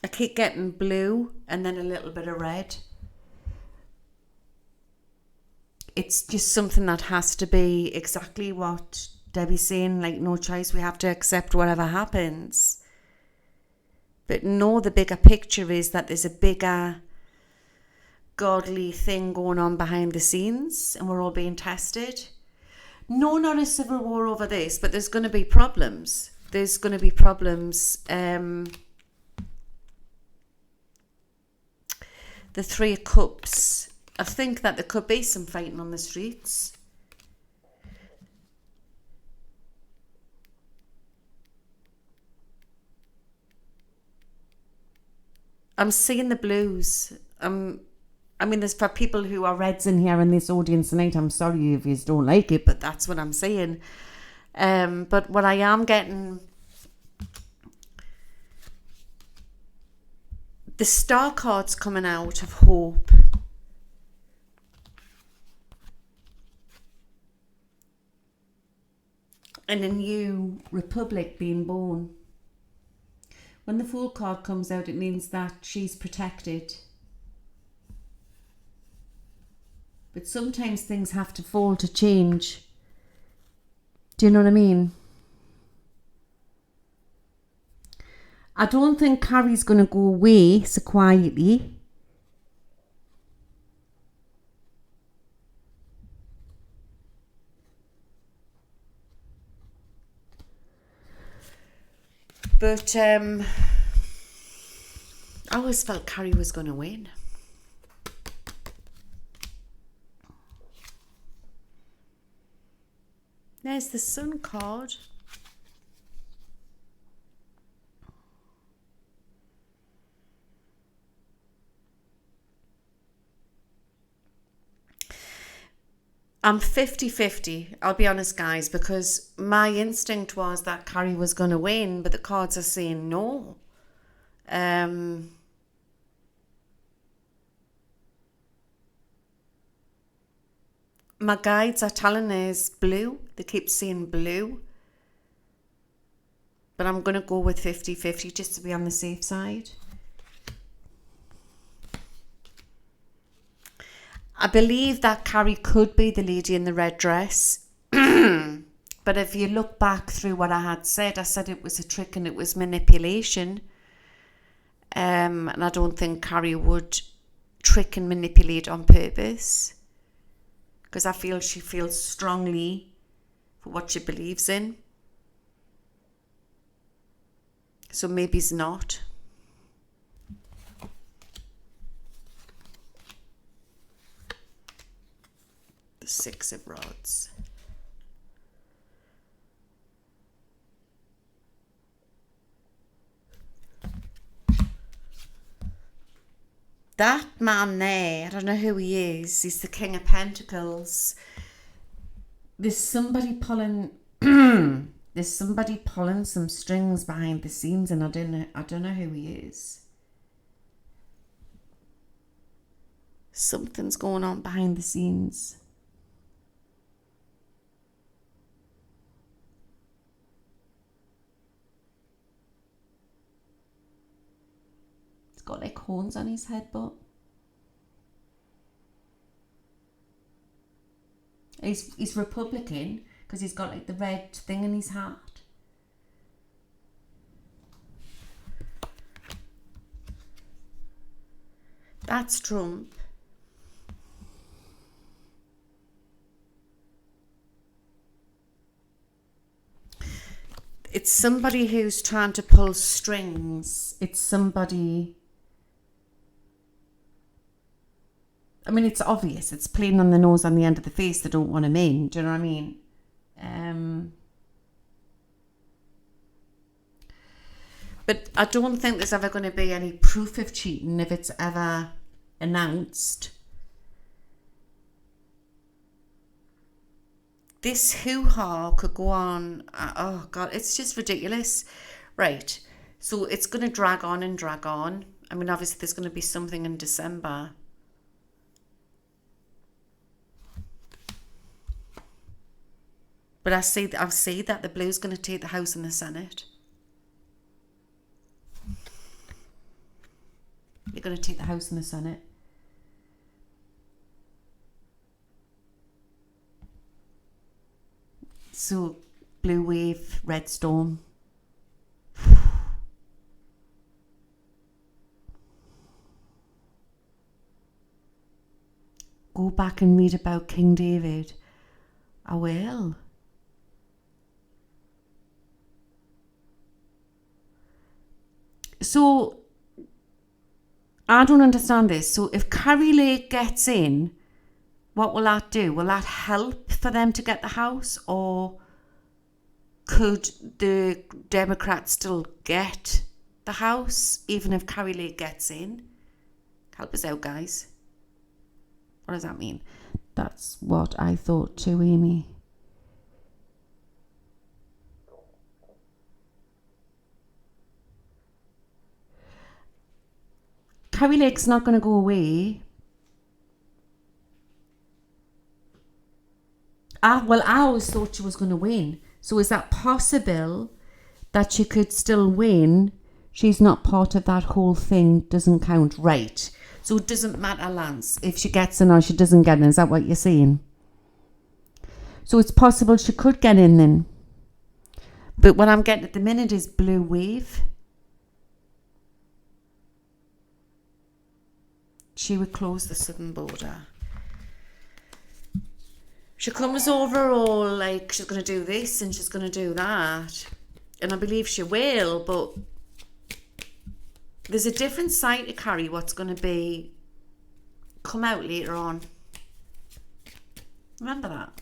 [SPEAKER 1] I keep getting blue and then a little bit of red. it's just something that has to be exactly what Debbie's saying, like no choice, we have to accept whatever happens. But no, the bigger picture is that there's a bigger godly thing going on behind the scenes and we're all being tested. No, not a civil war over this, but there's going to be problems. There's going to be problems. The Three of Cups. I think that there could be some fighting on the streets. I'm seeing the blues. I mean, there's for people who are reds in here in this audience tonight. I'm sorry if you don't like it, but that's what I'm saying. But what I am getting, the star cards coming out of hope. And a new republic being born. When the Fool card comes out, it means that she's protected. But sometimes things have to fall to change. Do you know what I mean? I don't think Carrie's going to go away so quietly. But I always felt Carrie was going to win. There's the Sun card. I'm 50-50, I'll be honest, guys, because my instinct was that Carrie was going to win, but the cards are saying no. My guides are telling us blue. They keep saying blue. But I'm going to go with 50-50 just to be on the safe side. I believe that Carrie could be the lady in the red dress. But if you look back through what I had said, I said it was a trick and it was manipulation. And I don't think Carrie would trick and manipulate on purpose. Because I feel she feels strongly for what she believes in. So maybe it's not. The Six of Rods. That man there, I don't know who he is. He's the King of Pentacles. There's somebody pulling some strings behind the scenes, and I don't know who he is. Something's going on behind the scenes. He's got like horns on his head, but he's Republican because he's got like the red thing in his hat. That's Trump. It's somebody who's trying to pull strings. It's somebody... I mean, it's obvious. It's plain on the nose, on the end of the face. They don't want him in. Do you know what I mean? But I don't think there's ever going to be any proof of cheating if it's ever announced. This hoo-ha could go on. Oh, God, it's just ridiculous. Right. So it's going to drag on and drag on. I mean, obviously, there's going to be something in December. But I see that the blue's going to take the House and the Senate. You're going to take the House and the Senate. So, blue wave, red storm. Go back and read about King David. I will. So, I don't understand this. So, if Carrie Lake gets in, what will that do? Will that help for them to get the house? Or could the Democrats still get the house even if Carrie Lake gets in? Help us out, guys. What does that mean? That's what I thought too, Amy. Carrie Lake's not going to go away. I always thought she was going to win. So is that possible that she could still win? She's not part of that whole thing, doesn't count. Right. So it doesn't matter, Lance, if she gets in or she doesn't get in. Is that what you're saying? So it's possible she could get in then. But what I'm getting at the minute is blue wave. She would close the southern border. She comes over all like she's going to do this and she's going to do that. And I believe she will, but there's a different side to Carrie what's going to be come out later on. Remember that?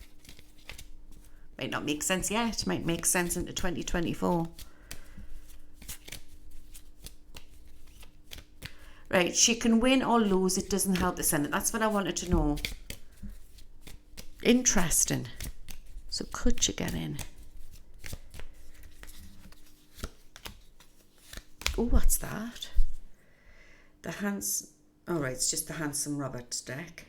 [SPEAKER 1] Might not make sense yet. Might make sense into 2024. Right, she can win or lose. It doesn't help the Senate. That's what I wanted to know. Interesting. So could she get in? Oh, what's that? Alright, it's just the Handsome Roberts deck.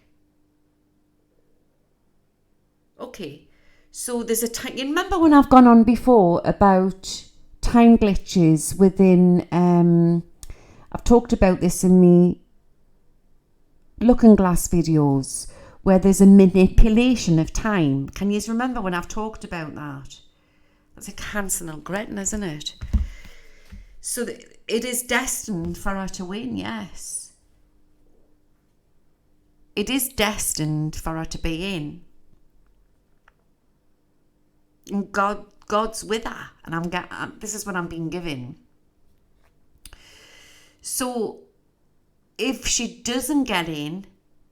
[SPEAKER 1] Okay. So there's a time. You remember when I've gone on before about time glitches within I've talked about this in me Looking Glass videos where there's a manipulation of time. Can you remember when I've talked about that? That's like Hansel and Gretel, isn't it? So it is destined for her to win, yes. It is destined for her to be in. And God's with her. And this is what I'm being given. So if she doesn't get in,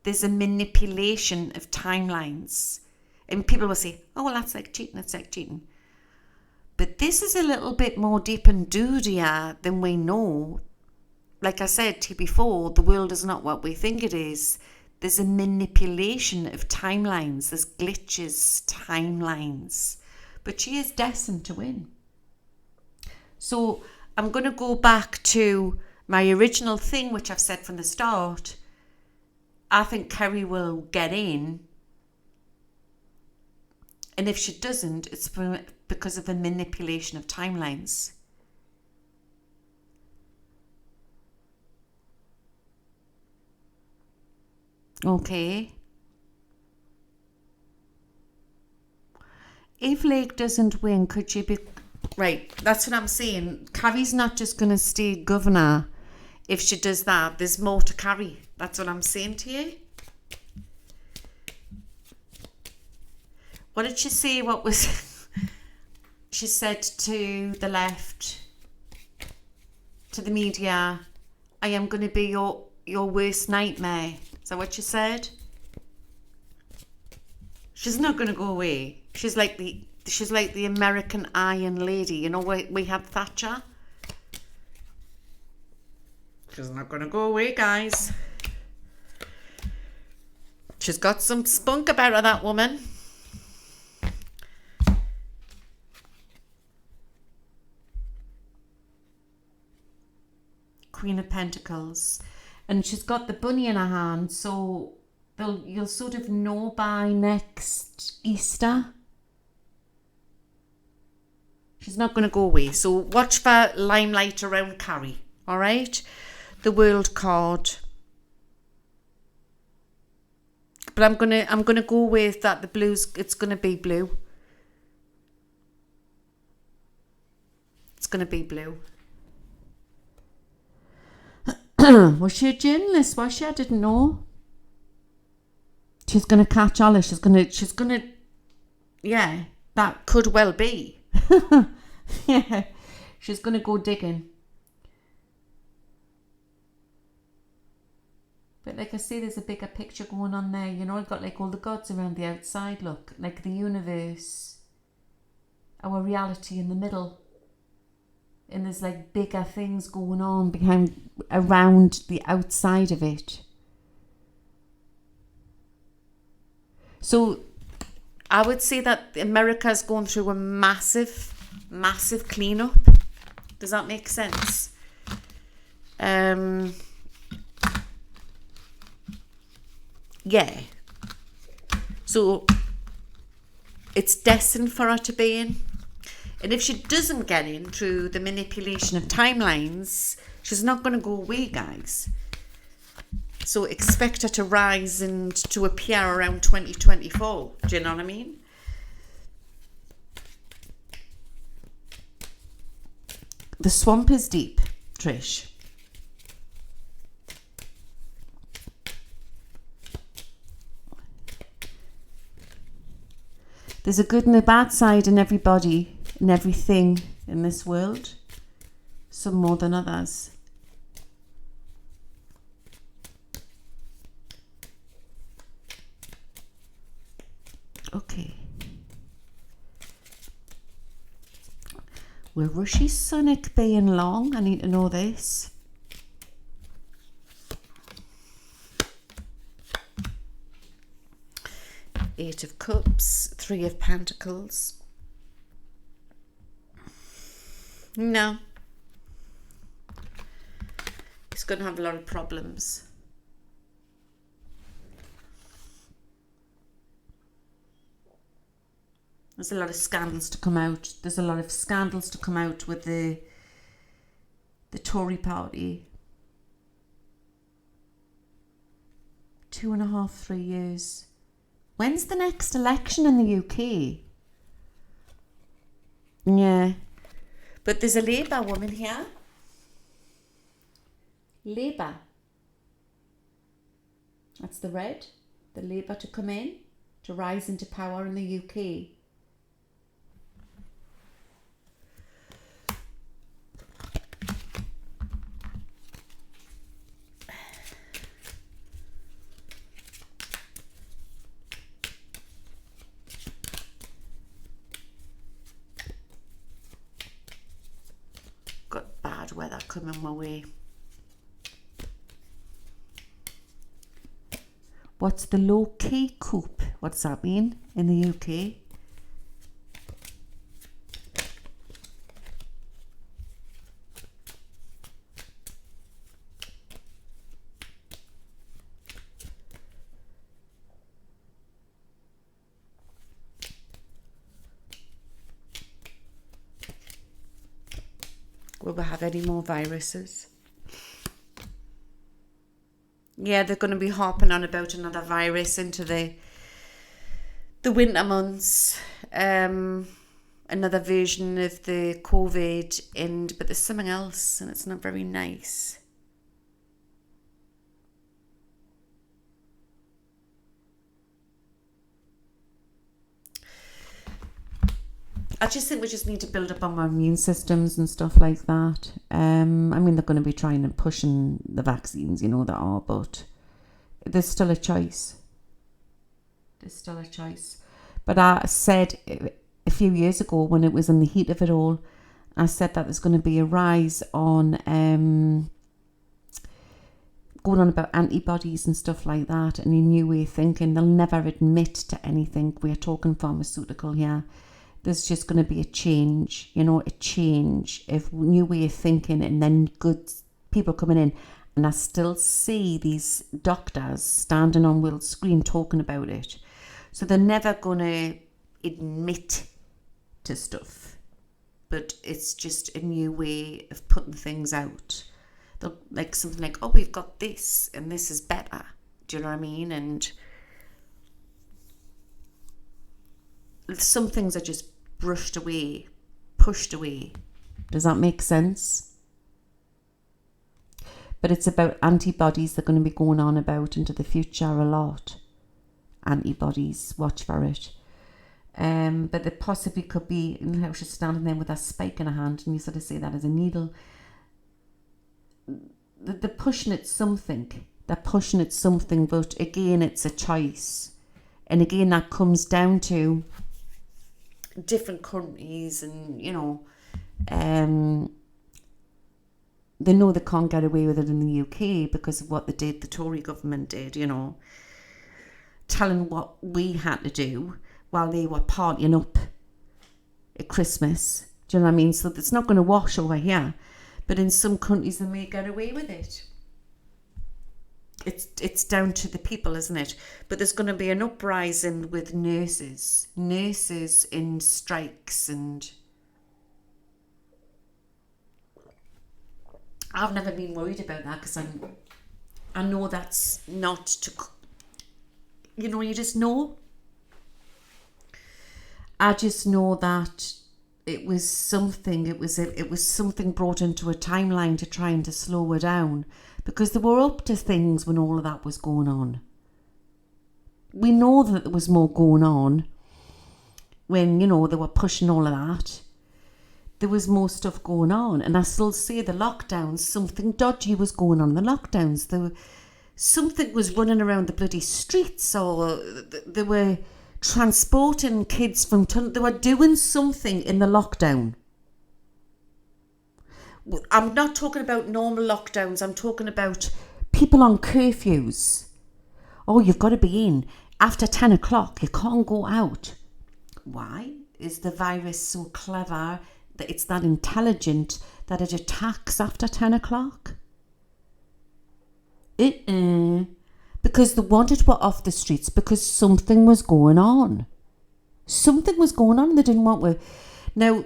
[SPEAKER 1] there's a manipulation of timelines. And people will say, oh, well, that's like cheating. It's like cheating. But this is a little bit more deep and dirtier than we know. Like I said to you before, the world is not what we think it is. There's a manipulation of timelines. There's glitches, timelines. But she is destined to win. So I'm going to go back to my original thing, which I've said from the start. I think Kerry will get in. And if she doesn't, it's because of the manipulation of timelines. Okay. If Lake doesn't win, could she be... Right, that's what I'm saying. Carrie's not just going to stay governor. If she does that, there's more to Carrie. That's what I'm saying to you. What did she say? What was... She said to the left, to the media, I am going to be your worst nightmare. Is that what she said? She's not going to go away. She's like the American Iron Lady. You know, we had Thatcher. She's not going to go away, guys. She's got some spunk about her, that woman. Queen of Pentacles. And she's got the bunny in her hand, so you'll sort of know by next Easter. She's not going to go away. So watch for limelight around Carrie. All right? The World card. But I'm gonna go with that. The blues. It's gonna be blue. going to be blue. Was she a journalist? Was she? I didn't know. She's going to catch Alice. She's going to, yeah, that could well be. Yeah, she's going to go digging. But like I say, there's a bigger picture going on there. You know, I've got like all the gods around the outside, look. Like the universe, our reality in the middle. And there's like bigger things going on around the outside of it. So I would say that America's going through a massive, massive cleanup. Does that make sense? Yeah. So it's destined for her to be in. And if she doesn't get in through the manipulation of timelines, she's not going to go away, guys. So expect her to rise and to appear around 2024. Do you know what I mean? The swamp is deep, Trish. There's a good and a bad side in everybody and everything in this world. Some more than others. Okay. Will Rishi Sunak being long? I need to know this. Eight of Cups, Three of Pentacles. No. He's going to have a lot of problems. There's a lot of scandals to come out. There's a lot of scandals to come out with the Tory party. 2.5, 3 years. When's the next election in the UK? Yeah. But there's a Labour woman here. Labour. That's the red. The Labour to come in, to rise into power in the UK. Got bad weather coming my way. What's the low key coup? What's that mean in the UK? Will we have any more viruses? Yeah, they're going to be harping on about another virus into the winter months. Another version of the COVID, but there's something else, and it's not very nice. I just think we just need to build up on our immune systems and stuff like that. I mean, they're going to be trying and pushing the vaccines, you know, that are, but there's still a choice. There's still a choice. But I said a few years ago, when it was in the heat of it all, I said that there's going to be a rise on going on about antibodies and stuff like that, and a new way of thinking. They'll never admit to anything. We're talking pharmaceutical here. There's just going to be a change, you know, a change of new way of thinking, and then good people coming in. And I still see these doctors standing on Will's screen talking about it. So they're never going to admit to stuff, but it's just a new way of putting things out. They'll like something like, oh, we've got this and this is better. Do you know what I mean? And some things are just brushed away, pushed away. Does that make sense? But it's about antibodies that are going to be going on about into the future a lot. Antibodies, watch for it. But there possibly could be, how she's standing there with a spike in her hand, and you sort of say that as a needle. They're pushing at something. They're pushing at something, but again, it's a choice. And again, that comes down to different countries, and they know they can't get away with it in the UK because of what they did, the Tory government did, telling what we had to do while they were partying up at Christmas. Do you know what I mean? So it's not going to wash over here, but in some countries they may get away with it. It's down to the people, isn't it? But there's going to be an uprising with nurses in strikes, and I've never been worried about that because I know that's not to, you just know. I just know that it was something brought into a timeline to try and to slow her down, because they were up to things when all of that was going on. We know that there was more going on when, they were pushing all of that. There was more stuff going on, and I still say the lockdowns, something dodgy was going on in the lockdowns. Something was running around the bloody streets, or they were transporting kids from they were doing something in the lockdown. I'm not talking about normal lockdowns. I'm talking about people on curfews. Oh, you've got to be in after 10 o'clock. You can't go out. Why? Is the virus so clever that it's that intelligent that it attacks after 10 o'clock? Because they wanted to off the streets because something was going on. Something was going on and they didn't want to. Now,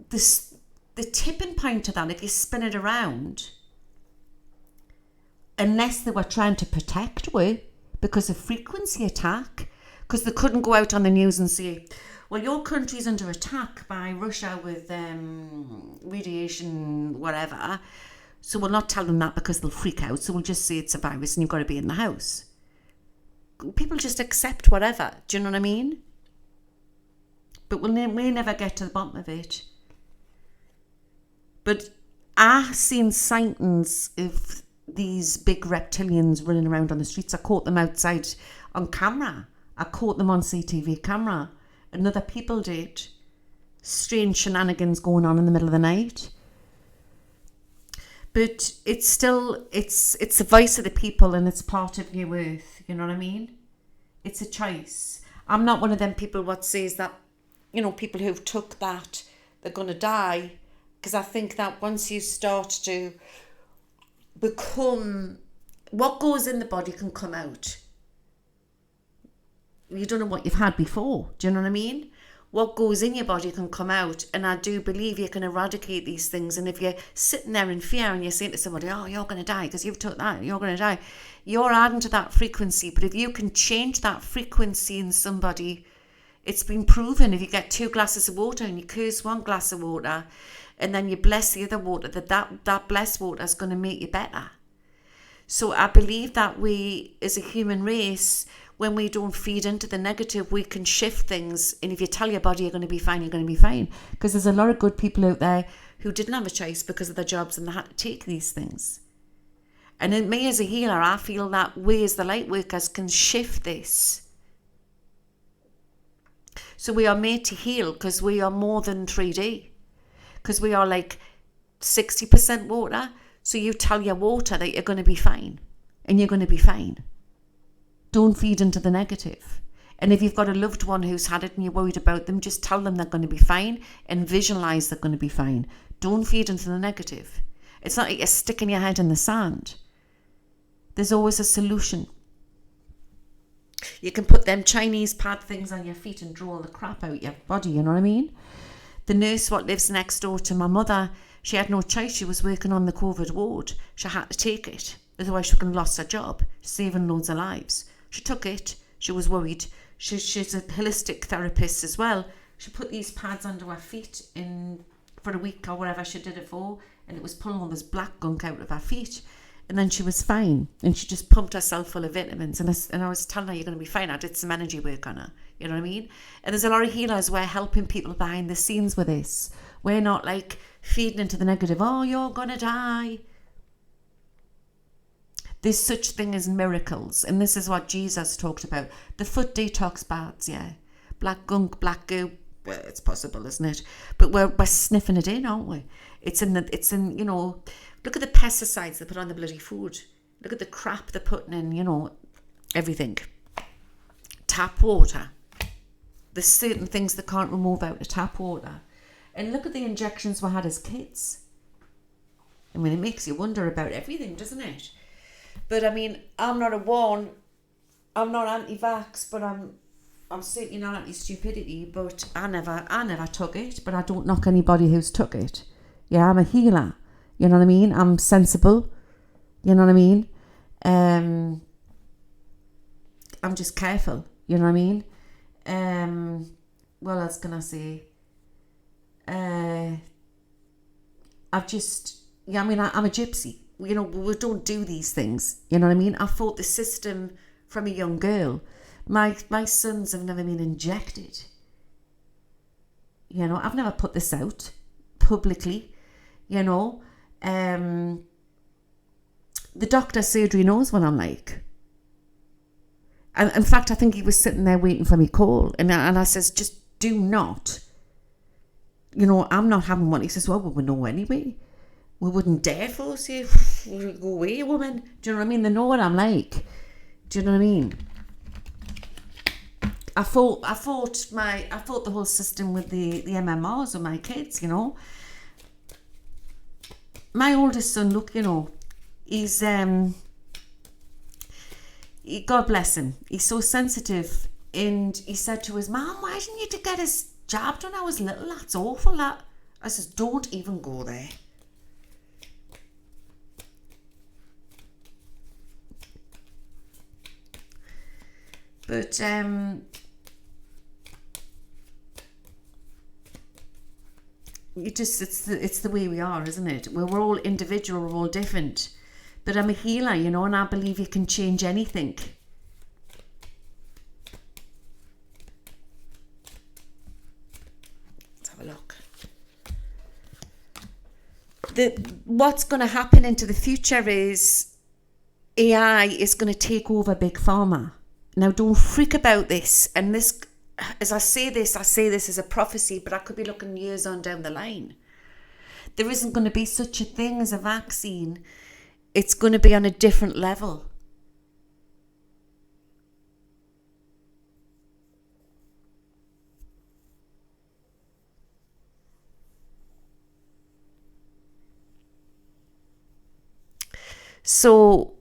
[SPEAKER 1] the tipping point to that, if you spin it around, unless they were trying to protect her because of frequency attack, because they couldn't go out on the news and say, well, your country's under attack by Russia with radiation, whatever. So we'll not tell them that because they'll freak out. So we'll just say it's a virus and you've got to be in the house. People just accept whatever. Do you know what I mean? But we'll never get to the bottom of it. But I've seen sightings of these big reptilians running around on the streets. I caught them outside on camera. I caught them on CTV camera. And other people did. Strange shenanigans going on in the middle of the night. But it's still, it's the voice of the people, and it's part of New Earth. You know what I mean? It's a choice. I'm not one of them people what says that, people who've took that, they're going to die. Because I think that once you start to become, what goes in the body can come out. You don't know what you've had before. Do you know what I mean? What goes in your body can come out, and I do believe you can eradicate these things. And if you're sitting there in fear and you're saying to somebody, oh, you're going to die because you've took that, you're going to die, you're adding to that frequency. But if you can change that frequency in somebody, it's been proven. If you get 2 glasses of water and you curse 1 glass of water and then you bless the other water, that blessed water is going to make you better. So I believe that we, as a human race, when we don't feed into the negative, we can shift things. And if you tell your body you're going to be fine, you're going to be fine. Because there's a lot of good people out there who didn't have a choice because of their jobs and they had to take these things. And in me as a healer, I feel that we as the light workers can shift this. So we are made to heal because we are more than 3D. Because we are like 60% water. So you tell your water that you're going to be fine. And you're going to be fine. Don't feed into the negative. And if you've got a loved one who's had it and you're worried about them, just tell them they're going to be fine and visualize they're going to be fine. Don't feed into the negative. It's not like you're sticking your head in the sand. There's always a solution. You can put them Chinese pad things on your feet and draw all the crap out your body, you know what I mean? The nurse what lives next door to my mother, she had no choice. She was working on the COVID ward. She had to take it. Otherwise she would have lost her job, saving loads of lives. She took it. She was worried. She's a holistic therapist as well. She put these pads under her feet and for a week or whatever she did it for, and it was pulling all this black gunk out of her feet. And then she was fine, and she just pumped herself full of vitamins. And I was telling her, you're going to be fine. I did some energy work on her. You know what I mean? And there's a lot of healers where helping people behind the scenes with this. We're not like feeding into the negative, oh, you're going to die. There's such thing as miracles. And this is what Jesus talked about. The foot detox baths, yeah. Black gunk, black goo. Well, it's possible, isn't it? But we're sniffing it in, aren't we? It's in, you know, look at the pesticides they put on the bloody food. Look at the crap they're putting in, you know, everything. Tap water. There's certain things they can't remove out of tap water. And look at the injections we had as kids. I mean, it makes you wonder about everything, doesn't it? But I mean, I'm not anti-vax, but I'm certainly not anti-stupidity, but I never took it, but I don't knock anybody who's took it. Yeah, I'm a healer. You know what I mean? I'm sensible. You know what I mean? I'm just careful. You know what I mean? What else can I say? I'm a gypsy. You know, we don't do these things. You know what I mean? I fought the system from a young girl. My sons have never been injected. You know, I've never put this out publicly. You know, the doctor's surgery knows what I'm like. And in fact, I think he was sitting there waiting for me call. And I says, just do not. You know, I'm not having one. He says, well, we would know anyway. We wouldn't dare force you. Go away, woman. Do you know what I mean? They know what I'm like. Do you know what I mean? I fought the whole system with the MMRs with my kids, you know. My oldest son, look, you know, he's God bless him. He's so sensitive, and he said to his mom, "Why didn't you get his jab when I was little? That's awful." That I says, "Don't even go there." But it's the way we are, isn't it? We're all individual, we're all different. But I'm a healer, you know, and I believe you can change anything. Let's have a look. What's going to happen into the future is AI is going to take over Big Pharma. Now, don't freak about this. And this, as I say this as a prophecy, but I could be looking years on down the line. There isn't going to be such a thing as a vaccine. It's going to be on a different level. So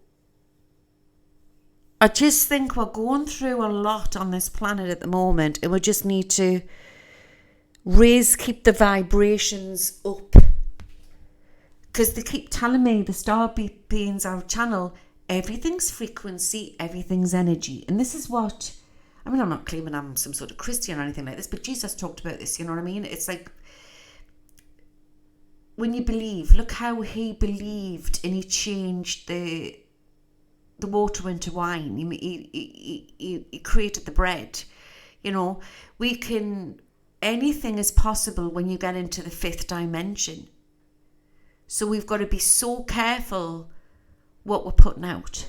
[SPEAKER 1] I just think we're going through a lot on this planet at the moment, and we just need to keep the vibrations up. Because they keep telling me, the star beings, our channel, everything's frequency, everything's energy. And this is what, I mean, I'm not claiming I'm some sort of Christian or anything like this, but Jesus talked about this, you know what I mean? It's like, when you believe, look how he believed and he changed the water into wine. He created the bread. You know, anything is possible when you get into the fifth dimension. So we've got to be so careful what we're putting out.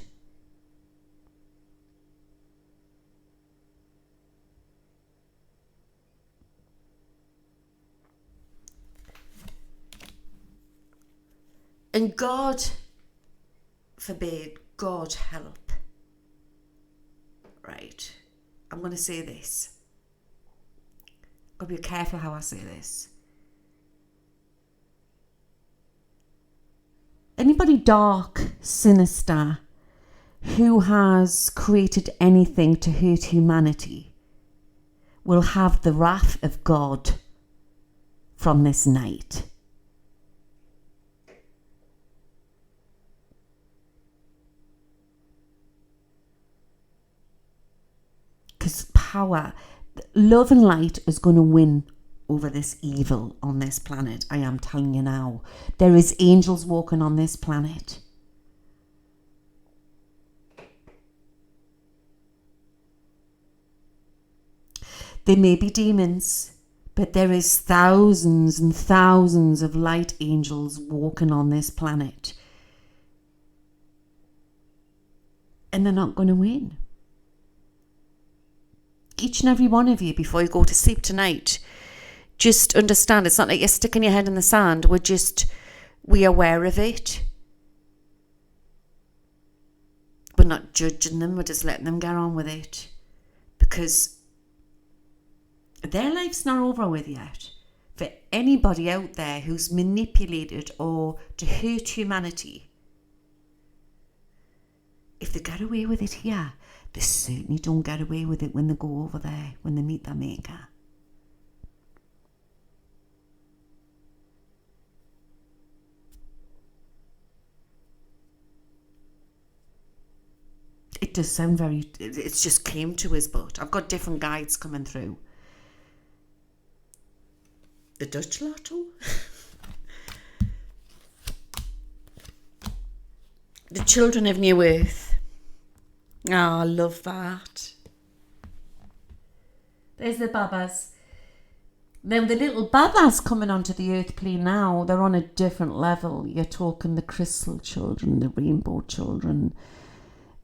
[SPEAKER 1] And God forbid, God help. Right. I'm going to say this. I've got to be careful how I say this. Anybody dark, sinister, who has created anything to hurt humanity will have the wrath of God from this night. Because power, love and light is going to win over this evil on this planet. I am telling you now. There is angels walking on this planet. There may be demons, but there is thousands and thousands of light angels walking on this planet. And they're not going to win. Each and every one of you, before you go to sleep tonight, just understand it's not like you're sticking your head in the sand. We're aware of it. We're not judging them. We're just letting them get on with it. Because their life's not over with yet. For anybody out there who's manipulated or to hurt humanity, if they get away with it here, they certainly don't get away with it when they go over there, when they meet their maker. It does sound it's just came to us, but I've got different guides coming through. The Dutch Lotto. The Children of New Earth. Oh, I love that. There's the Babas. Now, the little Babas coming onto the earth plane now, they're on a different level. You're talking the crystal children, the rainbow children,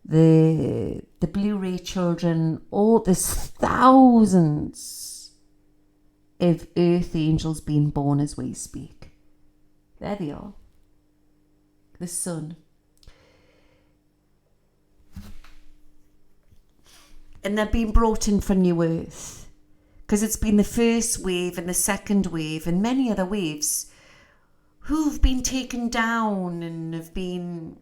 [SPEAKER 1] the Blu-ray children. There's thousands of earth angels being born as we speak. There they are. The sun. And they're being brought in for New Earth. Because it's been the first wave and the second wave and many other waves who've been taken down and have been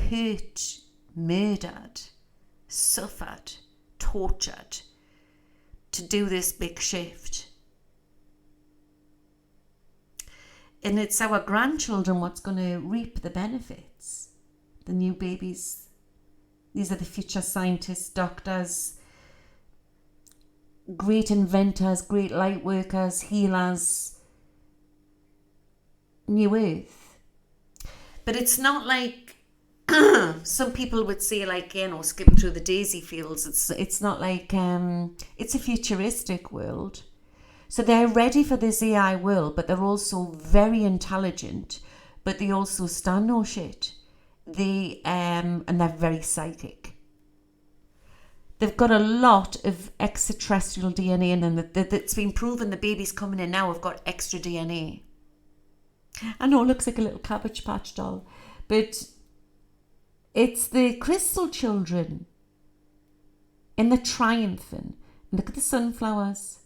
[SPEAKER 1] hurt, murdered, suffered, tortured to do this big shift. And it's our grandchildren what's going to reap the benefits. The new babies. These are the future scientists, doctors, great inventors, great light workers, healers. New Earth. But it's not like some people would say, like, skipping through the daisy fields. It's not like it's a futuristic world. So they're ready for this AI world, but they're also very intelligent, but they also stand no shit. And they're very psychic. They've got a lot of extraterrestrial DNA in them. That's been proven. The babies coming in now have got extra DNA. I know it looks like a little Cabbage Patch doll, but it's the crystal children. And they're triumphing. Look at the sunflowers.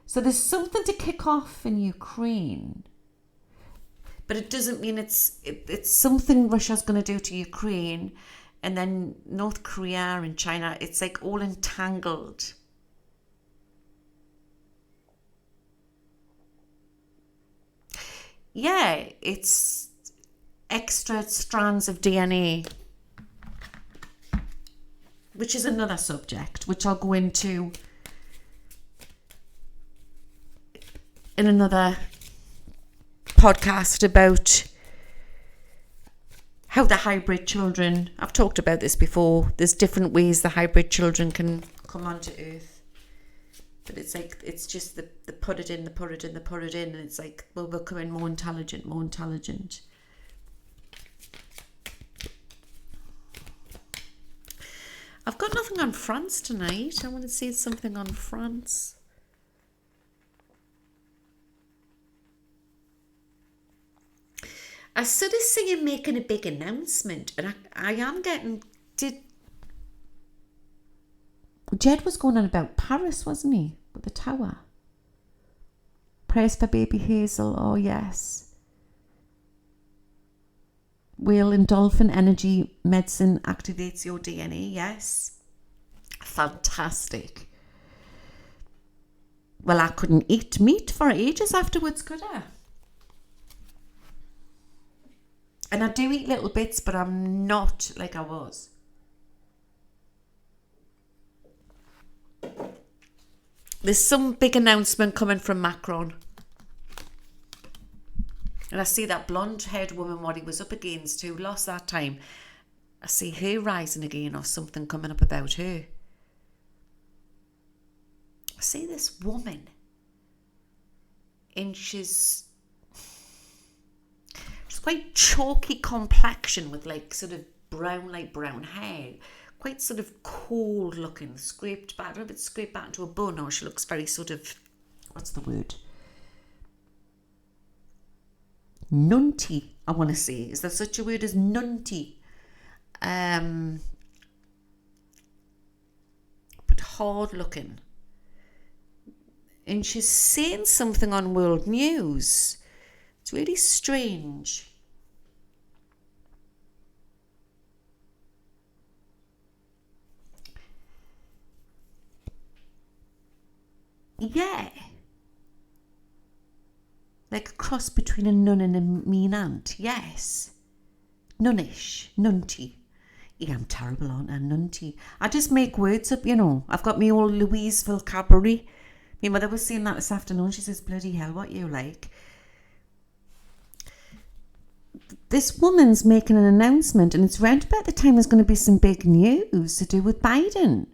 [SPEAKER 1] So there's something to kick off in Ukraine. But it doesn't mean it's something Russia's going to do to Ukraine and then North Korea and China. It's like all entangled. Yeah, it's extra strands of DNA, which is another subject, which I'll go into in another podcast about how the hybrid children, I've talked about this before, there's different ways the hybrid children can come onto Earth. But it's like, it's just the put it in, and it's like, well, we're becoming more intelligent. I've got nothing on France tonight. I want to say something on France. I sort of see him making a big announcement, and I am getting... Jed was going on about Paris, wasn't he? With the tower. Prayers for baby Hazel, oh yes. Whale and dolphin energy medicine activates your DNA, yes. Fantastic. Well, I couldn't eat meat for ages afterwards, could I? And I do eat little bits, but I'm not like I was. there's some big announcement coming from Macron. And I see that blonde-haired woman, what he was up against, who lost that time. I see her rising again, or something coming up about her. I see this woman, and she's quite chalky complexion with like sort of light brown hair. Quite sort of cold looking, scraped back. I don't know if it's scraped back into a bun, or she looks very sort of, what's the word? Nunty, I want to say. Is there such a word as nunty? But hard looking. And she's saying something on world news. It's really strange. Yeah. Like a cross between a nun and a mean aunt. Yes. Nunnish. Nunty. Yeah, I'm terrible, aren't I? Nunty. I just make words up, you know. I've got me old Louise vocabulary. My mother was saying that this afternoon. She says, bloody hell, what you like? This woman's making an announcement, and it's round about the time there's going to be some big news to do with Biden.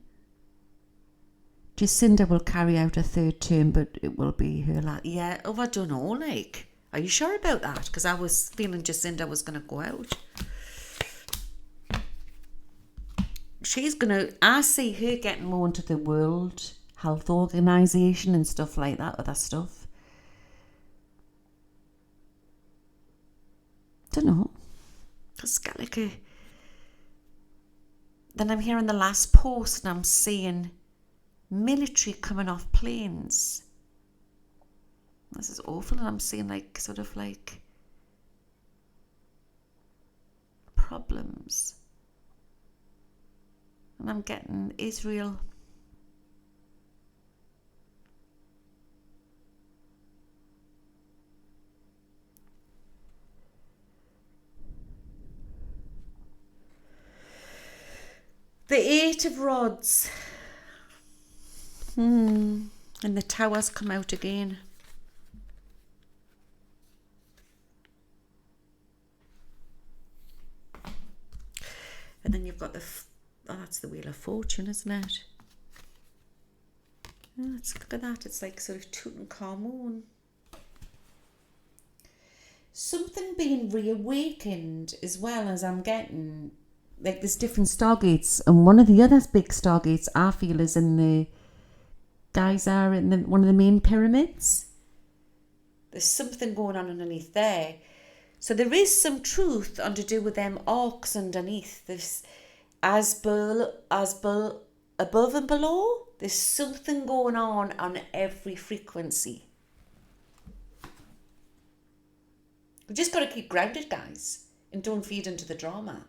[SPEAKER 1] Jacinda will carry out a third term, but it will be her last. Yeah, I don't know, like. Are you sure about that? Because I was feeling Jacinda was going to go out. She's going to... I see her getting more into the World Health Organization and stuff like that, other stuff. Don't know. It's got like a... Then I'm hearing the last post and I'm seeing... military coming off planes. This is awful, and I'm seeing like sort of like problems. And I'm getting Israel. The Eight of Rods. And the towers come out again. And then you've got that's the Wheel of Fortune, isn't it? Oh, look at that. It's like sort of Tutankhamun. Something being reawakened as well, as I'm getting. Like there's different Stargates, and one of the other big Stargates I feel is in the Giza, in one of the main pyramids. There's something going on underneath there. So there is some truth on to do with them arcs underneath. There's above and below. There's something going on every frequency. We've just got to keep grounded, guys, and don't feed into the drama.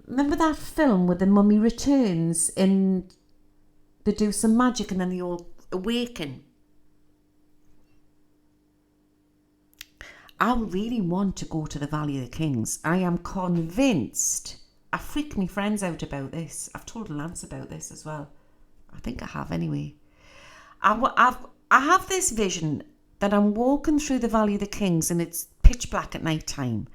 [SPEAKER 1] Remember that film where the mummy returns and they do some magic and then they all awaken? I really want to go to the Valley of the Kings. I am convinced. I freak my friends out about this. I've told Lance about this as well. I think I have anyway. I have this vision that I'm walking through the Valley of the Kings and it's pitch black at night time.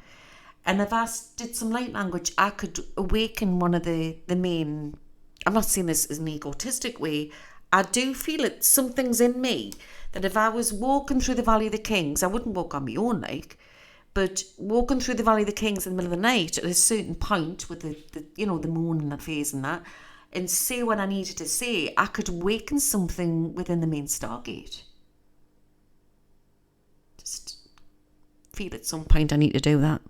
[SPEAKER 1] And if I did some light language, I could awaken one of the main... I'm not saying this as an egotistic way. I do feel it. Something's in me that if I was walking through the Valley of the Kings, I wouldn't walk on my own, like, but walking through the Valley of the Kings in the middle of the night at a certain point with the moon and that phase and that, and say what I needed to say, I could awaken something within the main Stargate. Just feel at some point I need to do that.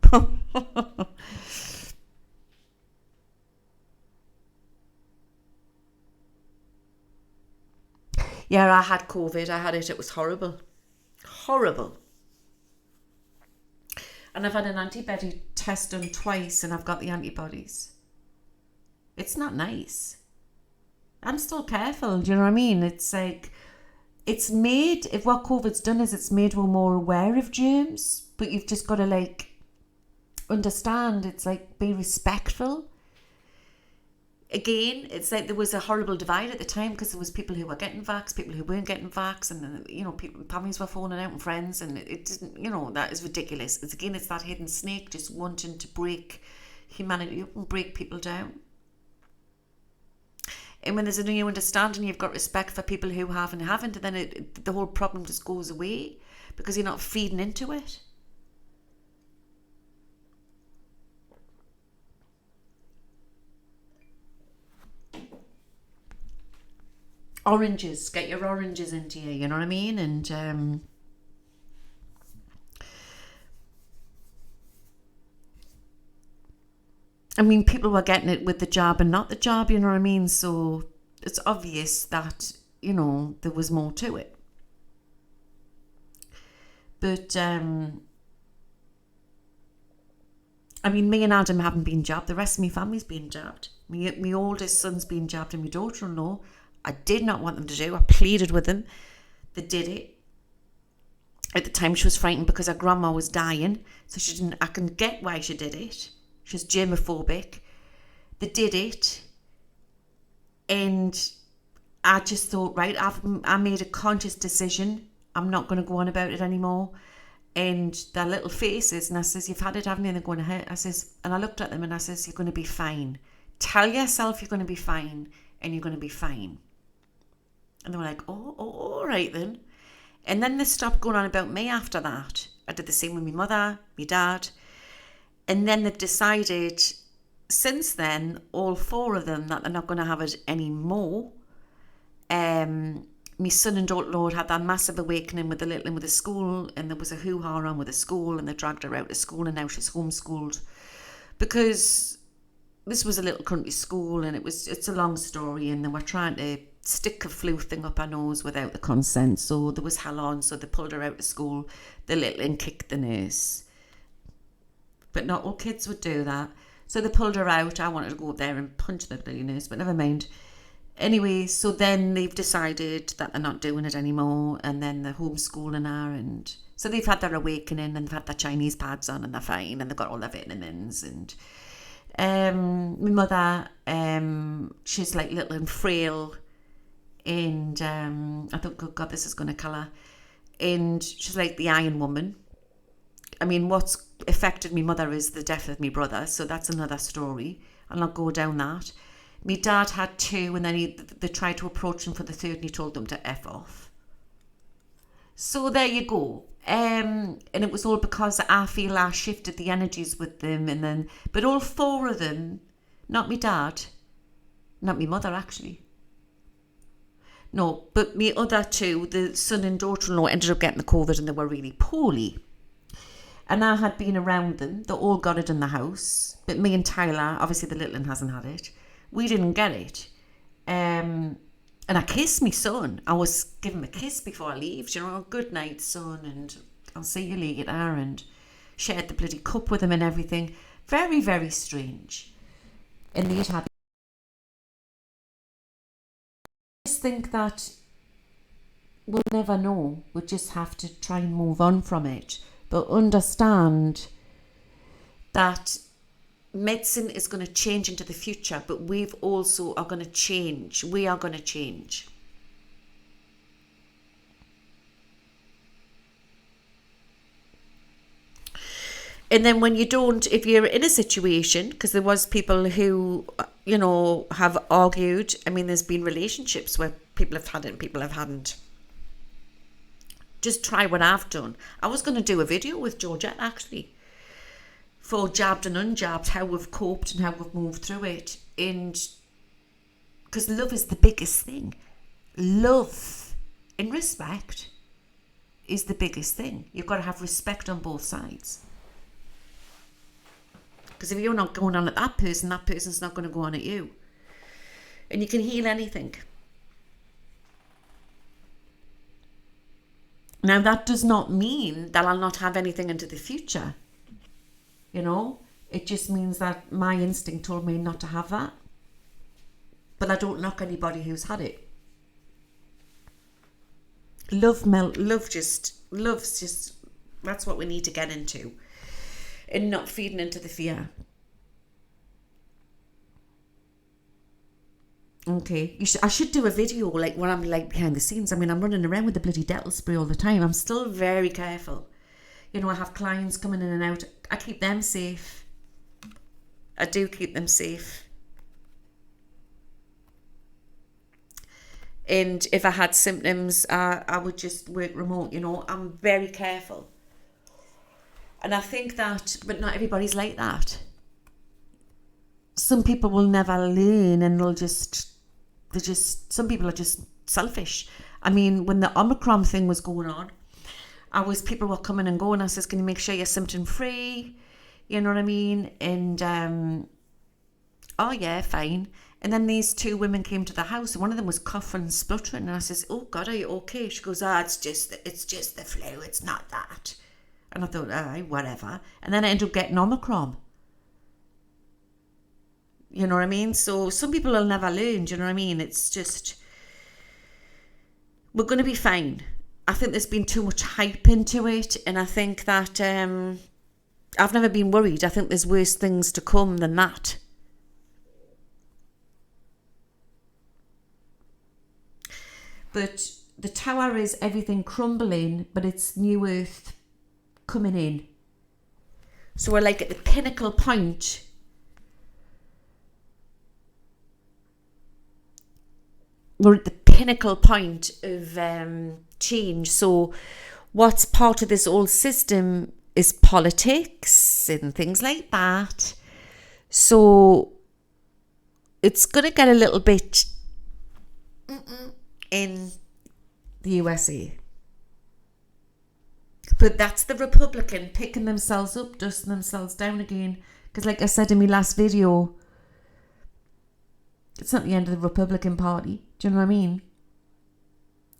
[SPEAKER 1] Yeah, I had COVID. I had it. It was horrible. Horrible. And I've had an antibody test done twice and I've got the antibodies. It's not nice. I'm still careful. Do you know what I mean? It's like, it's made, if what COVID's done is it's made we're more aware of germs, but you've just got to like understand, it's like be respectful. again, it's like there was a horrible divide at the time because there was people who were getting vax, people who weren't getting vax, and people, families were phoning out and friends, and it didn't, that is ridiculous. It's that hidden snake just wanting to break humanity up and break people down. And when there's a new understanding, you've got respect for people who have and haven't, and then the whole problem just goes away because you're not feeding into it. Oranges, get your oranges into you, you know what I mean? And people were getting it with the jab and not the jab, you know what I mean? So it's obvious that, there was more to it. But, me and Adam haven't been jabbed. The rest of my family's been jabbed. My oldest son's been jabbed and my daughter-in-law. I did not want them to do. I pleaded with them. They did it. At the time, she was frightened because her grandma was dying. So she didn't. I can get why she did it. She was germophobic. They did it. And I just thought, right, I made a conscious decision. I'm not going to go on about it anymore. And their little faces, and I says, you've had it, haven't you? And they're going to hurt. I says, and I looked at them and I says, you're going to be fine. Tell yourself you're going to be fine, and you're going to be fine. And they were like, oh, all right then. And then they stopped going on about me after that. I did the same with my mother, my dad. And then they've decided, since then, all four of them, that they're not going to have it anymore. My son and daughter-in-law had that massive awakening with the little one with the school, and there was a hoo-ha on with the school, and they dragged her out of school, and now she's homeschooled. Because this was a little country school, and it's a long story, and they were trying to stick a flu thing up her nose without the consent, so there was hell on, so they pulled her out of school. The little one kicked the nurse. But not all kids would do that. So they pulled her out. I wanted to go up there and punch the bloody nurse, but never mind. Anyway, so then they've decided that they're not doing it anymore, and then they're homeschooling her, and so they've had their awakening, and they've had their Chinese pads on, and they're fine, and they've got all their vitamins. And my mother, she's like little and frail, and I thought, good God, this is going to kill her. And she's like the Iron Woman. What's affected my mother is the death of my brother, so that's another story. I'll not go down that. My dad had two, and then they tried to approach him for the third, and he told them to F off. So there you go. And it was all because I feel I shifted the energies with them, but all four of them, not my dad, not my mother actually. No, but me other two, the son and daughter-in-law, ended up getting the COVID, and they were really poorly. And I had been around them. They all got it in the house. But me and Tyler, obviously the little one hasn't had it. We didn't get it. And I kissed my son. I was giving him a kiss before I leave. Good night, son, and I'll see you later. And shared the bloody cup with him and everything. Very, very strange. And they'd had... I just think that we'll never know. We'll just have to try and move on from it. But understand that medicine is going to change into the future, but we've also are going to change. We are going to change. And then when you don't, if you're in a situation, because there was people who, have argued. There's been relationships where people have had it and people have hadn't. Just try what I've done. I was going to do a video with Georgette actually for jabbed and unjabbed, how we've coped and how we've moved through it. And because love is the biggest thing. Love and respect is the biggest thing. You've got to have respect on both sides. Because if you're not going on at that person's not going to go on at you. And you can heal anything. Now, that does not mean that I'll not have anything into the future. It just means that my instinct told me not to have that. But I don't knock anybody who's had it. Love's just, that's what we need to get into. And not feeding into the fear. Okay, I should do a video like when I'm like behind the scenes. I mean, I'm running around with the bloody Dettol spray all the time. I'm still very careful. You know, I have clients coming in and out. I keep them safe. I do keep them safe. And if I had symptoms, I would just work remote, you know. I'm very careful. And I think that, but not everybody's like that. Some people will never learn and some people are just selfish. I mean, when the Omicron thing was going on, people were coming and going. I says, can you make sure you're symptom free? You know what I mean? And, oh yeah, fine. And then these two women came to the house, and one of them was coughing and spluttering. And I says, "Oh God, are you okay?" She goes, it's just the flu. It's not that." And I thought, whatever. And then I ended up getting Omicron. You know what I mean? So some people will never learn. Do you know what I mean? It's just, we're going to be fine. I think there's been too much hype into it, and I think that I've never been worried. I think there's worse things to come than that. But the tower is everything crumbling, but it's new earth coming in. So we're like at the pinnacle point. We're at the pinnacle point of change. So what's part of this old system is politics and things like that. So it's going to get a little bit in the USA. But that's the Republican picking themselves up, dusting themselves down again. Because like I said in my last video, it's not the end of the Republican Party. Do you know what I mean?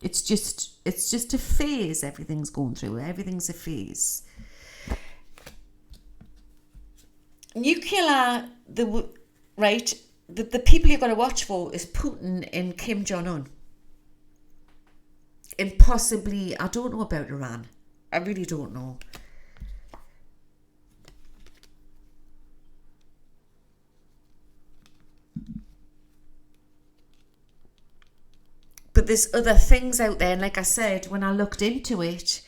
[SPEAKER 1] It's just a phase everything's going through. Everything's a phase. Nuclear, the people you've got to watch for is Putin and Kim Jong-un. And possibly, I don't know about Iran. I really don't know. But there's other things out there, and like I said, when I looked into it,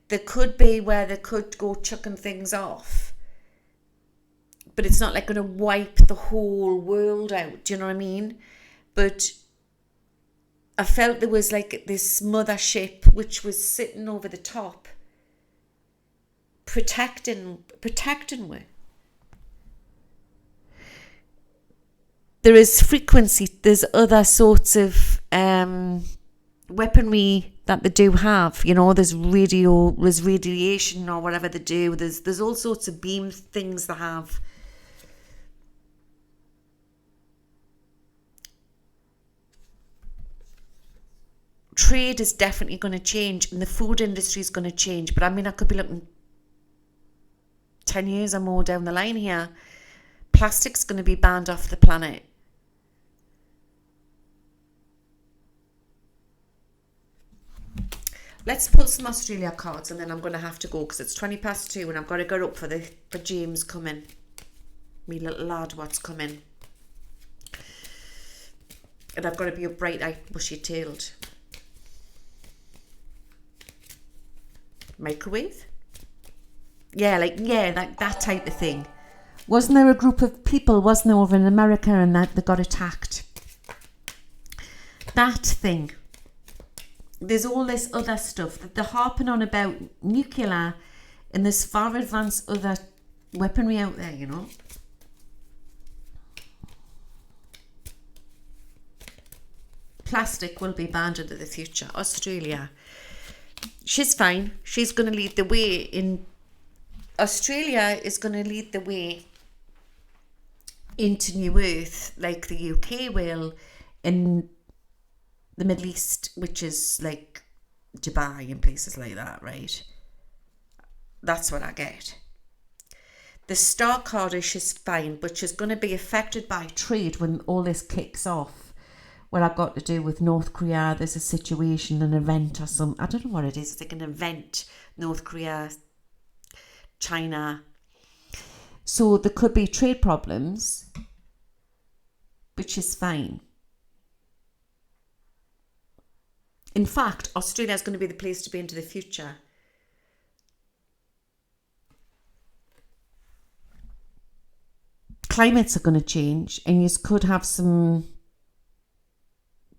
[SPEAKER 1] there could be where they could go chucking things off. But it's not like going to wipe the whole world out, do you know what I mean? But I felt there was like this mothership which was sitting over the top, protecting me. There is frequency, there's other sorts of weaponry that they do have, you know, there's radiation or whatever they do, there's all sorts of beam things they have. Trade is definitely going to change, and the food industry is going to change, but I mean, I could be looking 10 years or more down the line here. Plastic's going to be banned off the planet. Let's pull some Australia cards, and then I'm going to have to go because it's 2:20 and I've got to get up for James coming. Me little lad what's coming. And I've got to be up bright-eyed, bushy-tailed. Microwave? Yeah, like that type of thing. Wasn't there a group of people, wasn't there, over in America, and that they got attacked? That thing. There's all this other stuff that they're harping on about nuclear, and there's far advanced other weaponry out there, you know. Plastic will be banned into the future. Australia. She's fine. She's going to lead the way in... Australia is going to lead the way into New Earth, like the UK will in the Middle East, which is like Dubai and places like that, right? That's what I get. The star cardish is fine, but she's going to be affected by trade when all this kicks off. What I've got to do with North Korea, there's a situation, an event or some, I don't know what it is, it's like an event, North Korea, China. So there could be trade problems, which is fine. In fact, Australia is going to be the place to be into the future. Climates are going to change, and you could have some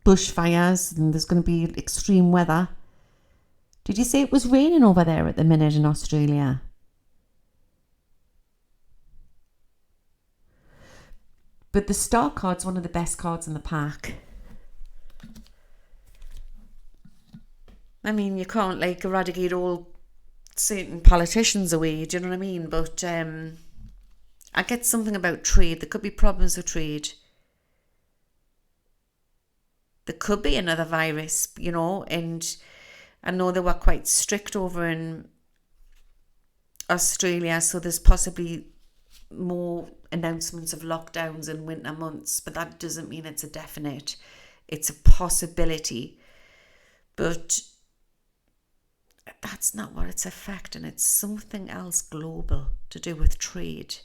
[SPEAKER 1] bushfires, and there's going to be extreme weather. Did you say it was raining over there at the minute in Australia? But the star card's one of the best cards in the pack. I mean, you can't like eradicate all certain politicians away, do you know what I mean? But I get something about trade. There could be problems with trade. There could be another virus, you know, and I know they were quite strict over in Australia, so there's possibly more announcements of lockdowns in winter months, but that doesn't mean it's a definite. It's a possibility. But that's not what it's affecting. It's something else global to do with trade.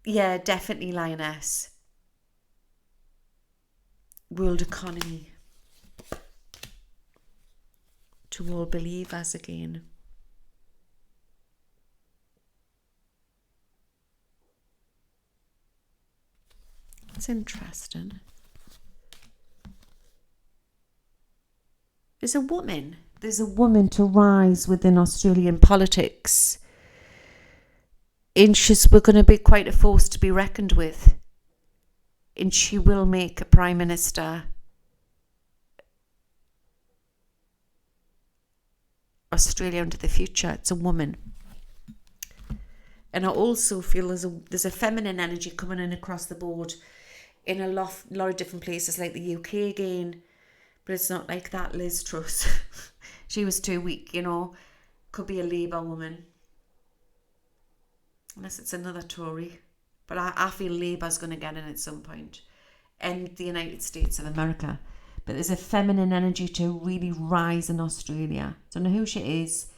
[SPEAKER 1] Yeah, definitely, Lioness. World economy. To all believers again. It's interesting. There's a woman to rise within Australian politics. And we're going to be quite a force to be reckoned with. And she will make a Prime Minister Australia into the future. It's a woman. And I also feel there's a feminine energy coming in across the board in a lot of different places, like the UK again. But it's not like that Liz Truss. She was too weak, you know. Could be a Labour woman. Unless it's another Tory. But I feel Labour's going to get in at some point. And the United States of America. But there's a feminine energy to really rise in Australia. Don't know who she is.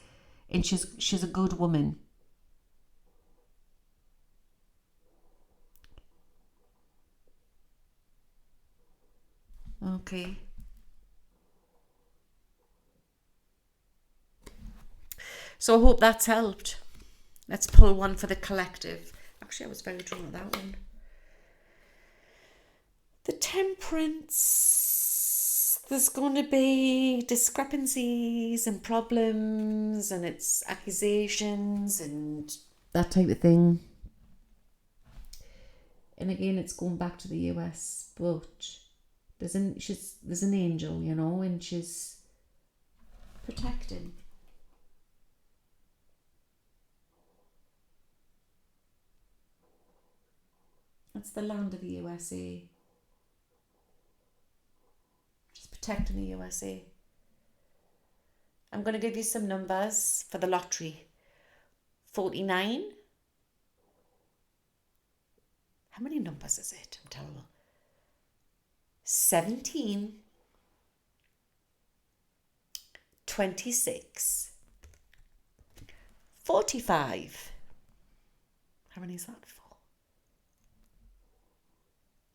[SPEAKER 1] And she's a good woman. Okay. So I hope that's helped. Let's pull one for the collective. Actually, I was very drawn to that one. The Temperance. There's going to be discrepancies and problems, and it's accusations and that type of thing. And again, it's going back to the US, but there's an angel, you know, and she's protecting. That's the land of the USA. Just protecting the USA. I'm going to give you some numbers for the lottery. 49. How many numbers is it? I'm terrible. 17. 26. 45. How many is that for?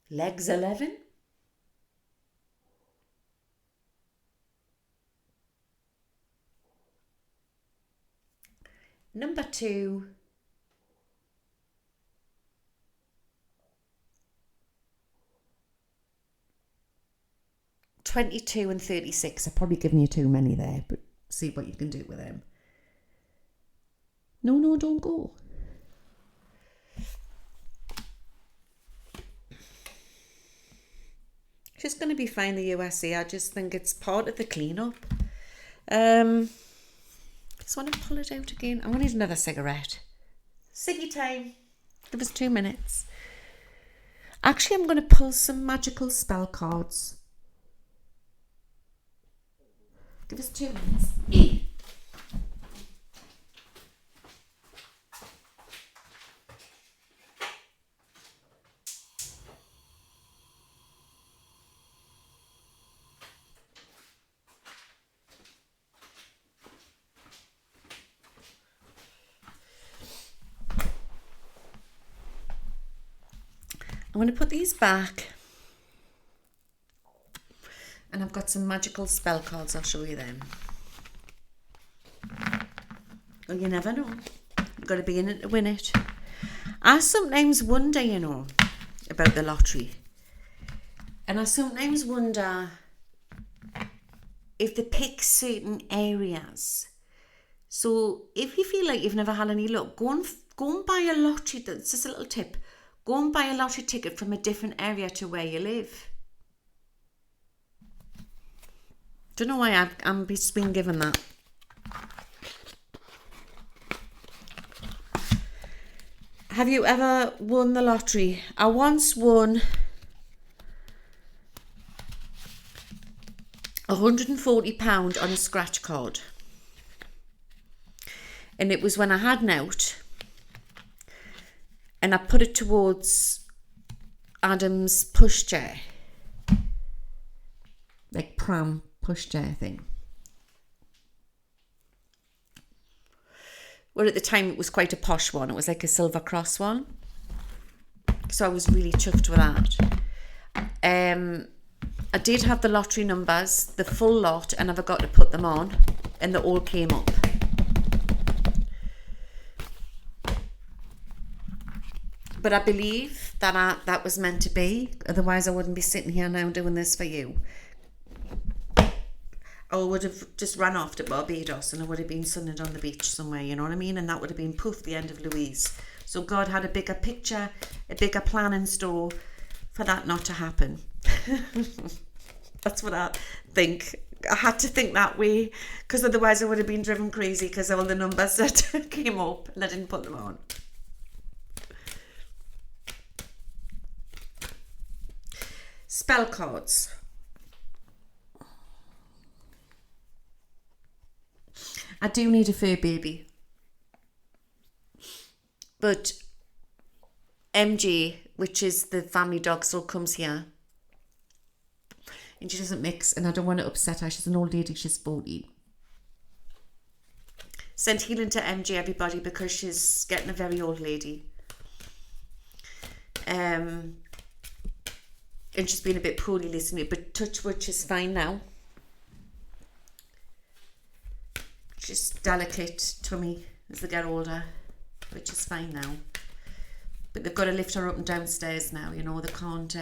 [SPEAKER 1] Legs 11. Number 2. 22 and 36. I've probably given you too many there, but see what you can do with them. No, don't go. Just going to be fine, the USA. I just think it's part of the cleanup. Just want to pull it out again. I want to need another cigarette. Ciggy time. Give us 2 minutes. Actually, I'm going to pull some magical spell cards. Give us 2 minutes. I'm going to put these back got some magical spell cards. I'll show you them. Well, you never know. You've got to be in it to win it. I sometimes wonder, you know, about the lottery. And I sometimes wonder if they pick certain areas. So if you feel like you've never had any luck, go and buy a lottery. That's just a little tip. Go and buy a lottery ticket from a different area to where you live. Don't know why I'm being given that. Have you ever won the lottery? I once won £140 on a scratch card. And it was when I had an out. And I put it towards Adam's pushchair. Like pram pushchair thing. Well, at the time it was quite a posh one. It was like a Silver Cross one. So I was really chuffed with that. I did have the lottery numbers, the full lot, and I forgot to put them on. And they all came up. But I believe that that was meant to be. Otherwise I wouldn't be sitting here now doing this for you. I would have just run off to Barbados and I would have been sunning on the beach somewhere, you know what I mean? And that would have been poof, the end of Louise. So God had a bigger picture, a bigger plan in store for that not to happen. That's what I think. I had to think that way because otherwise I would have been driven crazy because of all the numbers that came up and I didn't put them on. Spell cards. I do need a fur baby. But MJ, which is the family dog, still comes here. And she doesn't mix, and I don't want to upset her. She's an old lady, she's 40. Send healing to MJ, everybody, because she's getting a very old lady. And she's been a bit poorly recently, but touch wood, she's fine now. She's delicate tummy as they get older, which is fine now. But they've got to lift her up and downstairs now, you know, they can't,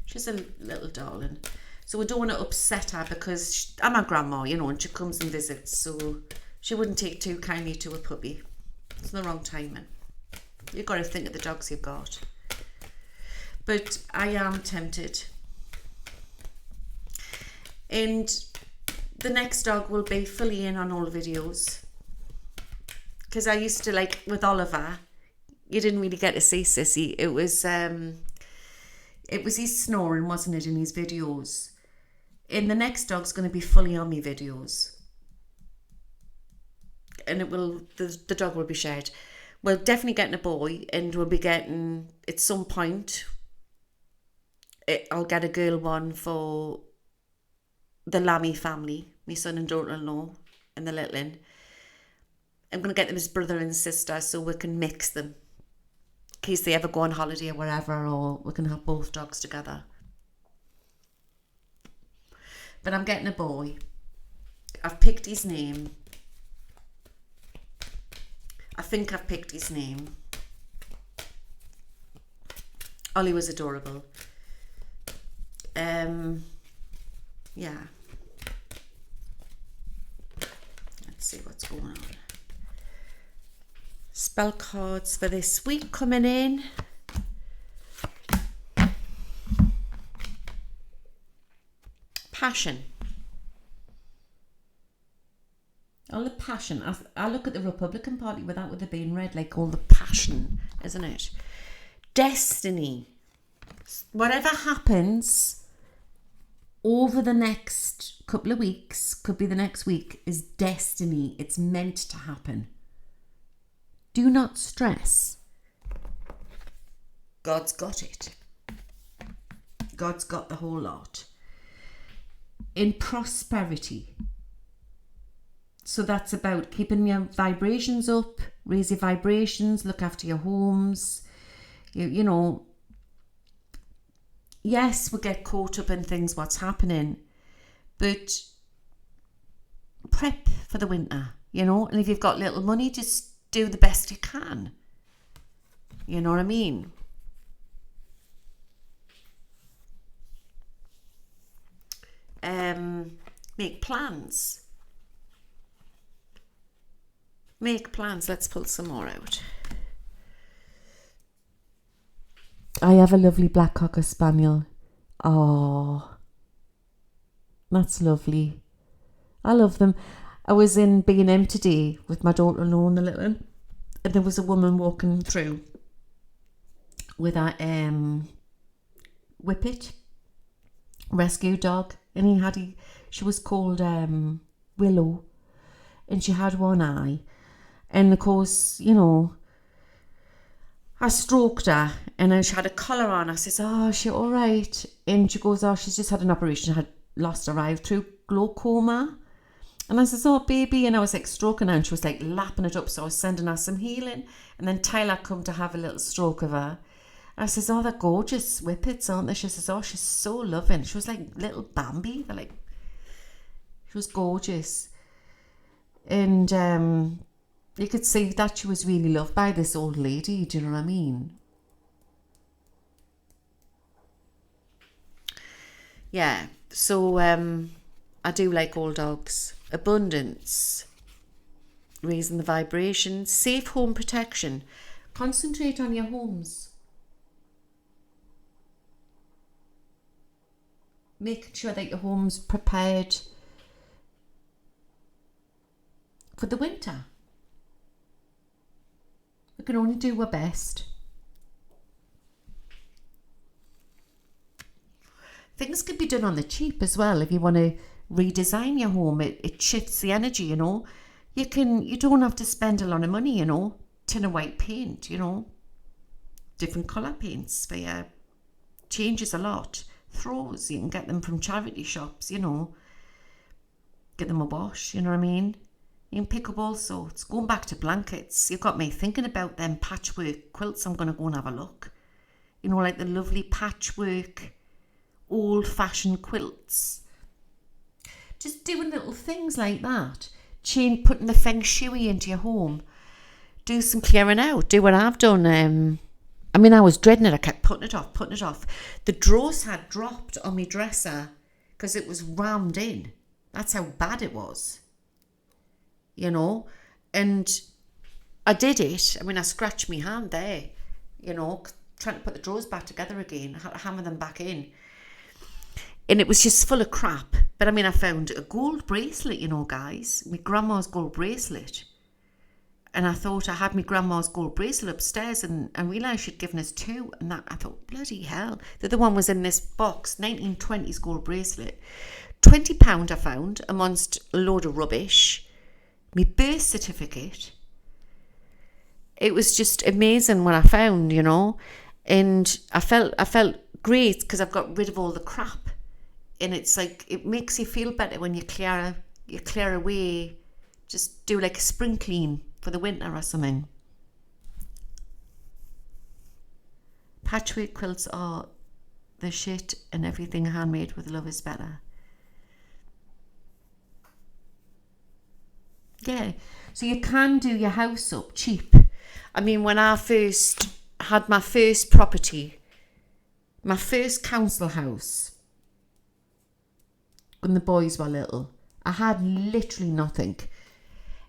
[SPEAKER 1] she's a little darling. So we don't want to upset her because I'm her grandma, you know, and she comes and visits, so she wouldn't take too kindly to a puppy. It's the wrong timing. You've got to think of the dogs you've got. But I am tempted. And the next dog will be fully in on all videos. Because I used to, like, with Oliver, you didn't really get to see Sissy. It was his snoring, wasn't it, in his videos. And the next dog's going to be fully on me videos. And it will, the dog will be shared. We're definitely getting a boy, and we'll be getting, at some point, I'll get a girl one for the Lammy family, my son and daughter-in-law, and the little one. I'm going to get them as brother and sister so we can mix them in case they ever go on holiday or wherever, or we can have both dogs together. But I'm getting a boy. I've picked his name. I think I've picked his name. Ollie was adorable. Yeah. Let's see what's going on. Spell cards for this week coming in. Passion. All the passion. I look at the Republican Party without with it being red, like all the passion, isn't it? Destiny. Whatever happens over the next couple of weeks, could be the next week, is destiny. It's meant to happen. Do not stress. God's got it. God's got the whole lot. In prosperity. So that's about keeping your vibrations up, raise your vibrations, look after your homes. You know, yes, we get caught up in things, what's happening, but prep for the winter, and if you've got little money, just do the best you can. You know what I mean? Make plans. Make plans. Let's pull some more out. I have a lovely black cocker spaniel. Oh, that's lovely. I love them. I was in B&M today with my daughter-in-law and the little one, and there was a woman walking through with a whippet rescue dog, and she was called Willow, and she had one eye, and of course, I stroked her, and then she had a collar on. I says, "Oh, is she all right?" And she goes, "Oh, she's just had an operation, had lost her eye through glaucoma." And I says, "Oh, baby," and I was like stroking her, and she was like lapping it up, so I was sending her some healing. And then Tyler come to have a little stroke of her. I says, "Oh, they're gorgeous whippets, aren't they?" She says, "Oh, she's so loving." She was like little Bambi. She was gorgeous. And you could see that she was really loved by this old lady. Do you know what I mean? Yeah. So I do like old dogs. Abundance. Raising the vibration. Safe home protection. Concentrate on your homes. Making sure that your home's prepared for the winter. We can only do our best. Things can be done on the cheap as well. If you want to redesign your home, it shifts the energy, You don't have to spend a lot of money, tin of white paint, different colour paints for your changes a lot. Throws, you can get them from charity shops, get them a wash, you know what I mean? You can pick up all sorts. Going back to blankets, you've got me thinking about them patchwork quilts. I'm going to go and have a look. Like the lovely patchwork, old-fashioned quilts. Just doing little things like that. Putting the feng shui into your home. Do some clearing out. Do what I've done. I was dreading it. I kept putting it off. The drawers had dropped on my dresser because it was rammed in. That's how bad it was. And I did it. I scratched my hand there, trying to put the drawers back together again. I had to hammer them back in. And it was just full of crap. But I found a gold bracelet, guys. My grandma's gold bracelet. And I thought I had my grandma's gold bracelet upstairs, and I realised she'd given us two. And I thought, bloody hell. The other one was in this box, 1920s gold bracelet. £20 I found amongst a load of rubbish. My birth certificate. It was just amazing what I found, And I felt great because I've got rid of all the crap. And it's like, it makes you feel better when you clear away. Just do like a spring clean for the winter or something. Patchwork quilts are the shit, and everything handmade with love is better. Yeah, so you can do your house up cheap. When I first had my first property, my first council house, when the boys were little, I had literally nothing.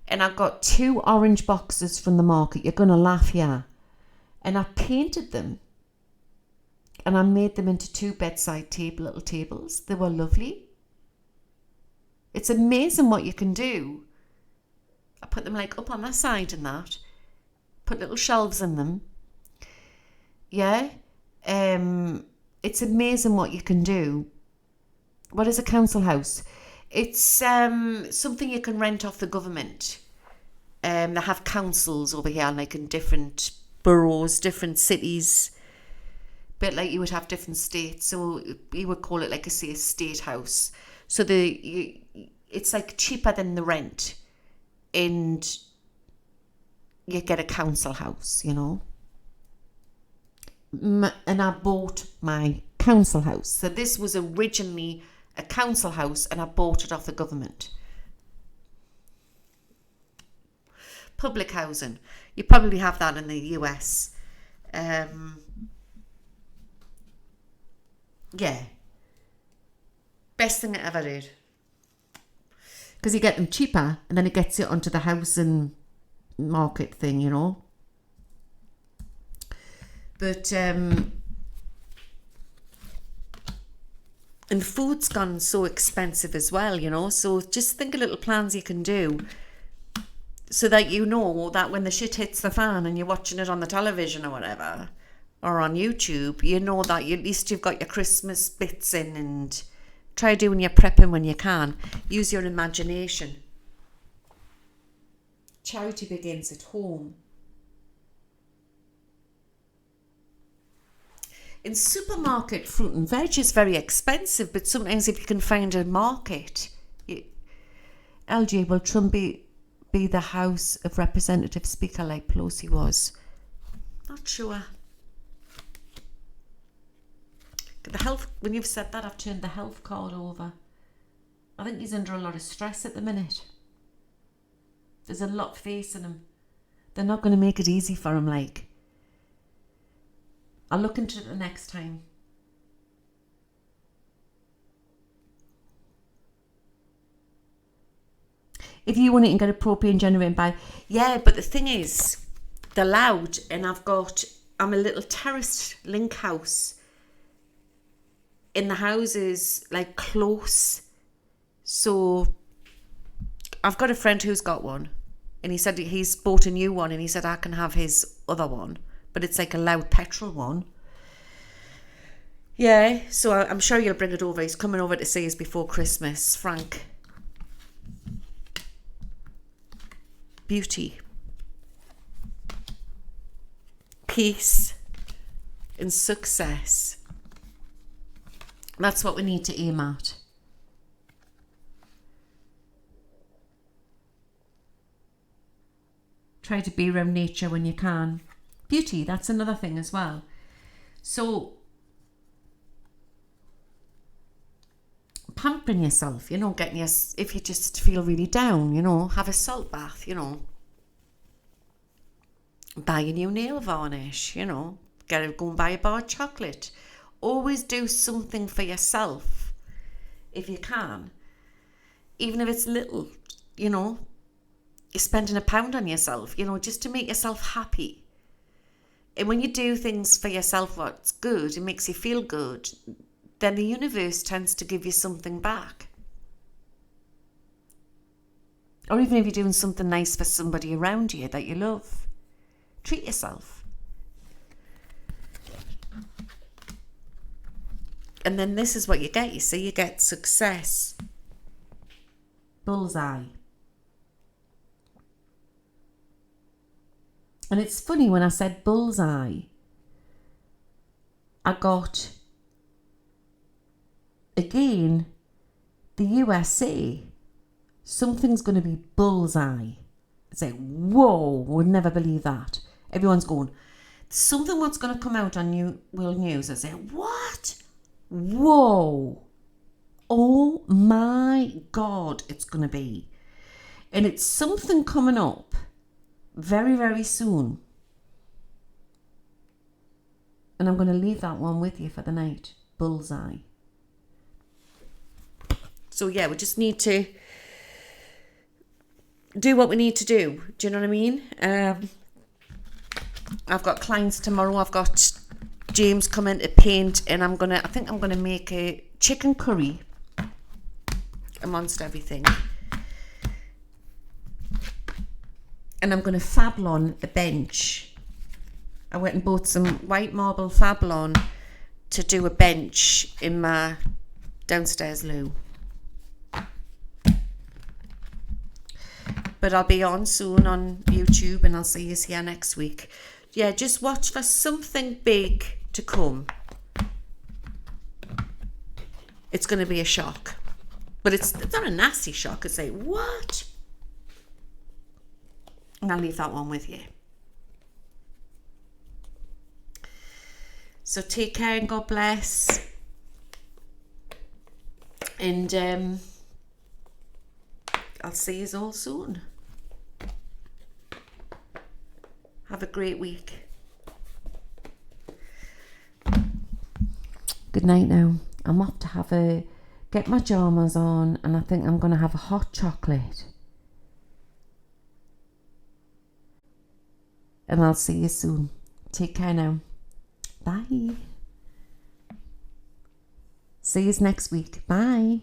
[SPEAKER 1] And I got 2 orange boxes from the market. You're going to laugh here. And I painted them. And I made them into 2 bedside little tables. They were lovely. It's amazing what you can do. I put them up on the side and that. Put little shelves in them. Yeah. It's amazing what you can do. What is a council house? It's something you can rent off the government. They have councils over here, in different boroughs, different cities. Bit like you would have different states. So you would call it a state house. So it's cheaper than the rent. And you get a council house, And I bought my council house. So this was originally a council house and I bought it off the government. Public housing. You probably have that in the US. Yeah. Best thing I ever did. Because you get them cheaper and then it gets you onto the housing market thing, you know. But and food's gone so expensive as well, you know. So just think of little plans you can do so that you know that when the shit hits the fan and you're watching it on the television or whatever, or on YouTube, you know that at least you've got your Christmas bits in, and try doing your prepping when you can. Use your imagination. Charity begins at home. In supermarket, fruit and veg is very expensive, but sometimes if you can find a market, LG, will Trump be the House of Representatives Speaker like Pelosi was? Not sure. The health, when you've said that, I've turned the health card over. I think he's under a lot of stress at the minute. There's a lot facing him. They're not going to make it easy for him, like. I'll look into it the next time. If you want it, you can get a propane generator by. Yeah, but the thing is, they're loud, and I'm a little terraced link house. In the houses, like close. So I've got a friend who's got one, and he said he's bought a new one, and he said I can have his other one, but it's like a loud petrol one. Yeah, so I'm sure you'll bring it over. He's coming over to see us before Christmas, Frank. Beauty, peace, and success. That's what we need to aim at. Try to be around nature when you can. Beauty, that's another thing as well. So, pampering yourself, you know, if you just feel really down, you know, have a salt bath, you know. Buy a new nail varnish, you know. Go and buy a bar of chocolate. Always do something for yourself if you can. Even if it's little, you know. You're spending £1 on yourself, you know, just to make yourself happy. And when you do things for yourself what's good, it makes you feel good, then the universe tends to give you something back. Or even if you're doing something nice for somebody around you that you love, treat yourself. And then this is what you get, you see, you get success. Bullseye. And it's funny, when I said bullseye, I got, again, the USA, something's going to be bullseye. It's like, whoa, would never believe that. Everyone's going, something what's going to come out on World News. I say, what? Whoa. Oh my God, it's going to be. And it's something coming up very, very soon. And I'm going to leave that one with you for the night. Bullseye. So yeah, we just need to do what we need to do. Do you know what I mean? I've got clients tomorrow. I've got James coming to paint, and I think I'm gonna make a chicken curry amongst everything. And I'm going to Fablon a bench. I went and bought some white marble Fablon to do a bench in my downstairs loo. But I'll be on soon on YouTube, and I'll see you here next week. Yeah, just watch for something big to come. It's going to be a shock. But it's not a nasty shock. It's like, what? And I'll leave that one with you. So take care and God bless. And I'll see you all soon. Have a great week. Good night now. I'm off to get my jammers on, and I think I'm going to have a hot chocolate. And I'll see you soon. Take care now. Bye. See you next week. Bye.